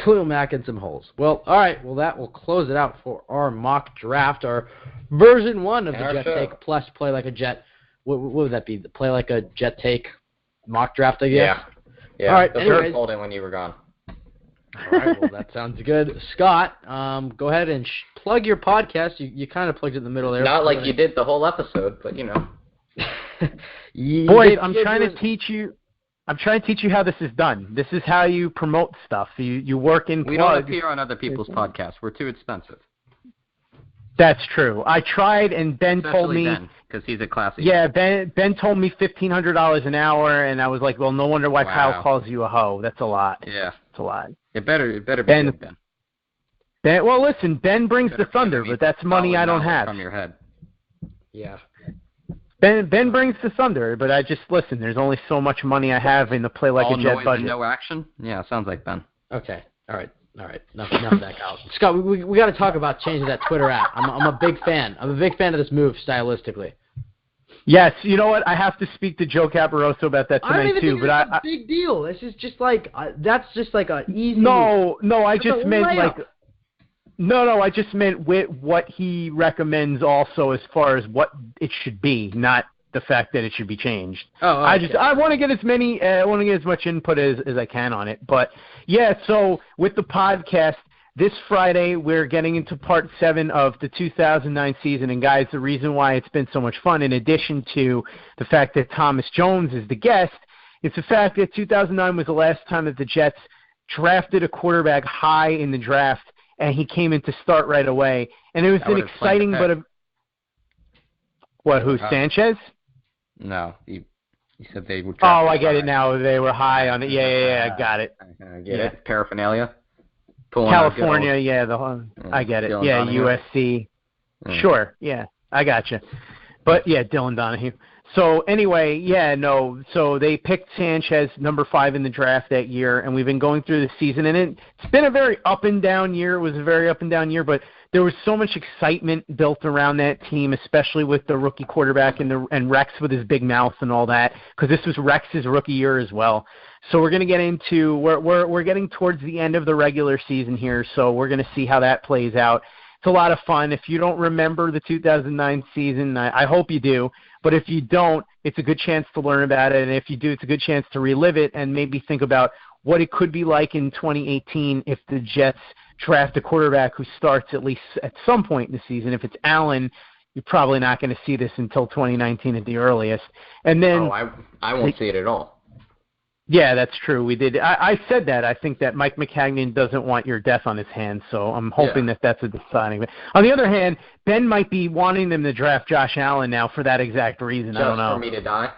Khalil Mack and some holes. Well, all right. Well, that will close it out for our mock draft, our version 1 of the Jet Take plus Play Like a Jet. What would that be? The Play Like a Jet Take mock draft, I guess? Yeah. All right. The third called it when you were gone. All right, well, that sounds good. Scott, go ahead and plug your podcast. You kind of plugged it in the middle there. Not like you did the whole episode, but Boys, I'm trying to teach you how this is done. This is how you promote stuff. You work in plugs. We don't appear on other people's podcasts. We're too expensive. That's true. I tried, and Ben told me because he's a classy. Yeah, Ben told me $1,500 an hour, and I was like, well, no wonder why Kyle calls you a hoe. That's a lot. Yeah, it's a lot. It better be good, Ben. Well, listen, Ben brings the thunder, but that's money I don't have. From your head. Yeah. Ben brings the thunder, but I just listen. There's only so much money I have in the Play Like a Jet budget. No action. Yeah, sounds like Ben. Okay. All right. Enough of that, Kyle. Scott, we got to talk about changing that Twitter app. I'm a big fan. I'm a big fan of this move stylistically. Yes, you know what? I have to speak to Joe Caporoso about that tonight I don't even too. think it's a big deal. This is just like that's just like an easy. No, I just meant like. No, I just meant with what he recommends also as far as what it should be, not the fact that it should be changed. Oh, okay. I want to get as much input as I can on it. But yeah, so with the podcast this Friday we're getting into part 7 of the 2009 season, and guys, the reason why it's been so much fun, in addition to the fact that Thomas Jones is the guest, is the fact that 2009 was the last time that the Jets drafted a quarterback high in the draft. And he came in to start right away. And it was an exciting Sanchez? No, you said they would. Oh, I get it now. They were high on it. Yeah, I got it. I get it. Paraphernalia. California, I get it. Dylan yeah, Donahue. USC. Sure, yeah, I got you. But yeah, Dylan Donahue. So anyway, so they picked Sanchez, number 5 in the draft that year, and we've been going through the season, and it's been a very up and down year. It was a very up and down year, but there was so much excitement built around that team, especially with the rookie quarterback and Rex with his big mouth and all that, because this was Rex's rookie year as well. So we're going to get into we're getting towards the end of the regular season here, so we're going to see how that plays out. It's a lot of fun. If you don't remember the 2009 season, I hope you do. But if you don't, it's a good chance to learn about it. And if you do, it's a good chance to relive it and maybe think about what it could be like in 2018 if the Jets draft a quarterback who starts at least at some point in the season. If it's Allen, you're probably not going to see this until 2019 at the earliest. And then I won't see it at all. Yeah, that's true. We did. I said that. I think that Mike Maccagnan doesn't want your death on his hands, so I'm hoping that that's a deciding. On the other hand, Ben might be wanting them to draft Josh Allen now for that exact reason. Just I don't know. for me to die?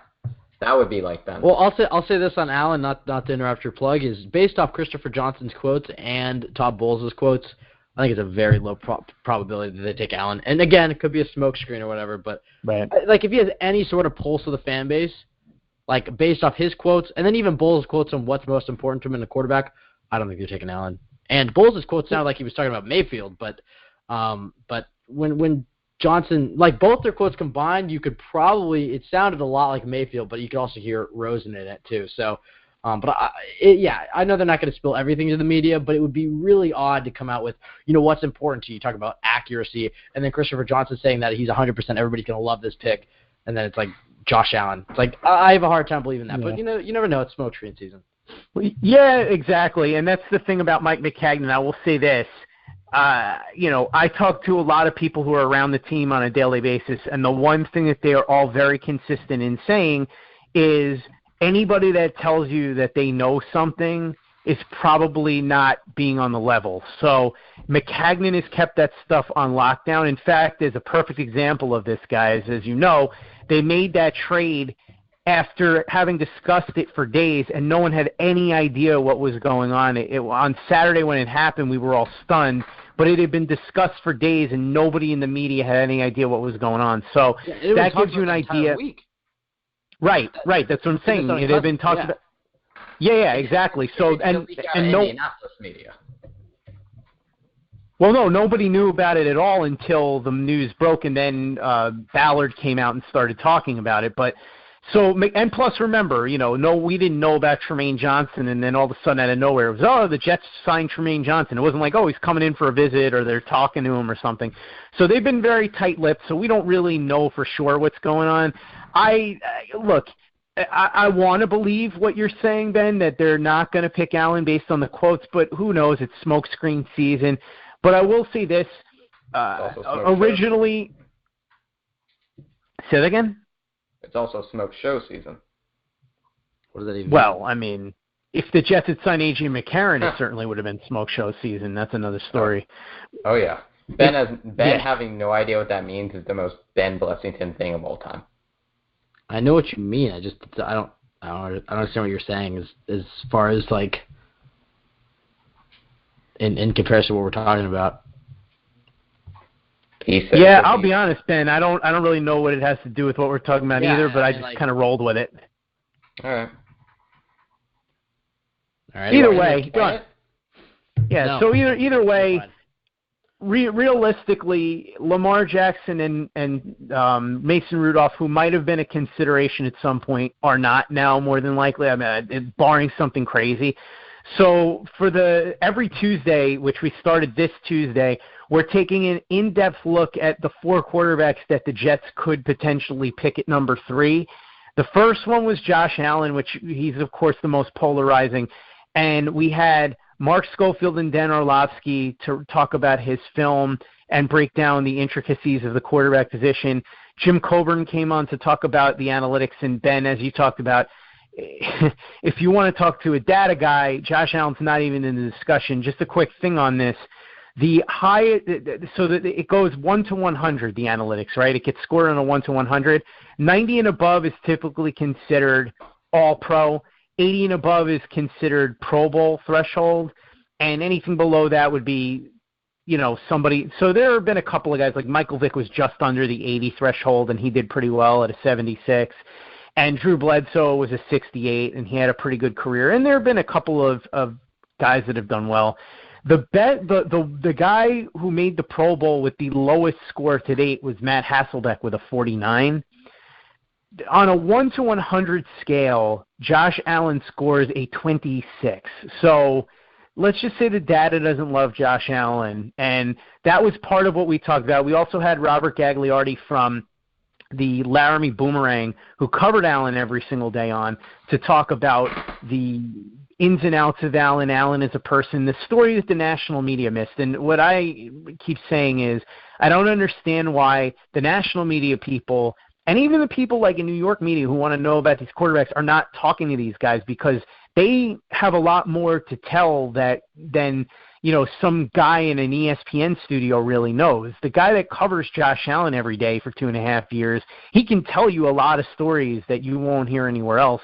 That would be like Ben. Well, I'll say this on Allen, not to interrupt your plug, is based off Christopher Johnson's quotes and Todd Bowles' quotes, I think it's a very low probability that they take Allen. And again, it could be a smokescreen or whatever, but like if he has any sort of pulse of the fan base, like based off his quotes, and then even Bowles' quotes on what's most important to him in the quarterback, I don't think they're taking Allen. And Bowles' quotes sounded like he was talking about Mayfield, but when Johnson, like both their quotes combined, you could probably, it sounded a lot like Mayfield, but you could also hear Rosen in it too. So, I know they're not going to spill everything to the media, but it would be really odd to come out with, what's important to you. Talk about accuracy, and then Christopher Johnson saying that he's 100%, everybody's going to love this pick, and then it's like Josh Allen. It's like, I have a hard time believing that, but you never know. It's smokescreen season. Yeah, exactly, and that's the thing about Mike Maccagnan. I will say this. I talk to a lot of people who are around the team on a daily basis, and the one thing that they are all very consistent in saying is anybody that tells you that they know something is probably not being on the level. So Maccagnan has kept that stuff on lockdown. In fact, there's a perfect example of this, guys. As you know, they made that trade after having discussed it for days, and no one had any idea what was going on. On Saturday when it happened, we were all stunned, but it had been discussed for days, and nobody in the media had any idea what was going on. So that gives you an idea. Right. That's what I'm saying. It had been talked about. Yeah, exactly. So and no Indianapolis media. Well, no, nobody knew about it at all until the news broke, and then Ballard came out and started talking about it. But and plus, remember, we didn't know about Tremaine Johnson, and then all of a sudden, out of nowhere, it was, the Jets signed Tremaine Johnson. It wasn't like, he's coming in for a visit, or they're talking to him or something. So they've been very tight-lipped, so we don't really know for sure what's going on. I want to believe what you're saying, Ben, that they're not going to pick Allen based on the quotes, but who knows? It's smokescreen season. But I will say this, originally – say that again? It's also smoke show season. What does that even mean? Well, I mean, if the Jets had signed A.J. McCarron, it certainly would have been smoke show season. That's another story. Oh yeah. Having no idea what that means is the most Ben Blessington thing of all time. I know what you mean. I don't understand what you're saying as far as like in comparison to what we're talking about. Yeah, I'll be honest, Ben. I don't really know what it has to do with what we're talking about either, but I just kind of rolled with it. All right. Either way, go on. Yeah. No. So either way, realistically, Lamar Jackson and Mason Rudolph, who might have been a consideration at some point, are not now, more than likely. I mean, barring something crazy. So for every Tuesday, which we started this Tuesday, we're taking an in-depth look at the 4 quarterbacks that the Jets could potentially pick at number 3. The first one was Josh Allen, which he's, of course, the most polarizing. And we had Mark Schofield and Dan Orlovsky to talk about his film and break down the intricacies of the quarterback position. Jim Coburn came on to talk about the analytics. And, Ben, as you talked about, if you want to talk to a data guy, Josh Allen's not even in the discussion. Just a quick thing on this. So that it goes 1 to 100, the analytics, right? It gets scored on a 1 to 100. 90 and above is typically considered all-pro. 80 and above is considered Pro Bowl threshold. And anything below that would be, somebody. So there have been a couple of guys, like Michael Vick was just under the 80 threshold, and he did pretty well at a 76. And Drew Bledsoe was a 68, and he had a pretty good career. And there have been a couple of guys that have done well. The guy who made the Pro Bowl with the lowest score to date was Matt Hasselbeck with a 49. On a 1 to 100 scale, Josh Allen scores a 26. So let's just say the data doesn't love Josh Allen, and that was part of what we talked about. We also had Robert Gagliardi from the Laramie Boomerang, who covered Allen every single day on, to talk about the ins and outs of Allen as a person, the story that the national media missed. And what I keep saying is I don't understand why the national media people and even the people like in New York media who want to know about these quarterbacks are not talking to these guys, because they have a lot more to tell than some guy in an ESPN studio really knows. The guy that covers Josh Allen every day for 2.5 years, he can tell you a lot of stories that you won't hear anywhere else.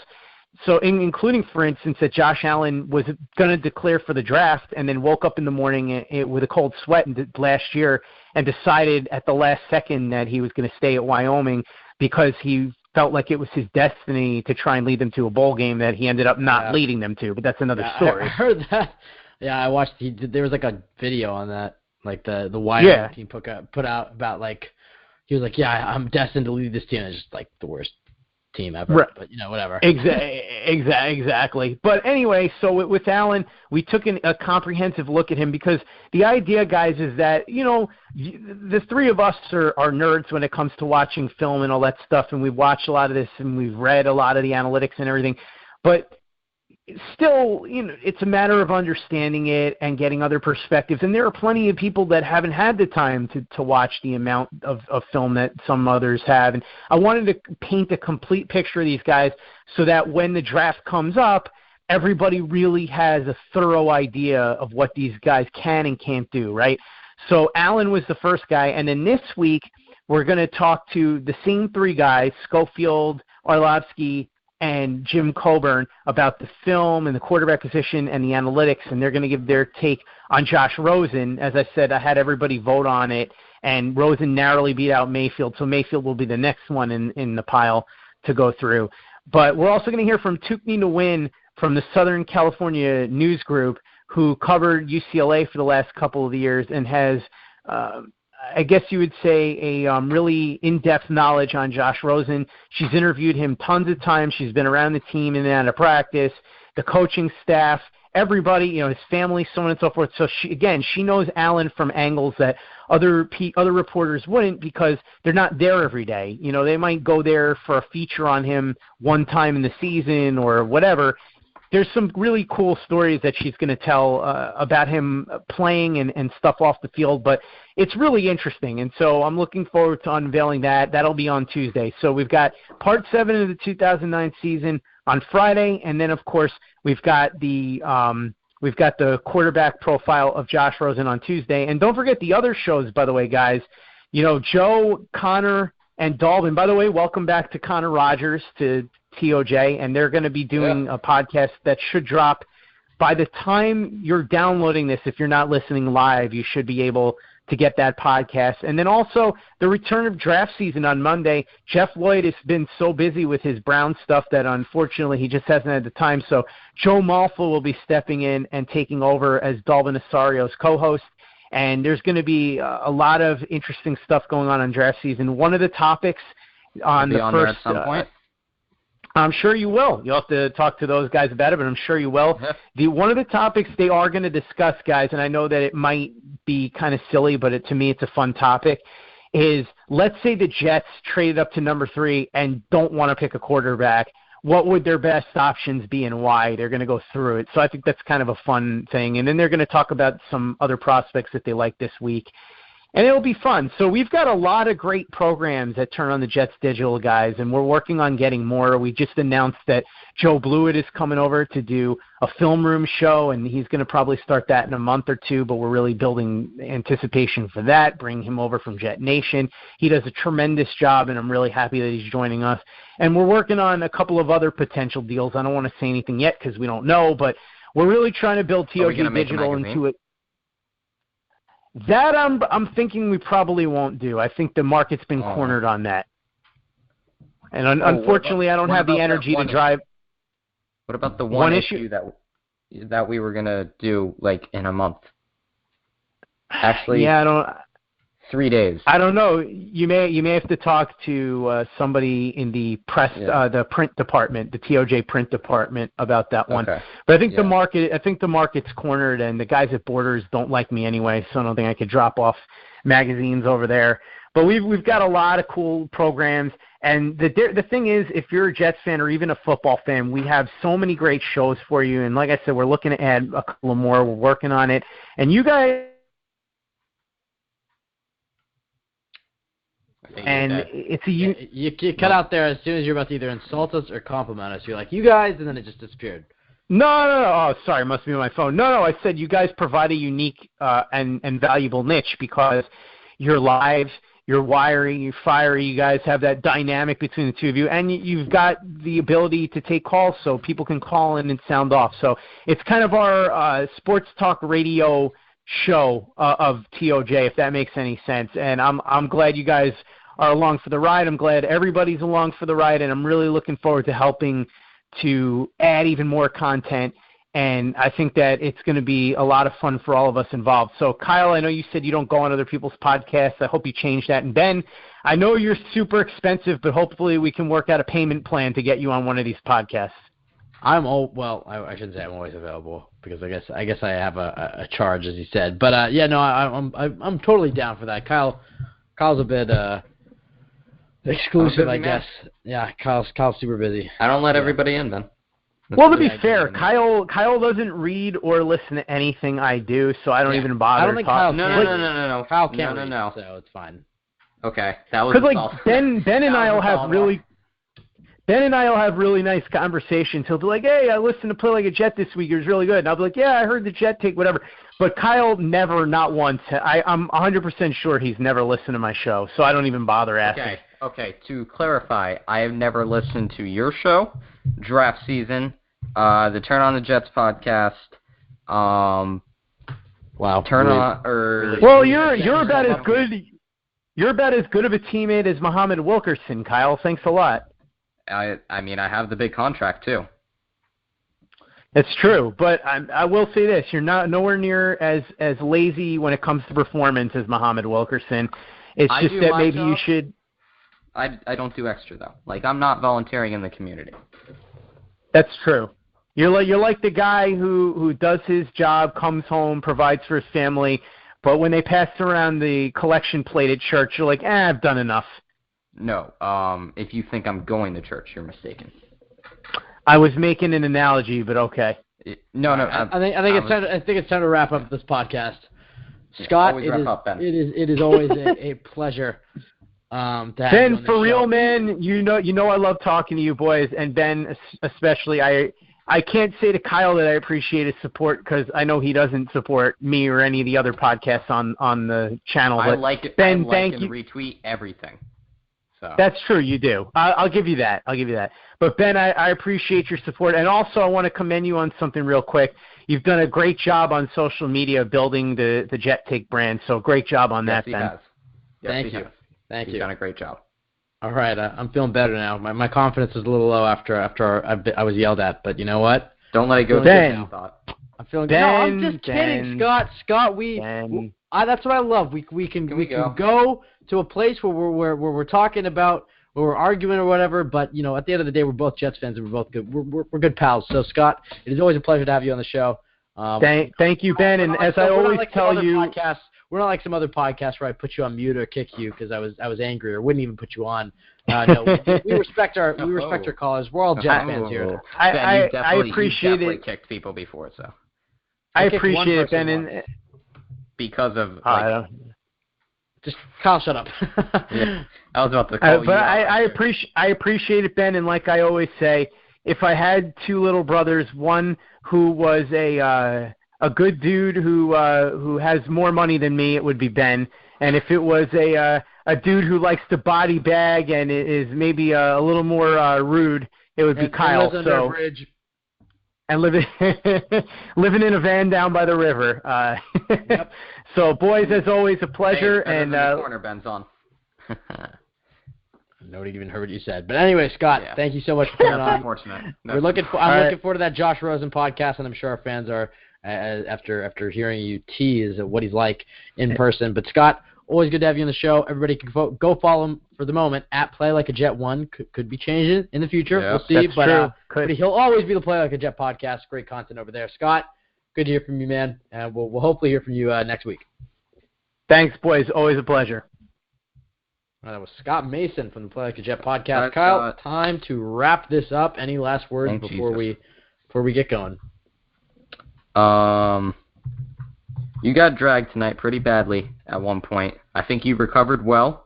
So including, for instance, that Josh Allen was going to declare for the draft and then woke up in the morning with a cold sweat last year and decided at the last second that he was going to stay at Wyoming because he felt like it was his destiny to try and lead them to a bowl game that he ended up not leading them to. But that's another story. I heard that. Yeah, I watched. There was like a video on that, like the Wyoming team put out about, like, he was like, I'm destined to lead this team. And it's just like the worst team ever. Right. But whatever. Exactly. But anyway, so with Allen, we took a comprehensive look at him, because the idea, guys, is that the three of us are nerds when it comes to watching film and all that stuff, and we've watched a lot of this and we've read a lot of the analytics and everything, but still, it's a matter of understanding it and getting other perspectives. And there are plenty of people that haven't had the time to watch the amount of film that some others have. And I wanted to paint a complete picture of these guys so that when the draft comes up, everybody really has a thorough idea of what these guys can and can't do, right? So Allen was the first guy. And then this week, we're going to talk to the same three guys, Schofield, Orlovsky, and Jim Coburn, about the film and the quarterback position and the analytics, and they're going to give their take on Josh Rosen. As I said, I had everybody vote on it, and Rosen narrowly beat out Mayfield, so Mayfield will be the next one in the pile to go through. But we're also going to hear from Tukney Nguyen from the Southern California News Group, who covered UCLA for the last couple of years and has I guess you would say a really in-depth knowledge on Josh Rosen. She's interviewed him tons of times. She's been around the team in and out of practice, the coaching staff, everybody, his family, so on and so forth. So she knows Allen from angles that other reporters wouldn't, because they're not there every day. They might go there for a feature on him one time in the season or whatever. There's some really cool stories that she's going to tell about him playing and stuff off the field, but it's really interesting. And so I'm looking forward to unveiling that. That'll be on Tuesday. So we've got Part 7 of the 2009 season on Friday, and then, of course, we've got the quarterback profile of Josh Rosen on Tuesday. And don't forget the other shows, by the way, guys. Joe, Connor, and Dalvin. By the way, welcome back to Connor Rogers, to TOJ, and they're going to be doing a podcast that should drop by the time you're downloading this. If you're not listening live, you should be able to get that podcast. And then also the return of draft season on Monday. Jeff Lloyd has been so busy with his Brown stuff that unfortunately he just hasn't had the time. So Joe Malfa will be stepping in and taking over as Dalvin Osario's co-host. And there's going to be a lot of interesting stuff going on draft season. One of the topics on the first at some point. I'm sure you will. You'll have to talk to those guys about it, but I'm sure you will. One of the topics they are going to discuss, guys, and I know that it might be kind of silly, but to me it's a fun topic, is let's say the Jets traded up to number 3 and don't want to pick a quarterback. What would their best options be and why? They're going to go through it. So I think that's kind of a fun thing. And then they're going to talk about some other prospects that they like this week. And it'll be fun. So we've got a lot of great programs that turn on the Jets Digital, guys, and we're working on getting more. We just announced that Joe Blewett is coming over to do a film room show, and he's going to probably start that in a month or two, but we're really building anticipation for that, bring him over from Jet Nation. He does a tremendous job, and I'm really happy that he's joining us. And we're working on a couple of other potential deals. I don't want to say anything yet because we don't know, but we're really trying to build TOG Digital into it. That I'm thinking we probably won't do. I think the market's been cornered on that. And unfortunately, I don't have the energy to drive. What about the one issue that we were going to do, like, in a month? Actually, Yeah, I don't. 3 days. I don't know. You may have to talk to somebody in the press, the print department, the TOJ print department about that one. Okay. But I think the market's cornered, and the guys at Borders don't like me anyway, so I don't think I could drop off magazines over there. But we've got a lot of cool programs, and the thing is, if you're a Jets fan or even a football fan, we have so many great shows for you. And like I said, we're looking to add a couple more. We're working on it, and you guys. And it's you cut out there as soon as you're about to either insult us or compliment us. You're like, you guys, and then it just disappeared. No. Oh, sorry, must be my phone. No, I said you guys provide a unique and valuable niche because you're live, you're wiry, you're fiery. You guys have that dynamic between the two of you, and you've got the ability to take calls so people can call in and sound off. So it's kind of our sports talk radio show of TOJ, if that makes any sense. And I'm glad you guys are along for the ride. I'm glad everybody's along for the ride, and I'm really looking forward to helping to add even more content. And I think that it's going to be a lot of fun for all of us involved. So, Kyle, I know you said you don't go on other people's podcasts. I hope you change that. And Ben, I know you're super expensive, but hopefully we can work out a payment plan to get you on one of these podcasts. I shouldn't say I'm always available because I guess I have a charge, as you said. But I'm totally down for that. Kyle's a bit exclusive, I guess. Yeah, Kyle's super busy. I don't let everybody in, Ben. Well, to be fair, Kyle doesn't read or listen to anything I do, so I don't even bother. I don't think Kyle. No. Kyle can't read, no. so it's fine. Okay, that was because Ben and I'll have really nice conversations. He'll be like, "Hey, I listened to Play Like a Jet this week. It was really good." And I'll be like, "Yeah, I heard the Jet take, whatever." But Kyle never, not once. I'm 100% sure he's never listened to my show, so I don't even bother asking. Okay. To clarify, I have never listened to your show, Draft SZN, the Turn on the Jets podcast. Wow. Well, you're about as good. You're about as good of a teammate as Muhammad Wilkerson, Kyle. Thanks a lot. I mean, I have the big contract too. It's true, but I will say this: you're nowhere near as lazy when it comes to performance as Muhammad Wilkerson. It's just that maybe you should. I don't do extra though. Like, I'm not volunteering in the community. That's true. You're like the guy who does his job, comes home, provides for his family, but when they pass around the collection plate at church, you're like, I've done enough. No. If you think I'm going to church, you're mistaken. I was making an analogy, but okay. No. I think it's time to wrap up this podcast. Scott, it is always a pleasure. To have Ben, you for real, show. man, you know I love talking to you boys, and Ben especially. I can't say to Kyle that I appreciate his support because I know he doesn't support me or any of the other podcasts on the channel. I like it. Ben, thank you. Retweet everything. So. That's true, you do. I'll give you that. But Ben, I appreciate your support, and also I want to commend you on something real quick. You've done a great job on social media building the Jet Take brand. So great job on that, Ben. Has. Thank you. He's done a great job. All right, I'm feeling better now. My confidence is a little low after I was yelled at, but you know what? Don't let it go. Ben, I'm feeling Ben, good. No, I'm just kidding, Scott. Scott, that's what I love. We can go to a place where we're talking about, where we're arguing or whatever. But at the end of the day, we're both Jets fans and we're both good. We're good pals. So Scott, it is always a pleasure to have you on the show. Thank you, Ben. And as I always tell you. We're not like some other podcasts where I put you on mute or kick you because I was angry or wouldn't even put you on. No, we respect our callers. We're all Jet fans here. I appreciate it. Kicked people before, so I appreciate it, Ben. And because of just Kyle, shut up. Yeah, I was about to call you. But I appreciate it, Ben. And like I always say, if I had two little brothers, one who was a good dude who has more money than me, it would be Ben. And if it was a dude who likes to body bag and is maybe a little more rude, it would be Kyle. Lives under a bridge. And living in a van down by the river. Yep. So, boys, as always, a pleasure. Hey, and the corner Ben's on. Nobody even heard what you said. But anyway, Scott, thank you so much for coming on. Unfortunate. I'm looking forward to that Josh Rosen podcast, and I'm sure our fans are after hearing you tease what he's like in person. But Scott, always good to have you on the show. Everybody can go follow him for the moment at PlayLikeAJet1. Could be changing in the future. Yeah, we'll see. But he'll always be the Play Like a Jet podcast. Great content over there. Scott, good to hear from you, man. And we'll hopefully hear from you next week. Thanks, boys. Always a pleasure. That was Scott Mason from the Play Like a Jet podcast. Kyle, time to wrap this up. Any last words before we get going? You got dragged tonight pretty badly at one point. I think you recovered well.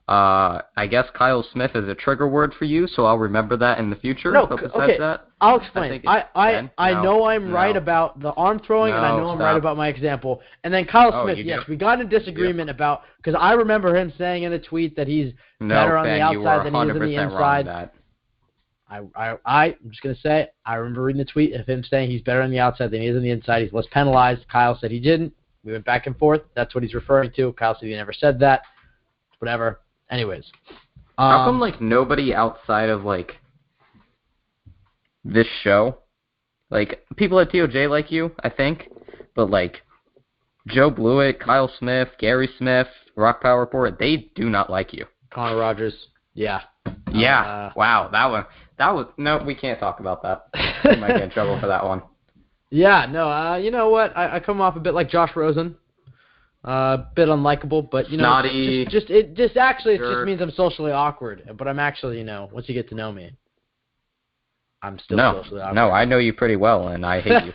I guess Kyle Smith is a trigger word for you, so I'll remember that in the future. No, but besides okay. that, I'll explain. I know I'm right about the arm throwing, and I know I'm right about my example. And then Kyle Smith, yes, we got in a disagreement about, because I remember him saying in a tweet that he's better on the outside than he is on the inside. I'm just going to say, I remember reading the tweet of him saying he's better on the outside than he is on the inside. He's less penalized. Kyle said he didn't. We went back and forth. That's what he's referring to. Kyle said he never said that. Whatever. Anyways. How come, nobody outside of, this show, people at TOJ like you, I think, but, Joe Blewett, Kyle Smith, Gary Smith, Rock Power Report, they do not like you. Connor Rogers. Yeah. Yeah. Wow. That was no, we can't talk about that. We might get in trouble for that one. Yeah, no, you know what? I come off a bit like Josh Rosen. A bit unlikable, but, Snotty, it just means I'm socially awkward. But I'm actually, once you get to know me, I'm still socially awkward. No, I know you pretty well, and I hate you.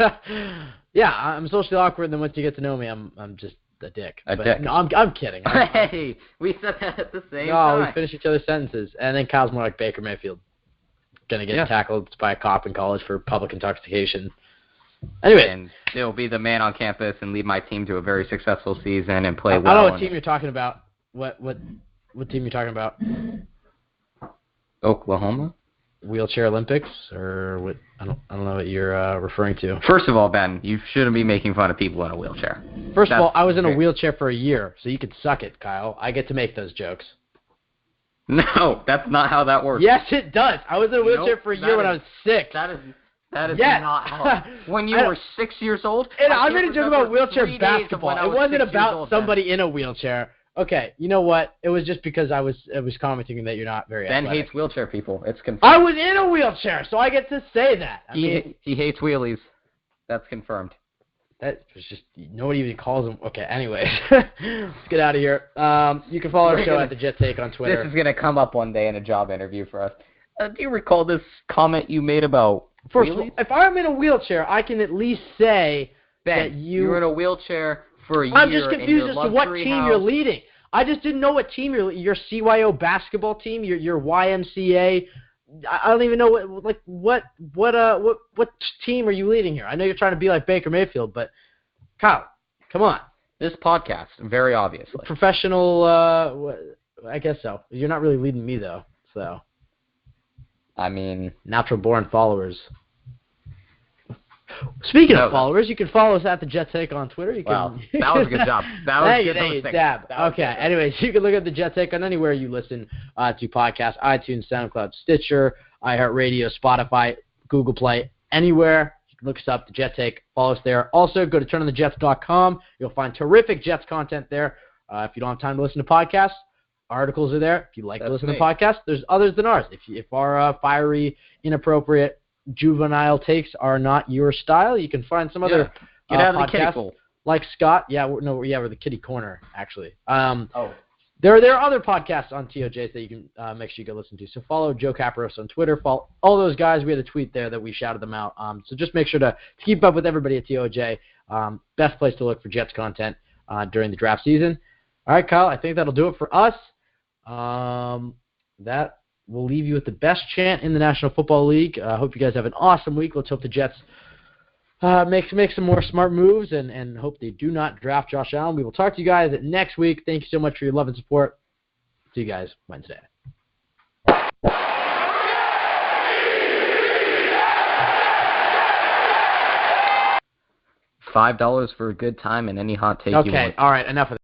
Yeah, I'm socially awkward, and then once you get to know me, I'm just a dick. Dick. No, I'm kidding. Hey, we said that at the same time. No, we finish each other's sentences. And then Kyle's more like Baker Mayfield. Going to get tackled by a cop in college for public intoxication. Anyway. And still be the man on campus and lead my team to a very successful season and play well. I don't know what team you're talking about. What team you're talking about? Oklahoma? Wheelchair Olympics? Or what? I don't know what you're referring to. First of all, Ben, you shouldn't be making fun of people in a wheelchair. First of all, I was in a wheelchair for a year, so you could suck it, Kyle. I get to make those jokes. No, that's not how that works. Yes, it does. I was in a wheelchair for a year when I was 6. That is not how. When you were 6 years old? And I'm going to joke about wheelchair basketball. It wasn't about somebody in a wheelchair. Okay, you know what? It was just because I was commenting that you're not very athletic. Ben hates wheelchair people. It's confirmed. I was in a wheelchair, so I get to say that. He hates wheelies. That's confirmed. That was just, nobody even calls them. Okay, anyways. Let's get out of here. You can follow our show at The Jet Take on Twitter. This is going to come up one day in a job interview for us. Do you recall this comment you made about wheelies? If I'm in a wheelchair, I can at least say that you're in a wheelchair for a year. I'm just confused as to what team you're leading. I just didn't know what team your CYO basketball team, your YMCA. I don't even know what team are you leading here? I know you're trying to be like Baker Mayfield, but Kyle, come on. This podcast, very obviously. Professional, I guess so. You're not really leading me though, so. I mean, natural born followers. Speaking of followers, you can follow us at The Jet Take on Twitter. Wow, that was a good job. That was good. Thank you, Dab. Okay, anyways, you can look at The Jet Take on anywhere you listen to podcasts, iTunes, SoundCloud, Stitcher, iHeartRadio, Spotify, Google Play, anywhere. You can look us up, The Jet Take. Follow us there. Also, go to turnonthejets.com. You'll find terrific Jets content there. If you don't have time to listen to podcasts, articles are there. If you like to listen to podcasts, there's others than ours. If our fiery, inappropriate, juvenile takes are not your style, you can find some other Get out of podcasts the kiddie pool. Like Scott. We're the kiddie corner, actually. There are other podcasts on TOJs that you can make sure you go listen to. So follow Joe Caparos on Twitter. Follow all those guys. We had a tweet there that we shouted them out. So just make sure to keep up with everybody at TOJ. Best place to look for Jets content during the draft season. All right, Kyle, I think that'll do it for us. That will leave you with the best chant in the National Football League. I hope you guys have an awesome week. Let's hope the Jets make some more smart moves and hope they do not draft Josh Allen. We will talk to you guys next week. Thank you so much for your love and support. See you guys Wednesday. $5 for a good time and any hot take you want. Okay, all right, enough of that.